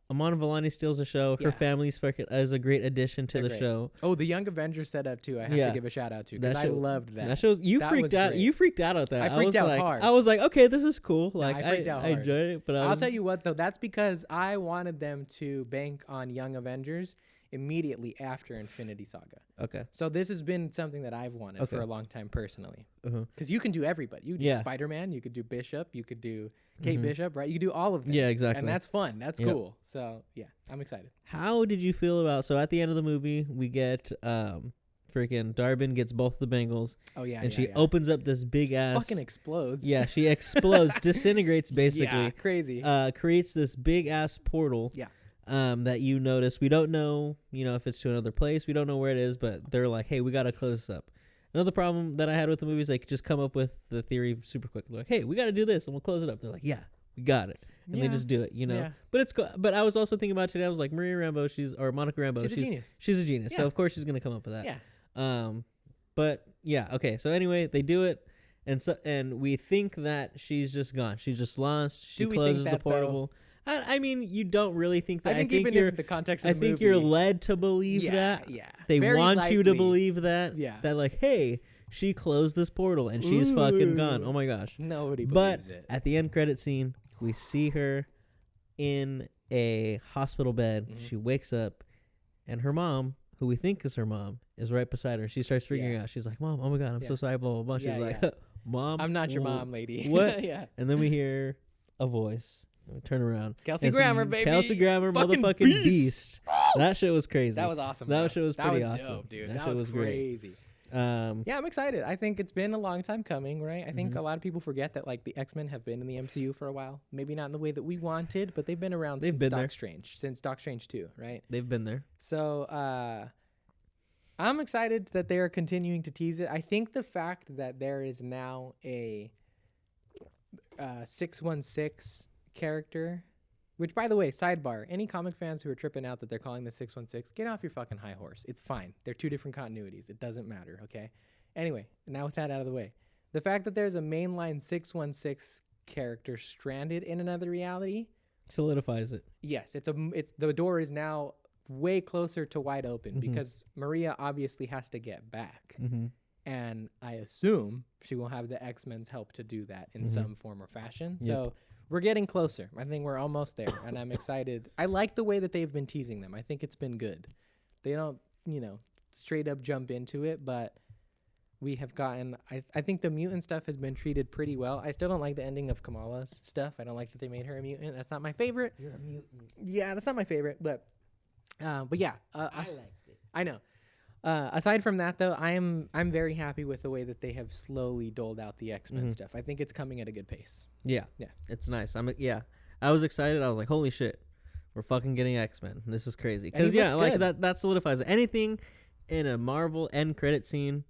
Amon Vellani steals the show. Her family's is a great addition to the show. Oh, the Young Avengers setup too. I have to give a shout out to, because I loved that. That show, you freaked out. You freaked out at that. I freaked out hard. I was like, okay, this is cool. Like, I freaked out hard. I enjoyed it. But I'll tell you what though, that's because I wanted them to bank on Young Avengers immediately after Infinity Saga. Okay. So this has been something that I've wanted for a long time personally. Because you can do everybody. You could do Spider-Man. You could do Bishop. You could do Kate Bishop, right? You could do all of them. Yeah, exactly. And that's fun. That's cool. So, yeah, I'm excited. How did you feel about... So at the end of the movie, we get... freaking Darbin gets both the bangles. Oh, yeah. And she opens up this big ass... Fucking explodes. Yeah, she explodes, disintegrates basically. Yeah, crazy. Creates this big ass portal. Yeah. That you notice. We don't know, if it's to another place. We don't know where it is, but they're like, hey, we got to close this up. Another problem that I had with the movie is they could just come up with the theory super quick. They're like, hey, we got to do this and we'll close it up. They're like, yeah, we got it. And they just do it, Yeah. But it's cool. But I was also thinking about today, I was like, Maria Rambeau, Monica Rambeau. She's a genius. She's a genius. Yeah. So, of course, she's going to come up with that. Yeah. But, yeah, okay. So, anyway, they do it. And we think that she's just gone. She's just lost. She closes the portal. I mean, you don't really think that. I think even in the context of the movie, you're led to believe that. Yeah. They Very want likely. you to believe that. Yeah. That like, hey, she closed this portal and she's fucking gone. Oh my gosh. Nobody believes it. But at the end credit scene, we see her in a hospital bed. She wakes up, and her mom, who we think is her mom, is right beside her. She starts figuring out. She's like, Mom, oh my God, I'm so sorry, blah, blah, blah. She's like, Mom. I'm not your mom, lady. What? Yeah. And then we hear a voice. We turn around. Kelsey Grammer, baby. Kelsey Grammer, fucking motherfucking beast. That shit was crazy. That was awesome. That shit was pretty awesome. That was dope, dude. That shit was crazy. Yeah, I'm excited. I think it's been a long time coming, right? I think a lot of people forget that like the X-Men have been in the MCU for a while. Maybe not in the way that we wanted, but they've been around since Doc Strange 2, right? They've been there. So I'm excited that they are continuing to tease it. I think the fact that there is now a 616 character, which, by the way, sidebar, any comic fans who are tripping out that they're calling the 616, get off your fucking high horse. It's fine. They're two different continuities. It doesn't matter, okay? Anyway, now with that out of the way, the fact that there's a mainline 616 character stranded in another reality solidifies it. Yes, the door is now way closer to wide open because Maria obviously has to get back. And I assume she will have the X-Men's help to do that in some form or fashion. Yep. So we're getting closer. I think we're almost there, and I'm excited. I like the way that they've been teasing them. I think it's been good. They don't, straight up jump into it, but we have gotten... I think the mutant stuff has been treated pretty well. I still don't like the ending of Kamala's stuff. I don't like that they made her a mutant. That's not my favorite. You're a mutant. Yeah, that's not my favorite, but yeah. I liked it. I know. Aside from that, though, I'm very happy with the way that they have slowly doled out the X-Men stuff. I think it's coming at a good pace. Yeah, it's nice. I was excited. I was like, holy shit, we're fucking getting X-Men. This is crazy. Because like that solidifies it. Anything in a Marvel end credit scene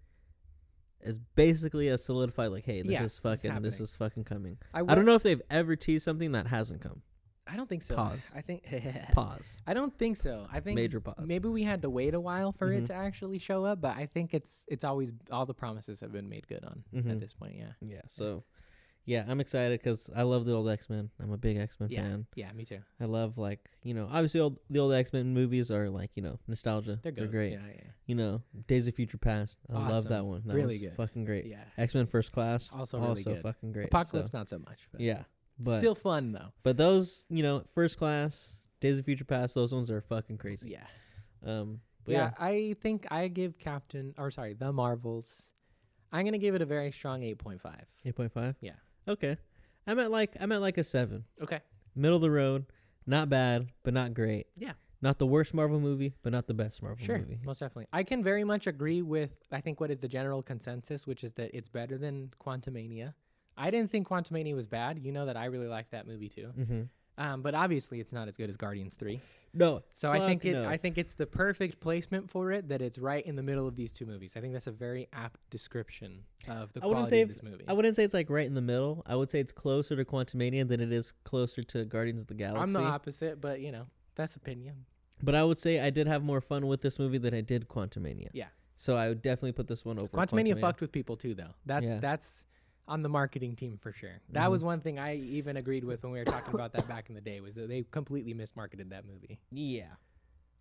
is basically a solidified like, hey, this is fucking coming. I don't know if they've ever teased something that hasn't come. I don't think so. Pause. I think pause. I don't think so. I think major pause. Maybe we had to wait a while for it to actually show up, but I think it's always all the promises have been made good on at this point. Yeah. Yeah. So, yeah, I'm excited because I love the old X-Men. I'm a big X-Men fan. Yeah, me too. I love obviously the old X-Men movies are like nostalgia. They're great. Yeah. Days of Future Past. I awesome. love that one. That really one's good. Fucking great. Yeah. X-Men First Class. Also really good. Fucking great. Apocalypse not so much. But yeah. But still fun though. But those, First Class, Days of Future Past, those ones are fucking crazy. Yeah. Yeah, I think I give The Marvels. I'm gonna give it a very strong 8.5. 8.5. Yeah. Okay. I'm at like a 7. Okay. middle of the road, not bad, but not great. Yeah. Not the worst Marvel movie, but not the best Marvel movie. Sure, most definitely. I can very much agree with, I think, what is the general consensus, which is that it's better than Quantumania. I didn't think Quantumania was bad. You know that I really liked that movie too. Mm-hmm. But obviously it's not as good as Guardians 3. No. So I think it's the perfect placement for it, that it's right in the middle of these two movies. I think that's a very apt description of the quality of this movie. I wouldn't say it's like right in the middle. I would say it's closer to Quantumania than it is closer to Guardians of the Galaxy. I'm the opposite, but that's opinion. But I would say I did have more fun with this movie than I did Quantumania. Yeah. So I would definitely put this one over Quantumania fucked with people too, though. That's on the marketing team for sure. That was one thing I even agreed with when we were talking about that back in the day, was that they completely mismarketed that movie. Yeah.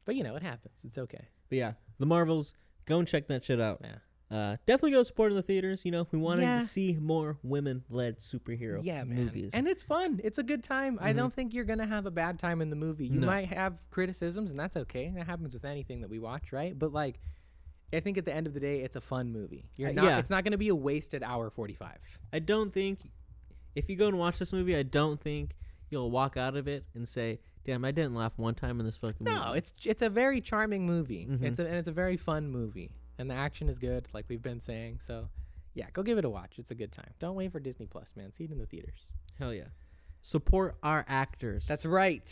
But it happens. It's okay. But yeah, the Marvels, go and check that shit out. Yeah. Definitely go support in the theaters. We want to see more women-led superhero movies. And it's fun. It's a good time. I don't think you're going to have a bad time in the movie. You might have criticisms, and that's okay. That happens with anything that we watch, right? But I think at the end of the day, it's a fun movie. It's not going to be a wasted hour 45. I don't think, if you go and watch this movie, I don't think you'll walk out of it and say, damn, I didn't laugh one time in this fucking movie. No, it's a very charming movie. It's a very fun movie. And the action is good, like we've been saying. So, yeah, go give it a watch. It's a good time. Don't wait for Disney Plus, man. See it in the theaters. Hell yeah. Support our actors. That's right.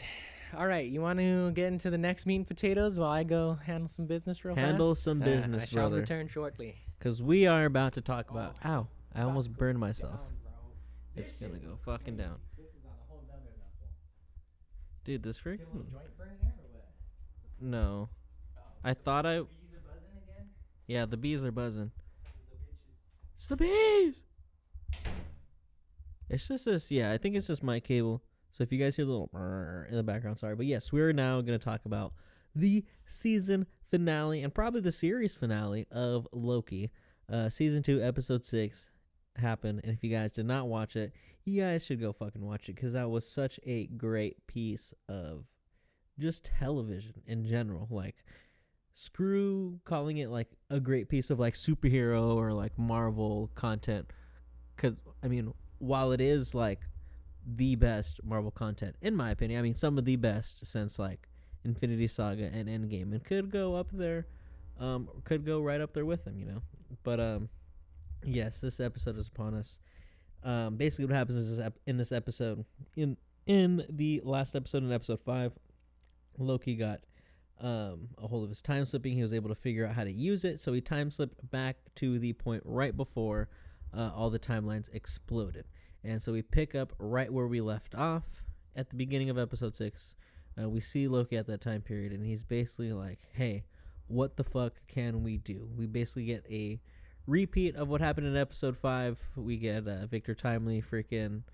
All right, you want to get into the next meat and potatoes while I go handle some business real fast? Handle some business, I shall brother. return shortly. Because we are about to talk about... Ow, I almost burned myself. Down, it's going to go fucking down. This is on a whole nother level. Dude, this freaking... Get a little joint burn in there or what? No. I thought I... Yeah, the bees are buzzing. It's the bees! It's just this, I think it's just my cable. So if you guys hear the little in the background, sorry. But yes, we're now going to talk about the season finale and probably the series finale of Loki. Season 2, episode 6 happened. And if you guys did not watch it, you guys should go fucking watch it, because that was such a great piece of just television in general. Screw calling it a great piece of superhero or Marvel content, because while it is the best Marvel content in my opinion, some of the best since Infinity Saga and Endgame, and could go up there, could go right up there with them, but yes, this episode is upon us. Basically what happens is in this episode, in the last episode, in episode 5, Loki got a hold of his time slipping. He was able to figure out how to use it, so he time slipped back to the point right before all the timelines exploded. And so we pick up right where we left off at the beginning of episode 6. We see Loki at that time period, and he's basically like, hey, what the fuck can we do? We basically get a repeat of what happened in episode 5. We get Victor Timely freaking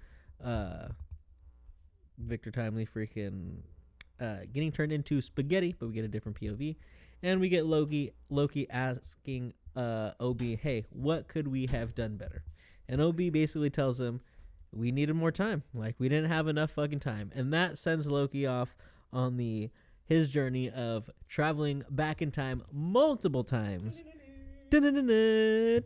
getting turned into spaghetti, but we get a different POV. And we get Loki asking Obi, hey, what could we have done better? And Obi basically tells him, we needed more time. We didn't have enough fucking time. And that sends Loki off on his journey of traveling back in time multiple times. Yeah,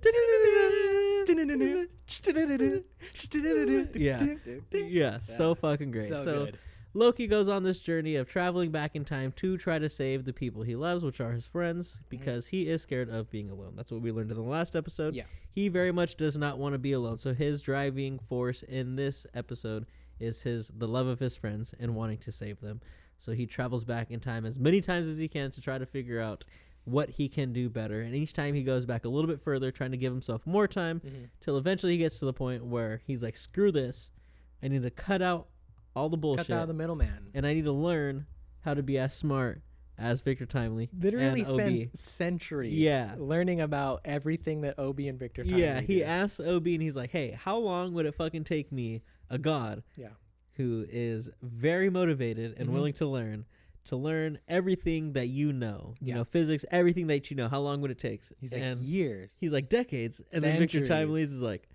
so fucking great. So good. Loki goes on this journey of traveling back in time to try to save the people he loves, which are his friends, because he is scared of being alone. That's what we learned in the last episode. Yeah. He very much does not want to be alone. So his driving force in this episode is the love of his friends and wanting to save them. So he travels back in time as many times as he can to try to figure out what he can do better. And each time he goes back a little bit further, trying to give himself more time, till eventually he gets to the point where he's like, screw this. I need to cut out all the bullshit. Cut out the middleman. And I need to learn how to be as smart as Victor Timely. Literally spends centuries learning about everything that Obi and Victor Timely do. He asks Obi, and he's like, hey, how long would it fucking take me, a god who is very motivated and willing to learn everything that you know, physics, everything that you know, how long would it take? He's like, years. He's like, decades. And then Victor Timely's is like,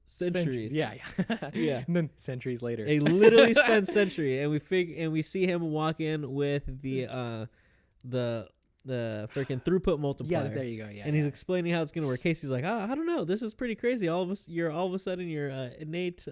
centuries. Yeah. And then centuries later. They literally spent century, and we see him walk in with the freaking throughput multiplier. Yeah, there you go. Yeah. And he's explaining how it's gonna work. Casey's like, I don't know. This is pretty crazy. All of a sudden your innate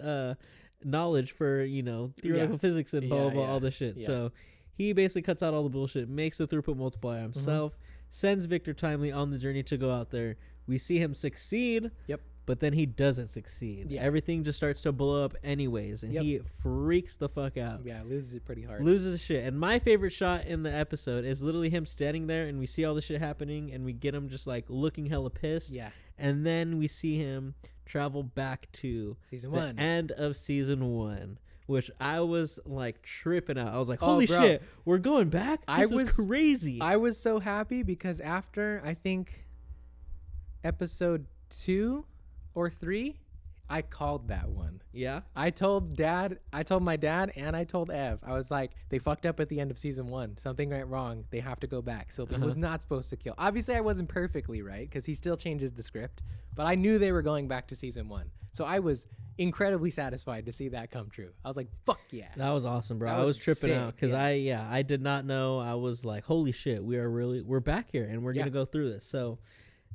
knowledge for, theoretical physics and blah, blah, blah, all this shit. Yeah. So he basically cuts out all the bullshit, makes the throughput multiplier himself, sends Victor Timely on the journey to go out there. We see him succeed. Yep. But then he doesn't succeed. Yeah. Everything just starts to blow up anyways. And he freaks the fuck out. Yeah, loses it pretty hard. Loses his shit. And my favorite shot in the episode is literally him standing there and we see all the shit happening and we get him just like looking hella pissed. Yeah. And then we see him travel back to season 1. The end of season 1. Which I was like tripping out. I was like, holy shit, we're going back? This is crazy. I was so happy because after, I think, episode 2 or 3, I called that one. Yeah. I told my dad, and I told Ev. I was like, they fucked up at the end of season 1. Something went wrong. They have to go back. Sylvian was not supposed to kill. Obviously, I wasn't perfectly right because he still changes the script, but I knew they were going back to season 1. So I was incredibly satisfied to see that come true. I was like, fuck yeah. That was awesome, bro. I was tripping out because I did not know. I was like, holy shit, we're back here and we're going to go through this. So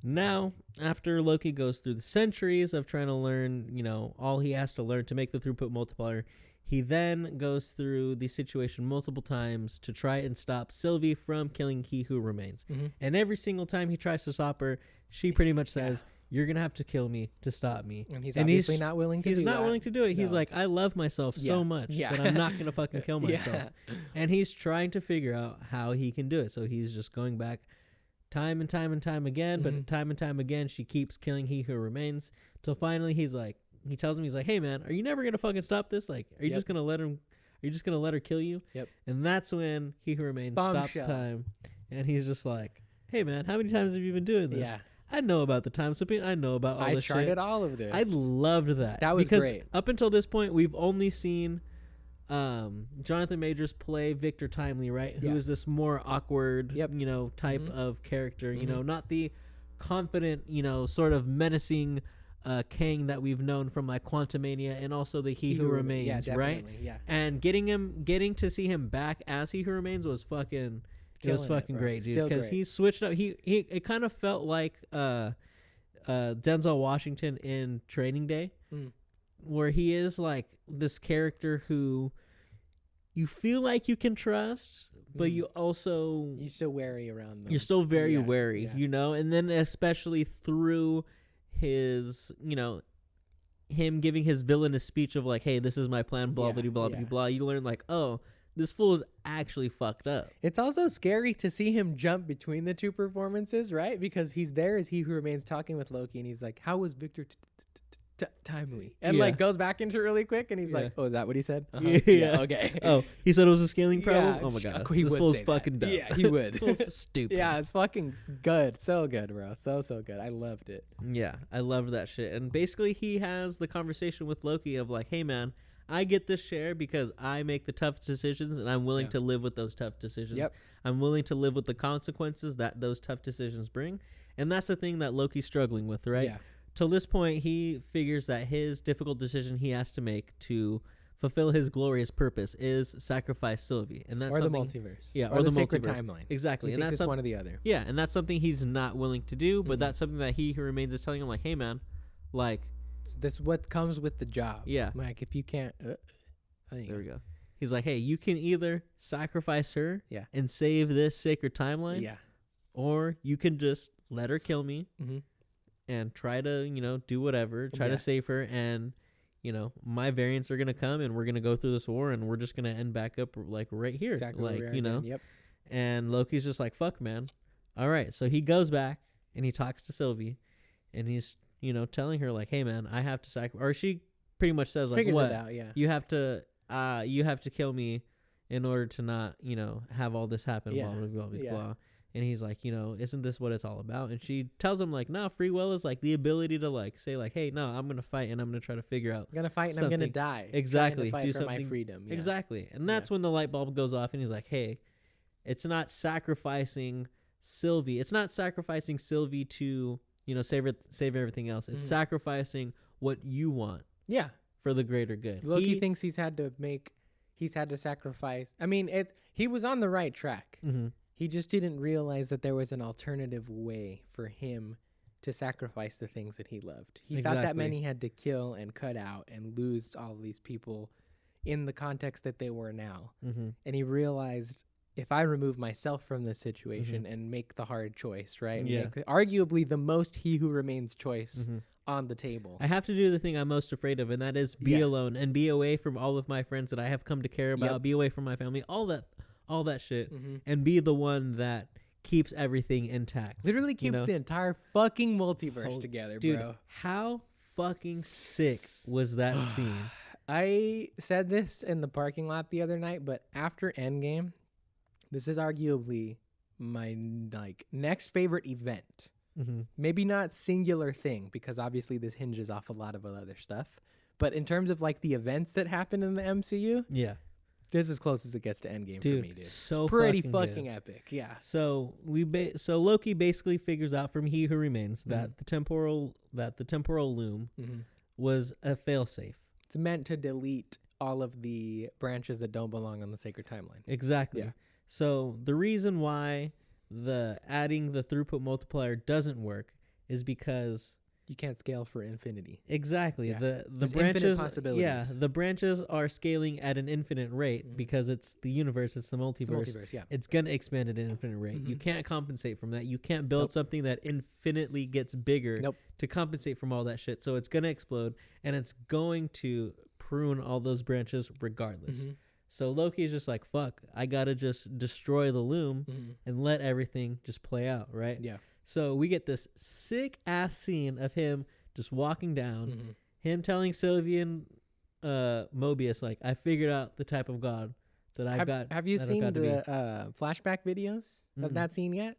now, after Loki goes through the centuries of trying to learn, all he has to learn to make the throughput multiplier, he then goes through the situation multiple times to try and stop Sylvie from killing He Who Remains. And every single time he tries to stop her, she pretty much says, you're going to have to kill me to stop me. And he's obviously not willing to do that. He's not willing to do it. No. He's like, I love myself so much that I'm not going to fucking kill myself. And he's trying to figure out how he can do it. So he's just going back time and time and time again, but time and time again, she keeps killing He Who Remains till finally he tells him, he's like, hey man, are you never going to fucking stop this? Like, are you just going to let her kill you? Yep. And that's when He Who Remains stops time. And he's just like, hey man, how many times have you been doing this? Yeah. I know about the time slipping. I know about all this shit. I charted all of this. I loved that. That was great. Up until this point, we've only seen Jonathan Majors play Victor Timely, right? Who is this more awkward, type of character. Not the confident, sort of menacing Kang that we've known from like Quantumania and also the He Who Remains, right? Yeah. And getting to see him back as He Who Remains was fucking. It was fucking great, dude. Because he switched up. It kind of felt like Denzel Washington in Training Day, where he is like this character who you feel like you can trust, but you're still wary around them. You're still very wary, and then especially through his, him giving his villainous speech of like, hey, this is my plan, blah, blah, blah, blah, blah. You learn like, oh, this fool is actually fucked up. It's also scary to see him jump between the two performances, right? Because he's there as He Who Remains talking with Loki, and he's like, how was Victor Timely? And like goes back into it really quick, and he's like, oh, is that what he said? Yeah. Okay. Oh, he said it was a scaling problem? Oh my God. This fool's fucking dumb. Yeah, he would. This fool's stupid. Yeah, it's fucking good. So good, bro. So good. I loved it. Yeah, I loved that shit. And basically he has the conversation with Loki of like, hey man, I get this share because I make the tough decisions and I'm willing to live with those tough decisions. Yep. I'm willing to live with the consequences that those tough decisions bring. And that's the thing that Loki's struggling with, right? Yeah. Till this point, he figures that his difficult decision he has to make to fulfill his glorious purpose is sacrifice Sylvie. And that's or the multiverse. Yeah, or the sacred timeline. Exactly. And that's one or the other. Yeah, and that's something he's not willing to do, but that's something that He Who Remains is telling him like, hey man, like, this is what comes with the job. Yeah. Like, if you can't... there we go. He's like, hey, you can either sacrifice her and save this sacred timeline, or you can just let her kill me and try to, do whatever, try to save her, and, my variants are going to come, and we're going to go through this war, and we're just going to end back up, like, right here. Exactly. Like, Yep. And Loki's just like, fuck, man. All right. So he goes back, and he talks to Sylvie, and he's... telling her like, hey man, I have to sacrifice, or she pretty much says like, figures what? It out, yeah. You have to kill me in order to not, have all this happen, blah, blah, blah, blah, blah. And he's like, isn't this what it's all about? And she tells him like, no, free will is like the ability to like say like, hey, no, I'm going to fight and I'm going to try to figure out. I'm going to fight and I'm going to die. Exactly. Do something for my freedom. Yeah. Exactly. And that's when the light bulb goes off and he's like, hey, it's not sacrificing Sylvie. It's not sacrificing Sylvie to, save everything else. It's sacrificing what you want. Yeah. For the greater good. Loki thinks he's had to sacrifice. I mean, he was on the right track. He just didn't realize that there was an alternative way for him to sacrifice the things that he loved. He thought that meant he had to kill and cut out and lose all of these people in the context that they were now. And he realized, if I remove myself from this situation and make the hard choice, right? And make arguably the most he who remains choice on the table. I have to do the thing I'm most afraid of, and that is be alone and be away from all of my friends that I have come to care about, be away from my family, all that shit, and be the one that keeps everything intact. Literally keeps the entire fucking multiverse together, dude, bro. How fucking sick was that scene? I said this in the parking lot the other night, but after Endgame, this is arguably my next favorite event. Maybe not singular thing, because obviously this hinges off a lot of other stuff. But in terms of like the events that happen in the MCU, this is as close as it gets to Endgame for me, dude. So it's pretty fucking epic, So so Loki basically figures out from He Who Remains that the temporal loom was a failsafe. It's meant to delete all of the branches that don't belong on the sacred timeline. Exactly. Yeah. So the reason why adding the throughput multiplier doesn't work is because you can't scale for infinity. Exactly. The branches, the branches are scaling at an infinite rate because it's the universe, it's the multiverse. It's gonna expand at an infinite rate. You can't compensate from that. You can't build something that infinitely gets bigger to compensate from all that shit. So it's gonna explode, and it's going to prune all those branches regardless. So Loki is just like, fuck, I gotta just destroy the loom and let everything just play out, right? Yeah. So we get this sick ass scene of him just walking down, him telling Sylvie and Mobius, like, I figured out the type of God that I've got. Have you seen the flashback videos of that scene yet?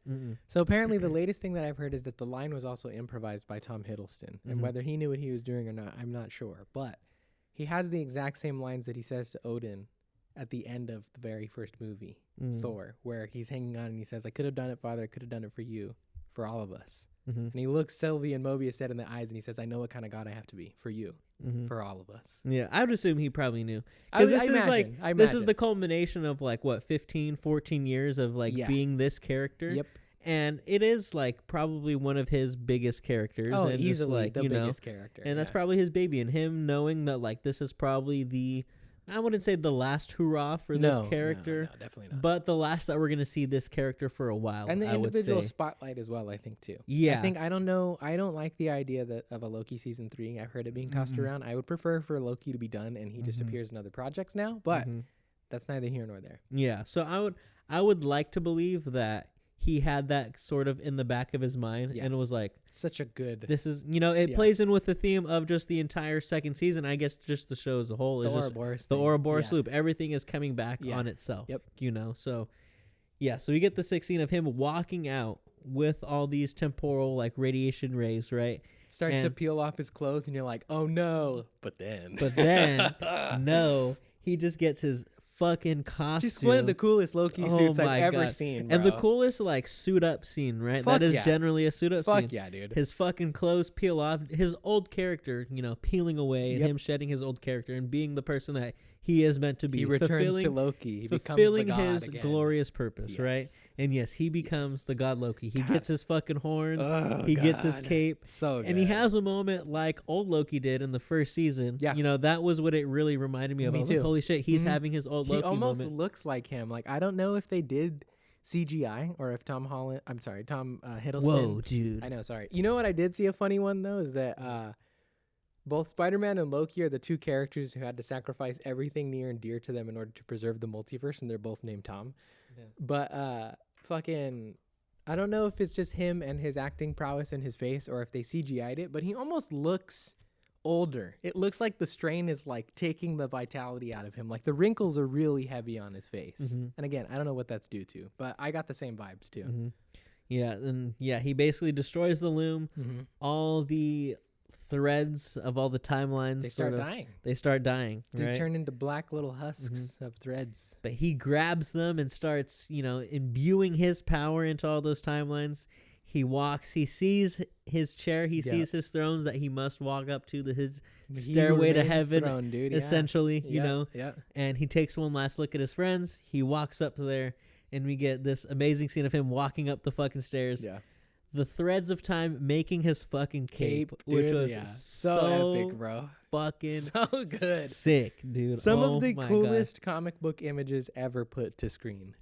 So apparently the latest thing that I've heard is that the line was also improvised by Tom Hiddleston. And whether he knew what he was doing or not, I'm not sure. But he has the exact same lines that he says to Odin at the end of the very first movie, Thor, where he's hanging on and he says, I could have done it, Father. I could have done it for you, for all of us. And he looks Sylvie and Mobius dead in the eyes and he says, I know what kind of God I have to be for you, for all of us. Yeah, I would assume he probably knew. Because this is the culmination of 15, 14 years of being this character. Yep. And it is probably one of his biggest characters. Oh, and easily the biggest character. And that's probably his baby. And him knowing that this is probably I wouldn't say the last hurrah for this character. No, definitely not. But the last that we're going to see this character for a while. And the individual spotlight as well, I think, too. Yeah. I don't like the idea of a Loki season 3. I've heard it being tossed around. I would prefer for Loki to be done and he just appears in other projects now. But that's neither here nor there. Yeah. So I would like to believe that he had that sort of in the back of his mind and it was such a good, this is, it plays in with the theme of just the entire second season. I guess just the show as a whole is just the Ouroboros loop. Everything is coming back on itself, so so we get the 16 of him walking out with all these temporal radiation rays, right? Starts to peel off his clothes and you're like, oh no. But then no, he just gets his fucking costume. Just one of the coolest Loki suits I've ever seen, bro. And the coolest suit up scene, right? That is generally a suit up scene. Fuck yeah, dude. His fucking clothes peel off, his old character, peeling away, and him shedding his old character and being the person that he is meant to be. He returns to Loki. He fulfilling becomes the god his again. Glorious purpose, right? And yes, he becomes the god Loki. He gets his fucking horns. He gets his cape. So good. And he has a moment like old Loki did in the first season. Yeah. That was what it really reminded me of. Me I was too. like, holy shit, he's having his old Loki moment. He almost looks like him. I don't know if they did CGI or if Tom Hiddleston. Whoa, dude. I know, sorry. You know what I did see a funny one, though, is that both Spider-Man and Loki are the two characters who had to sacrifice everything near and dear to them in order to preserve the multiverse, and they're both named Tom. Yeah. But I don't know if it's just him and his acting prowess in his face or if they CGI'd it, but he almost looks older. It looks like the strain is taking the vitality out of him. The wrinkles are really heavy on his face. And again, I don't know what that's due to, but I got the same vibes too. Yeah, and he basically destroys the loom. All the threads of all the timelines they start dying. They turn into black little husks of threads. But he grabs them and starts imbuing his power into all those timelines. He walks, he sees his chair, he sees his thrones that he must walk up to, his stairway to heaven throne, dude. Essentially, and he takes one last look at his friends. He walks up to there and we get this amazing scene of him walking up the fucking stairs. the threads of time making his fucking cape, which was so epic, bro. Fucking so good, sick, dude. Some of the coolest comic book images ever put to screen.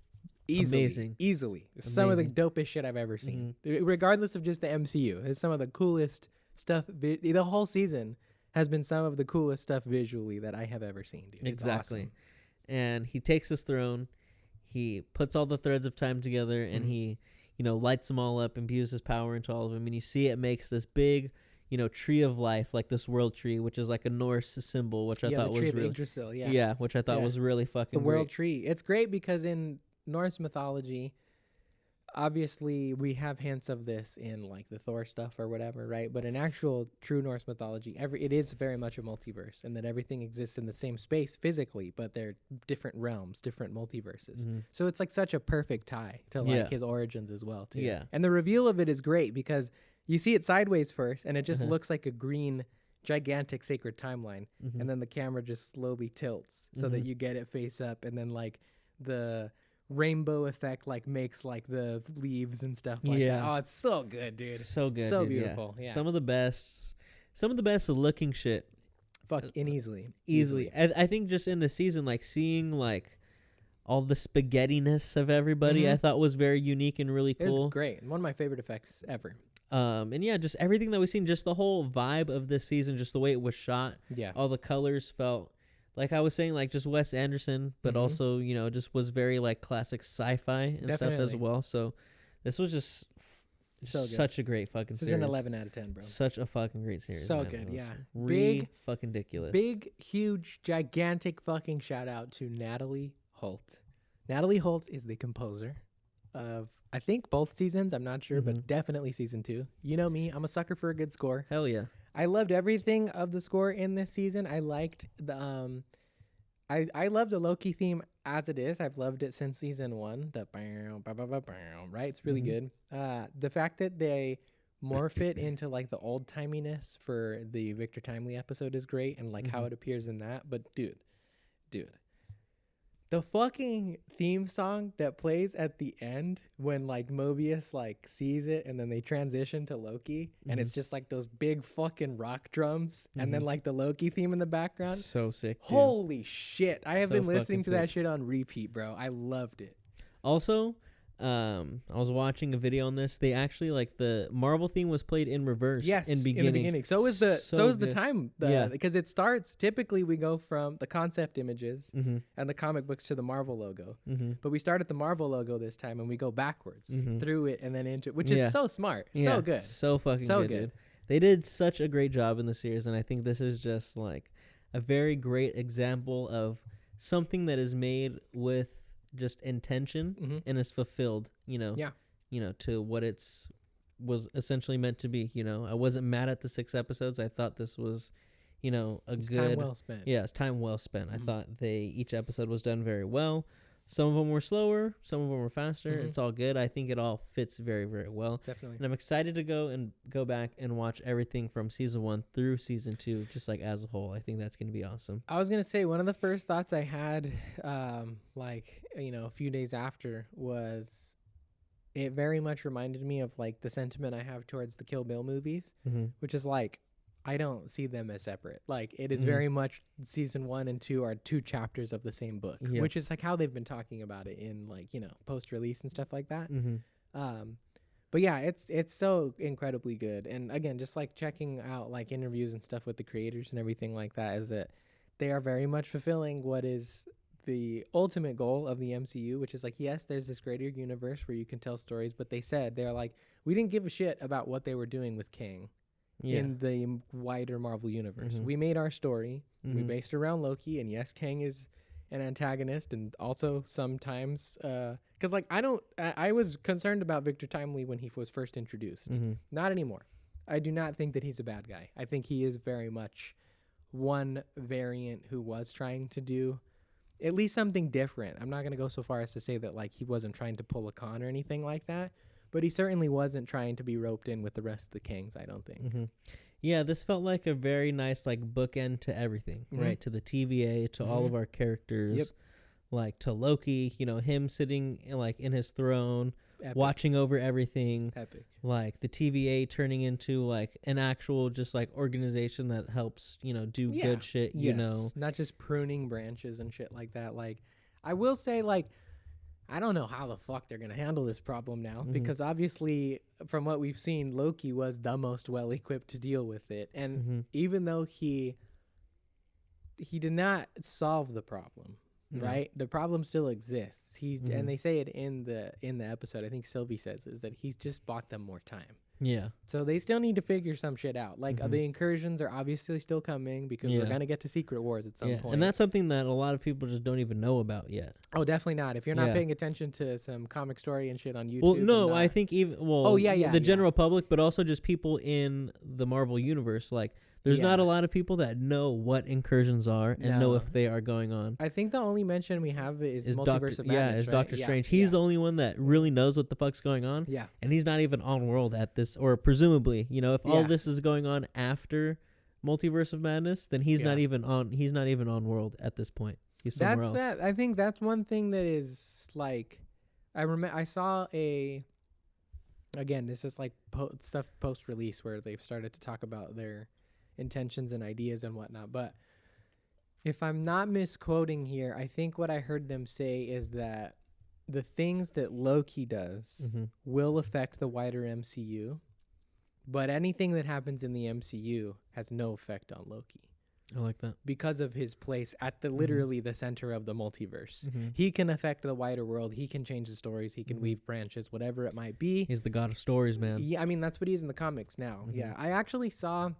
Easily. Some of the dopest shit I've ever seen. Regardless of just the MCU, it's some of the coolest stuff. The whole season has been some of the coolest stuff visually that I have ever seen, dude. Exactly. It's awesome. And he takes his throne, he puts all the threads of time together, and he, lights them all up, imbues his power into all of them, and you see it makes this big, tree of life, like this world tree, which is like a Norse symbol, which I thought was really Yggdrasil, which I thought was really fucking the world tree. It's great because in Norse mythology, obviously we have hints of this in like the Thor stuff or whatever, right? But in actual true Norse mythology, it is very much a multiverse, and that everything exists in the same space physically, but they're different realms, different multiverses. So it's like such a perfect tie to like his origins as well too. Yeah. And the reveal of it is great because you see it sideways first, and it just looks like a green gigantic sacred timeline, and then the camera just slowly tilts so that you get it face up, and then like the rainbow effect like makes like the leaves and stuff like that. Oh, it's so good, dude. So good, so dude, beautiful. Yeah. Some of the best looking shit. Easily. I think just in the season, like seeing like all the spaghettiness of everybody, I thought was very unique and really cool. It was great. One of my favorite effects ever. And just everything that we've seen, just the whole vibe of this season, just the way it was shot. Yeah. All the colors felt like I was saying, like just Wes Anderson, but also, just was very like classic sci-fi and stuff as well. So this was just such a great fucking series. This is an 11 out of 10, bro. Such a fucking great series. So good, yeah. Big fucking ridiculous. Big, huge, gigantic fucking shout out to Natalie Holt. Natalie Holt is the composer of, I think, both seasons. I'm not sure, but definitely season 2. You know me, I'm a sucker for a good score. Hell yeah. I loved everything of the score in this season. I liked the I love the Loki theme as it is. I've loved it since season 1. The right, it's really good. The fact that they morph it into like the old timiness for the Victor Timely episode is great, and like how it appears in that. But dude, the fucking theme song that plays at the end when like Mobius like sees it and then they transition to Loki and it's just like those big fucking rock drums and then like the Loki theme in the background. So sick. Dude. Holy shit. I have been listening to that shit on repeat, bro. I loved it. Also, I was watching a video on this. They actually like the Marvel theme was played in reverse. Yes, in the beginning. So is the time. Because it starts. Typically, we go from the concept images and the comic books to the Marvel logo. But we start at the Marvel logo this time, and we go backwards through it and then into it, which is so smart, so good, so fucking good. Dude. They did such a great job in the series, and I think this is just like a very great example of something that is made with just intention and is fulfilled, to what was essentially meant to be. I wasn't mad at the 6 episodes. I thought this was, it's good time well spent. Yeah, it's time well spent. I thought each episode was done very well. Some of them were slower, some of them were faster. It's all good. I think it all fits very, very well. Definitely. And I'm excited to go back and watch everything from season 1 through season 2, just like as a whole. I think that's going to be awesome. I was going to say one of the first thoughts I had, a few days after was it very much reminded me of like the sentiment I have towards the Kill Bill movies, which is like, I don't see them as separate. Like it is very much season 1 and 2 are 2 chapters of the same book, which is like how they've been talking about it in like, post-release and stuff like that. But yeah, it's so incredibly good. And again, just like checking out like interviews and stuff with the creators and everything like that is that they are very much fulfilling what is the ultimate goal of the MCU, which is like, yes, there's this greater universe where you can tell stories, but they're like, we didn't give a shit about what they were doing with Kang. In the wider Marvel universe. We made our story. We based it around Loki, and yes, Kang is an antagonist, and also sometimes because like I was concerned about Victor Timely when he was first introduced. Not anymore. I do not think that he's a bad guy. I think he is very much one variant who was trying to do at least something different. I'm not going to go so far as to say that like he wasn't trying to pull a con or anything like that. But he certainly wasn't trying to be roped in with the rest of the Kangs, I don't think. Yeah, this felt like a very nice like bookend to everything, right? To the TVA, to all of our characters, like to Loki, him sitting like in his throne, watching over everything. Epic. Like the TVA turning into like an actual just like organization that helps, do good shit, Not just pruning branches and shit like that. Like, I will say, like, I don't know how the fuck they're going to handle this problem now, because obviously from what we've seen, Loki was the most well equipped to deal with it. And even though he did not solve the problem, right? The problem still exists. And they say it in the episode, I think Sylvie says, is that he's just bought them more time. Yeah. So they still need to figure some shit out. Like the incursions are obviously still coming, because we're going to get to Secret Wars at some point. And that's something that a lot of people just don't even know about yet. Oh, definitely not. If you're not paying attention to some comic story and shit on YouTube. Well, no, I think even, the general public, but also just people in the Marvel universe, like, there's not a lot of people that know what incursions are and know if they are going on. I think the only mention we have is Multiverse of Madness. Yeah, is Doctor Strange. He's the only one that really knows what the fuck's going on. Yeah. And he's not even on world at this, or presumably, if all this is going on after Multiverse of Madness, then he's not even on world at this point. He's somewhere else. I think that's one thing that is like, I saw again, this is like stuff post-release where they've started to talk about their intentions and ideas and whatnot, but if I'm not misquoting here, I think what I heard them say is that the things that Loki does will affect the wider MCU, but anything that happens in the MCU has no effect on Loki. I like that. Because of his place at the literally the center of the multiverse. He can affect the wider world. He can change the stories. He can weave branches, whatever it might be. He's the god of stories, man. Yeah, I mean, that's what he is in the comics now. Yeah, I actually saw...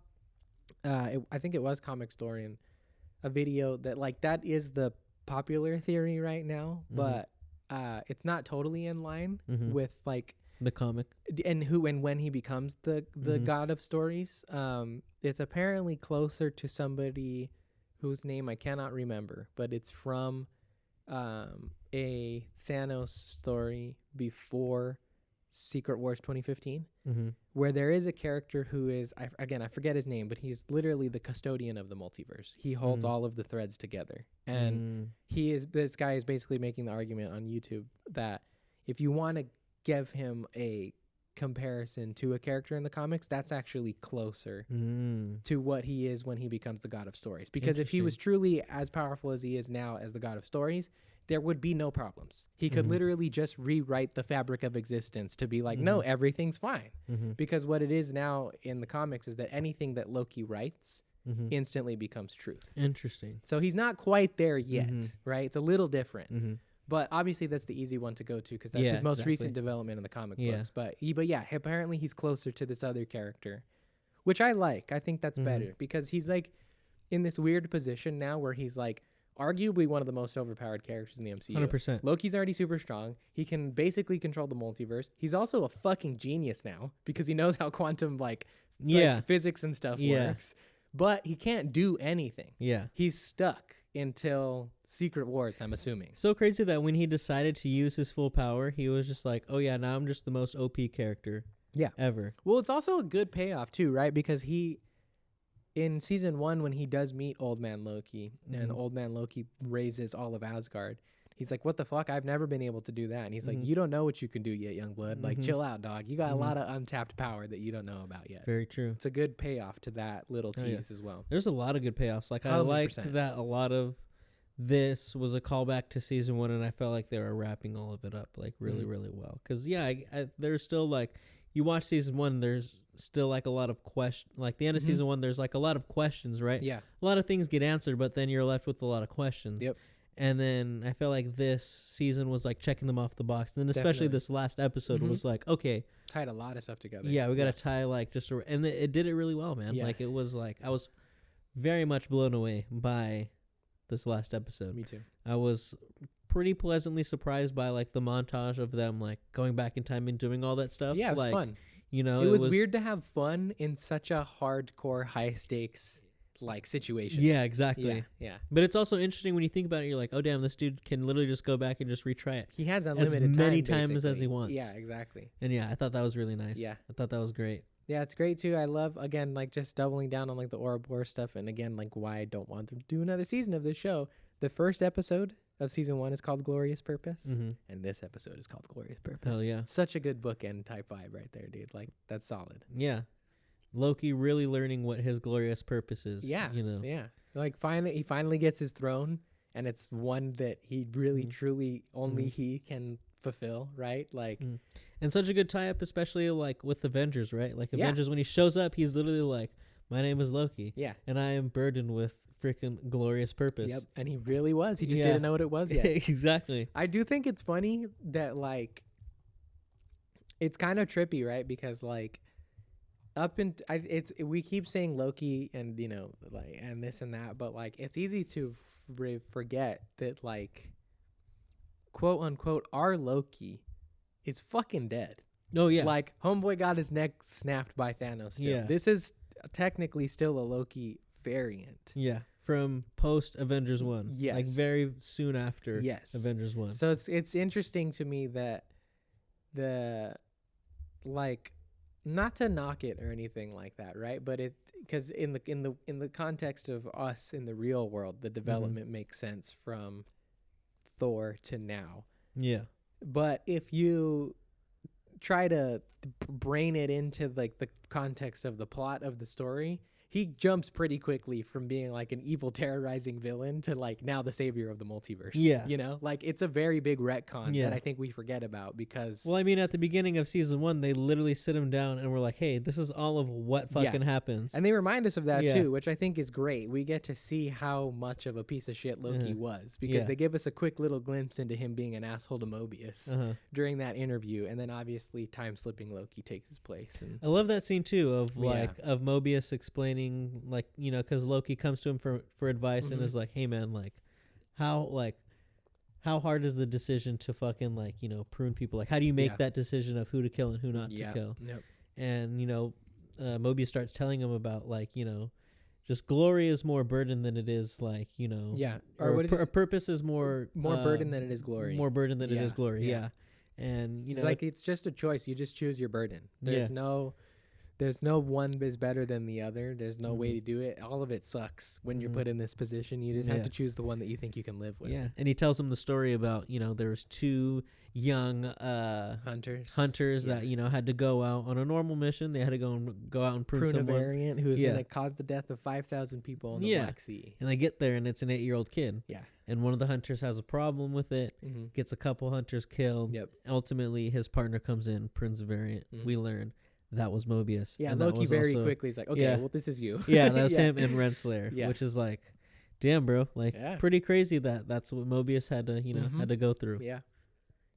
I think it was Comic Story, and a video that like that is the popular theory right now, but it's not totally in line with like the comic and who and when he becomes the god of stories. It's apparently closer to somebody whose name I cannot remember, but it's from a Thanos story before Secret Wars 2015, where there is a character who is, I forget his name, but he's literally the custodian of the multiverse. He holds all of the threads together. And this guy is basically making the argument on YouTube that if you want to give him a comparison to a character in the comics, that's actually closer to what he is when he becomes the god of stories. Because if he was truly as powerful as he is now as the god of stories, there would be no problems. He could literally just rewrite the fabric of existence to be like, no, everything's fine. Because what it is now in the comics is that anything that Loki writes instantly becomes truth. Interesting. So he's not quite there yet, right? It's a little different. But obviously that's the easy one to go to, because that's his most recent development in the comic books. But apparently he's closer to this other character, which I like. I think that's better, because he's like in this weird position now where he's like arguably one of the most overpowered characters in the MCU. 100%. Loki's already super strong. He can basically control the multiverse. He's also a fucking genius now, because he knows how quantum like physics and stuff works. But he can't do anything. Yeah. He's stuck until Secret Wars, I'm assuming. So crazy that when he decided to use his full power, he was just like, oh yeah, now I'm just the most OP character ever. Well, it's also a good payoff too, right? Because he, in season 1, when he does meet Old Man Loki, and Old Man Loki raises all of Asgard, he's like, what the fuck? I've never been able to do that. And he's like, you don't know what you can do yet, young blood. Like, chill out, dog. You got a lot of untapped power that you don't know about yet. Very true. It's a good payoff to that little tease as well. There's a lot of good payoffs. Like, 100%. I liked that a lot of this was a callback to season 1, and I felt like they were wrapping all of it up, like, really, really well. Because, there's still, like, you watch season 1, there's still, like, a lot of questions. Like, the end of season 1, there's, like, a lot of questions, right? Yeah. A lot of things get answered, but then you're left with a lot of questions. Yep. And then I felt like this season was like checking them off the box. And then especially this last episode was like, okay. Tied a lot of stuff together. Yeah, we got to tie like just, and it did it really well, man. Yeah. Like it was like, I was very much blown away by this last episode. Me too. I was pretty pleasantly surprised by like the montage of them like going back in time and doing all that stuff. Yeah, it was like, fun. You know, it was weird to have fun in such a hardcore, high stakes like situation. Yeah, exactly. Yeah. But it's also interesting when you think about it, you're like, oh damn, this dude can literally just go back and just retry it. He has unlimited as many times as he wants. Yeah, exactly. And yeah, I thought that was really nice. Yeah. I thought that was great. Yeah, it's great too. I love, again, like just doubling down on like the Ouroboros stuff, and again, like why I don't want them to do another season of this show. The first episode of season 1 is called Glorious Purpose, and this episode is called Glorious Purpose. Hell yeah. Such a good bookend type vibe right there, dude. Like, that's solid. Yeah. Loki really learning what his glorious purpose is. Yeah. You know? Yeah. Like, he finally gets his throne, and it's one that he really, truly, only he can fulfill, right? Like, and such a good tie-up, especially, like, with Avengers, right? Like, Avengers, when he shows up, he's literally like, my name is Loki. Yeah. And I am burdened with freaking glorious purpose. Yep. And he really was. He just didn't know what it was yet. Exactly. I do think it's funny that, like, it's kind of trippy, right? Because, like, we keep saying Loki and, you know, like, and this and that, but, like, it's easy to forget that, like, quote unquote, our Loki is fucking dead. Oh, yeah. Like, homeboy got his neck snapped by Thanos still. Yeah. This is technically still a Loki variant. Yeah. From post Avengers 1. Yes. Like, very soon after Avengers 1. So it's interesting to me that like, not to knock it or anything like that, right? But because in the context of us in the real world, the development makes sense from Thor to now. Yeah. But if you try to brain it into, like, the context of the plot of the story, he jumps pretty quickly from being, like, an evil terrorizing villain to, like, now the savior of the multiverse. Yeah. You know, like, it's a very big retcon that I think we forget about because... Well, I mean, at the beginning of season 1, they literally sit him down and were like, hey, this is all of what fucking happens. And they remind us of that too, which I think is great. We get to see how much of a piece of shit Loki was because they give us a quick little glimpse into him being an asshole to Mobius during that interview. And then obviously time-slipping Loki takes his place. And I love that scene too of, like, of Mobius explaining, like, you know, because Loki comes to him for advice and is like, hey man, like how hard is the decision to fucking, like, you know, prune people? Like, how do you make that decision of who to kill and who not to kill? Yep. And, you know, Mobius starts telling him about, like, you know, just glory is more burden than it is, like, you know, or a purpose is more burden than it is glory. More burden than it is glory. Yeah. And, you know, like, it's just a choice. You just choose your burden. There's no one is better than the other. There's no way to do it. All of it sucks when you're put in this position. You just have to choose the one that you think you can live with. Yeah. And he tells him the story about, you know, there was 2 young hunters that, you know, had to go out on a normal mission. They had to go out and prune a variant who is going to cause the death of 5,000 people in the Black Sea. And they get there and it's an 8-year-old kid. Yeah. And one of the hunters has a problem with it, gets a couple hunters killed. Yep. Ultimately, his partner comes in, prunes the variant. We learn that was Mobius. Yeah, and Loki very quickly is like, okay, well, this is you. Yeah, that was him in Renslayer, which is like, damn, bro, like, pretty crazy that's what Mobius had to, you know, had to go through. Yeah.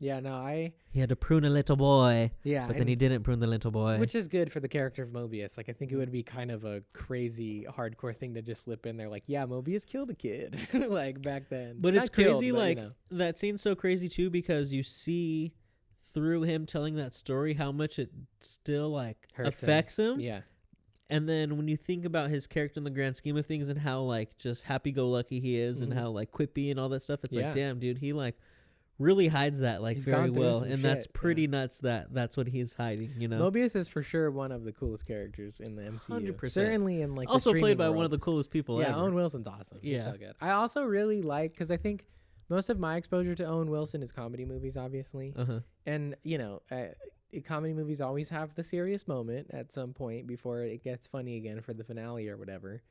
Yeah, no, he had to prune a little boy. Yeah. But then he didn't prune the little boy. Which is good for the character of Mobius. Like, I think it would be kind of a crazy, hardcore thing to just slip in there. Like, yeah, Mobius killed a kid, like, back then. But it's crazy, like, you know. That scene's so crazy, too, because you see through him telling that story how much it still, like, affects him. Yeah. And then when you think about his character in the grand scheme of things and how, like, just happy-go-lucky he is and how, like, quippy and all that stuff, it's like, damn, dude, he, like, really hides that, like, very well. And that's pretty nuts that that's what he's hiding, you know? Mobius is for sure one of the coolest characters in the MCU. 100%. Certainly in, like, also the played by world. one of the coolest people ever. Owen Wilson's awesome. Yeah. He's so good. I also really like, because I think most of my exposure to Owen Wilson is comedy movies, obviously. And, you know, comedy movies always have the serious moment at some point before it gets funny again for the finale or whatever.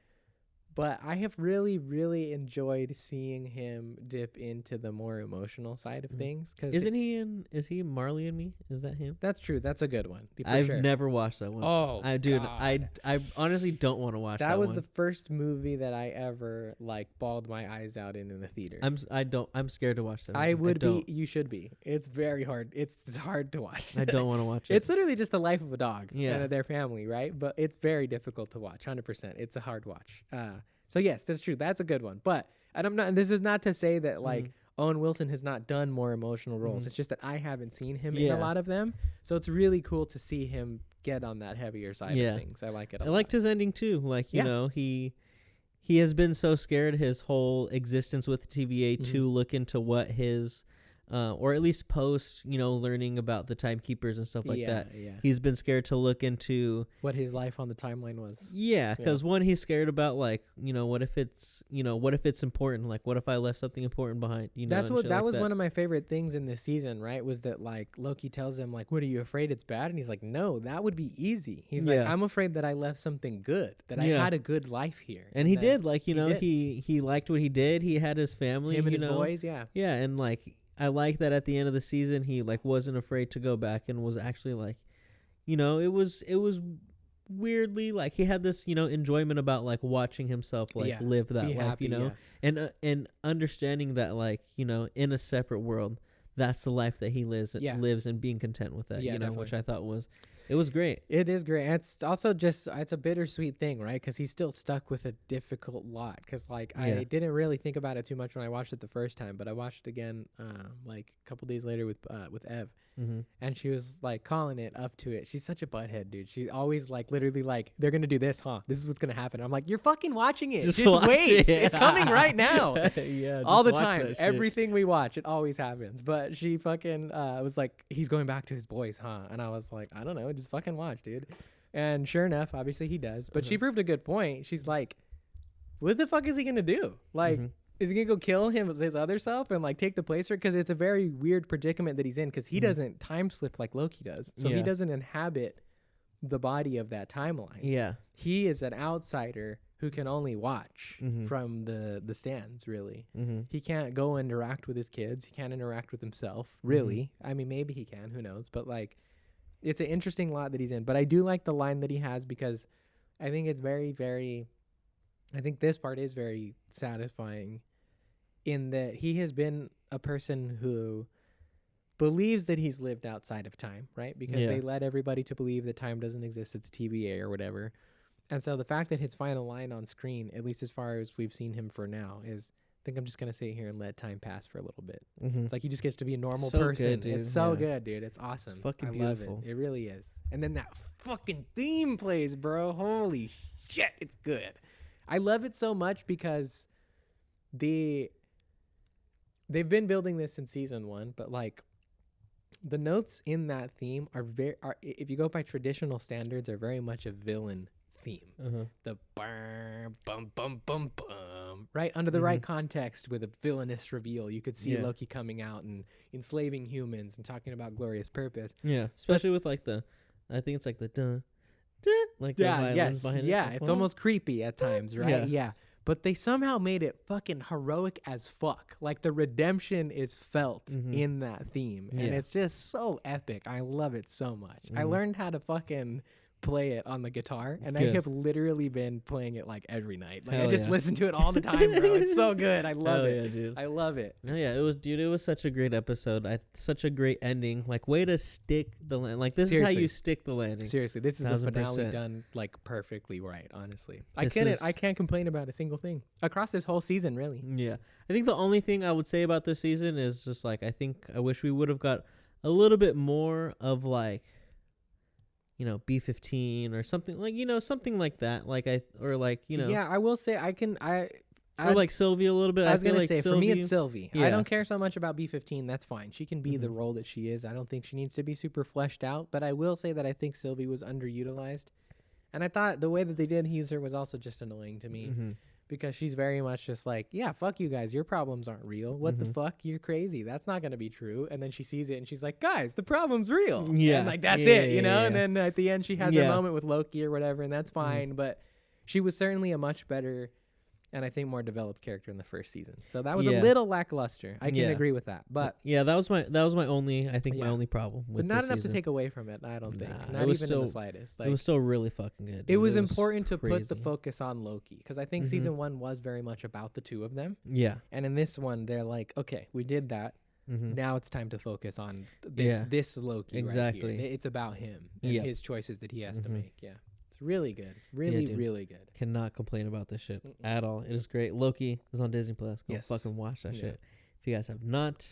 But I have really, really enjoyed seeing him dip into the more emotional side of things. Is he Marley and Me? Is that him? That's true. That's a good one. I've never watched that one. Oh, dude, God. I honestly don't want to watch that one. That was the first movie that I ever, like, bawled my eyes out in the theater. I'm scared to watch that movie. You should be. It's very hard. It's hard to watch. I don't want to watch it. It's literally just the life of a dog and their family, right? But it's very difficult to watch, 100%. It's a hard watch. So yes, that's true. That's a good one. But this is not to say that, like, Owen Wilson has not done more emotional roles. It's just that I haven't seen him in a lot of them. So it's really cool to see him get on that heavier side of things. I like it a lot. I liked his ending too. Like, you know, he has been so scared his whole existence with TVA to look into what his or at least post, learning about the timekeepers and stuff like that. Yeah. He's been scared to look into what his life on the timeline was. Yeah, because one, he's scared about what if it's important? Like, what if I left something important behind? That was one of my favorite things in this season, right? Was that like Loki tells him like, "What are you afraid it's bad?" And he's like, "No, that would be easy." He's like, "I'm afraid that I left something good, that I had a good life here." And he did. Like, he liked what he did. He had his family, him and his boys. Yeah, and like. I like that at the end of the season he like wasn't afraid to go back and was actually like, it was weirdly like he had this enjoyment about like watching himself like live that life, happy, and understanding that like in a separate world that's the life that he lives and being content with that, which I thought it was great. It is great. It's also it's a bittersweet thing, right? Because he's still stuck with a difficult lot. Because like I didn't really think about it too much when I watched it the first time, but I watched it again like a couple days later with Ev, and she was like calling it up to it. She's such a butthead, dude. She always like literally like, they're gonna do this, huh? This is what's gonna happen. I'm like, you're fucking watching it. Just wait. It's coming right now. All the time. Everything we watch, it always happens. But she fucking was like, he's going back to his boys, huh? And I was like, I don't know. Just fucking watch, dude. And sure enough, obviously he does. But she proved a good point. She's like, what the fuck is he gonna do? Like, is he gonna go kill his other self and like take the place for it? Because it's a very weird predicament that he's in, because he doesn't time slip like Loki does. So he doesn't inhabit the body of that timeline. Yeah. He is an outsider who can only watch from the stands, really. He can't go interact with his kids. He can't interact with himself, really. I mean, maybe he can, who knows? But like, it's an interesting lot that he's in. But I do like the line that he has, because I think it's very, very, I think this part is very satisfying in that he has been a person who believes that he's lived outside of time, right? Because they led everybody to believe that time doesn't exist at the TVA or whatever. And so the fact that his final line on screen, at least as far as we've seen him for now, is, I think I'm just going to sit here and let time pass for a little bit. It's like he just gets to be a normal person. Good, it's so good, dude. It's awesome. It's fucking beautiful. Love it. It really is. And then that fucking theme plays, bro. Holy shit, it's good. I love it so much because they've been building this in season 1, but like the notes in that theme are if you go by traditional standards, are very much a villain theme. The bum bum bum bum bum, right under the right context with a villainous reveal. You could see Loki coming out and enslaving humans and talking about glorious purpose. Yeah, especially with like I think it's like the dun, like the violins behind it. It's almost creepy at times, right? Yeah. But they somehow made it fucking heroic as fuck. Like the redemption is felt in that theme. And it's just so epic. I love it so much. I learned how to fucking play it on the guitar, and I have literally been playing it like every night. Like I just listen to it all the time, bro. It's so good. I love it. Yeah, dude. I love it. No, yeah, it was such a great episode. Such a great ending. Like, way to stick the land. Like, this is how you stick the landing. Seriously, this is a finale done like perfectly right. Honestly, I can't complain about a single thing across this whole season, really. Yeah, I think the only thing I would say about this season is just like, I wish we would have got a little bit more of like, B-15 or something like, something like that. Yeah, I will say or like Sylvie a little bit. I was gonna say, Sylvie, for me, it's Sylvie. Yeah. I don't care so much about B-15. That's fine. She can be the role that she is. I don't think she needs to be super fleshed out. But I will say that I think Sylvie was underutilized, and I thought the way that they did use her was also just annoying to me. Because she's very much just like, yeah, fuck you guys. Your problems aren't real. What the fuck? You're crazy. That's not going to be true. And then she sees it and she's like, guys, the problem's real. Yeah. And like, that's it, you know? And then at the end, she has her moment with Loki or whatever, and that's fine. But she was certainly a much better and I think more developed character in the first season. So that was a little lackluster. I can agree with that. But yeah, that was my only, I think my only problem with it. But not enough season. To take away from it, I don't think. Not even in the slightest. Like, it was still really fucking good. It was important to put the focus on Loki, because I think season 1 was very much about the two of them. Yeah. And in this one, they're like, okay, we did that. Now it's time to focus on this Loki. Exactly. Right here. It's about him and his choices that he has to make. Yeah. Really good. Really good. Cannot complain about this shit at all. It is great. Loki is on Disney Plus. Go fucking watch that shit. If you guys have not,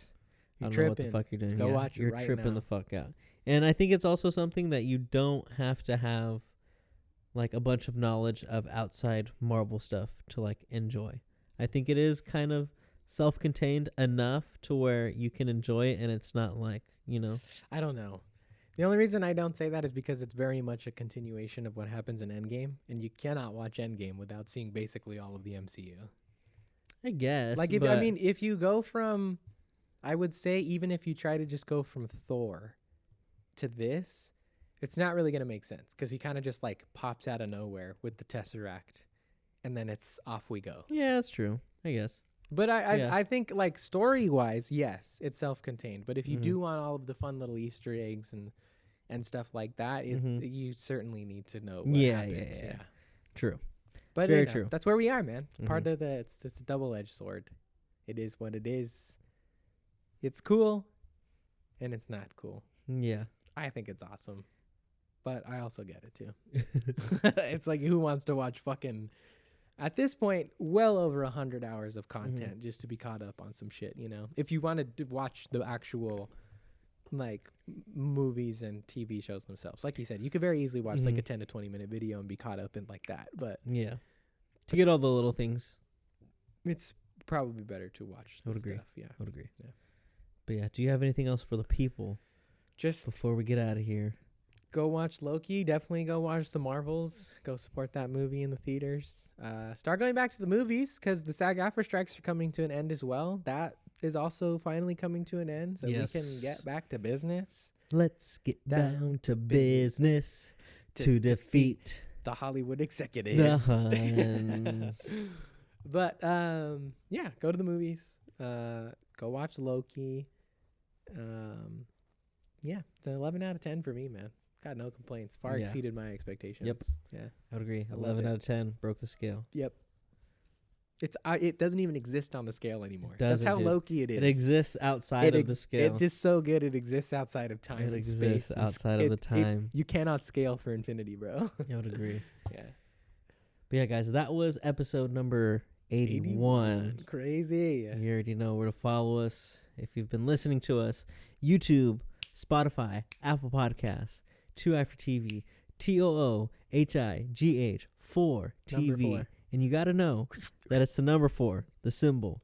I don't know what the fuck you're doing. Go watch it right now. You're tripping the fuck out. And I think it's also something that you don't have to have like a bunch of knowledge of outside Marvel stuff to like enjoy. I think it is kind of self-contained enough to where you can enjoy it and it's not like, I don't know. The only reason I don't say that is because it's very much a continuation of what happens in Endgame, and you cannot watch Endgame without seeing basically all of the MCU. I guess. Like, if you go from, I would say, even if you try to just go from Thor to this, it's not really going to make sense because he kind of just like pops out of nowhere with the Tesseract, and then it's off we go. Yeah, that's true, I guess. But I think, like, story-wise, yes, it's self-contained. But if you do want all of the fun little Easter eggs and stuff like that, you certainly need to know what happens. Yeah. True. But very true. That's where we are, man. Part of it's a double-edged sword. It is what it is. It's cool, and it's not cool. Yeah. I think it's awesome. But I also get it, too. It's like, who wants to watch fucking... At this point, well over 100 hours of content just to be caught up on some shit, If you wanted to watch the actual, like, movies and TV shows themselves, like you said, you could very easily watch, like, a 10 to 20-minute video and be caught up in, like, that. But yeah. To get all the little things. It's probably better to watch I would agree. Stuff. Yeah. I would agree. Yeah. But, yeah, do you have anything else for the people just before we get out of here? Go watch Loki. Definitely go watch the Marvels. Go support that movie in the theaters. Start going back to the movies because the SAG-AFTRA strikes are coming to an end as well. That is also finally coming to an end, so we can get back to business. Let's get down to business to defeat the Hollywood executives. The Huns. But yeah, go to the movies. Go watch Loki. Yeah, the 11 out of 10 for me, man. Got no complaints. Far exceeded my expectations. Yep. Yeah. I would agree. 11 out of 10 broke the scale. Yep. It doesn't even exist on the scale anymore. That's how Loki it is. It exists outside of the scale. It's just so good. It exists outside of time and space. It exists outside of the time. You cannot scale for infinity, bro. I would agree. Yeah. But yeah, guys, that was episode number 81. Crazy. You already know where to follow us. If you've been listening to us, YouTube, Spotify, Apple Podcasts, 2i4TV, TOOHIGH 4TV. And you got to know that it's the number 4, the symbol.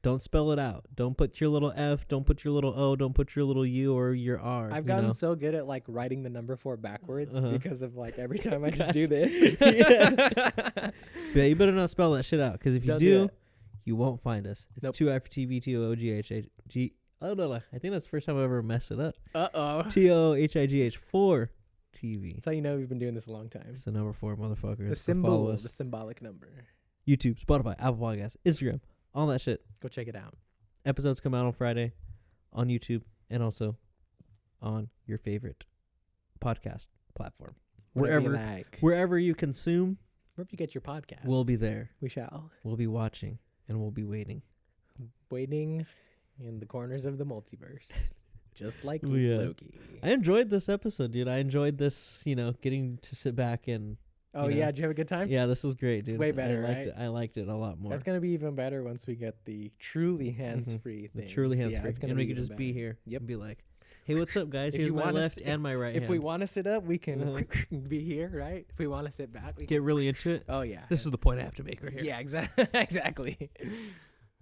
Don't spell it out. Don't put your little F. Don't put your little O. Don't put your little U or your R. I've gotten so good at like writing the number 4 backwards because of like every time I just do this. Yeah, you better not spell that shit out because if you do you won't find us. It's 2i4TV, TOOHIGH. I think that's the first time I've ever messed it up. TOOHIGH 4TV. That's how you know we've been doing this a long time. It's the number 4, motherfucker. The symbol, the symbolic number. YouTube, Spotify, Apple Podcasts, Instagram, all that shit. Go check it out. Episodes come out on Friday on YouTube and also on your favorite podcast platform. Wherever you consume. Wherever you get your podcast. We'll be there. We shall. We'll be watching and we'll be waiting. Waiting in the corners of the multiverse. Just like Loki. I enjoyed this episode, dude. I enjoyed this, getting to sit back and... Oh, yeah? Did you have a good time? Yeah, this was great, dude. It's way better, right? I liked it a lot more. That's going to be even better once we get the truly hands-free thing. Truly hands-free. And we can just be here and be like, hey, what's up, guys? Here's my left and my right hand. If we want to sit up, we can be here, right? If we want to sit back, we get really into it. Oh, yeah. This is the point I have to make right here. Yeah, exactly.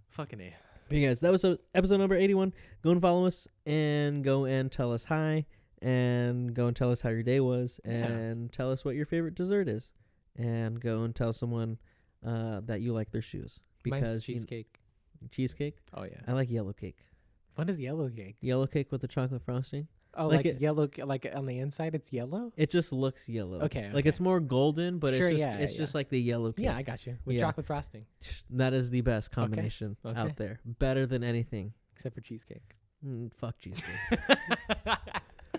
Fucking A. Hey guys, that was episode number 81. Go and follow us and go and tell us hi and go and tell us how your day was and tell us what your favorite dessert is and go and tell someone that you like their shoes. Because mine's cheesecake. Cheesecake? Oh, yeah. I like yellow cake. What is yellow cake? Yellow cake with the chocolate frosting. Oh, like yellow, like on the inside it's yellow? It just looks yellow. Okay. Like it's more golden, but it's just like the yellow cake. Yeah, I got you. With chocolate frosting. That is the best combination out there. Better than anything. Except for cheesecake. Fuck cheesecake.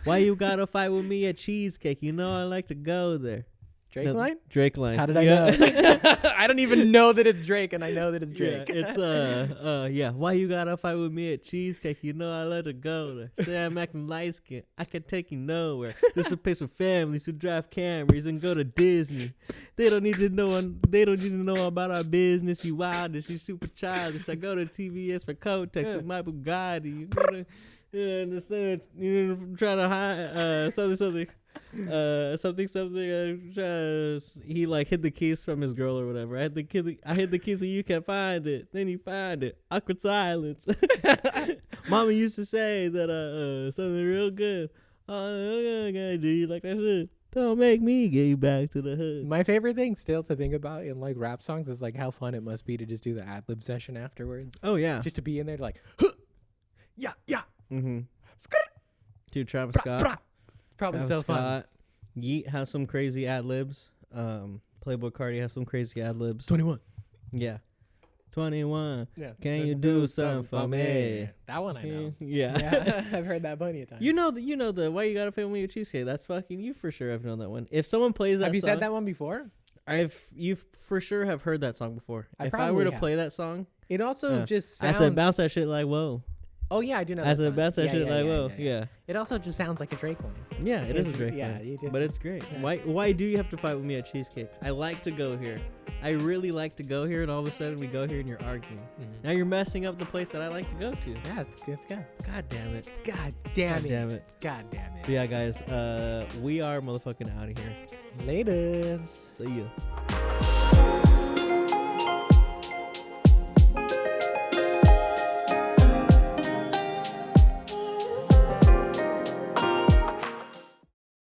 Why you gotta fight with me at cheesecake? You know I like to go there. Drake line? How did I know? I don't even know that it's Drake, and I know that it's Drake. Yeah, it's why you gotta fight with me at cheesecake? You know I let it go there. Say I'm acting light skinned. I can take you nowhere. This is a place for families who drive Camrys and go to Disney. They don't need to know. They don't need to know about our business. You wildish. You super childish. I go to TVS for Kotex with my Bugatti. You gotta understand. You try to hide something. something. He like hid the keys from his girl or whatever. I hid the keys so you can find it. Then you find it. Awkward silence. Mama used to say that something real good. Oh, do you like that shit? Don't make me get you back to the hood. My favorite thing still to think about in like rap songs is like how fun it must be to just do the ad-lib session afterwards. Oh yeah, just to be in there like, huh, yeah. Mm-hmm. Dude, Travis Scott. Probably Travis so fun. Yeet has some crazy ad-libs. Playboy Cardi has some crazy ad-libs. 21. Yeah. 21. Yeah. Can you do something for me? That one I know. Yeah. I've heard that plenty of times. You know the why you gotta pay me a cheesecake. That's fucking, you for sure have known that one. If someone plays that song. Have you song, said that one before? You for sure have heard that song before. If I were to play that song, it also just sounds. I said bounce that shit like whoa. Oh yeah, I do know. I said bounce that shit like whoa. Yeah. It also just sounds like a Drake one. Yeah, it is a Drake one. Yeah, but it's great. Yeah. Why do you have to fight with me at Cheesecake? I like to go here. I really like to go here, and all of a sudden we go here and you're arguing. Mm-hmm. Now you're messing up the place that I like to go to. Yeah, it's good. God damn it. God damn it. But yeah, guys, we are motherfucking out of here. Laters. See ya.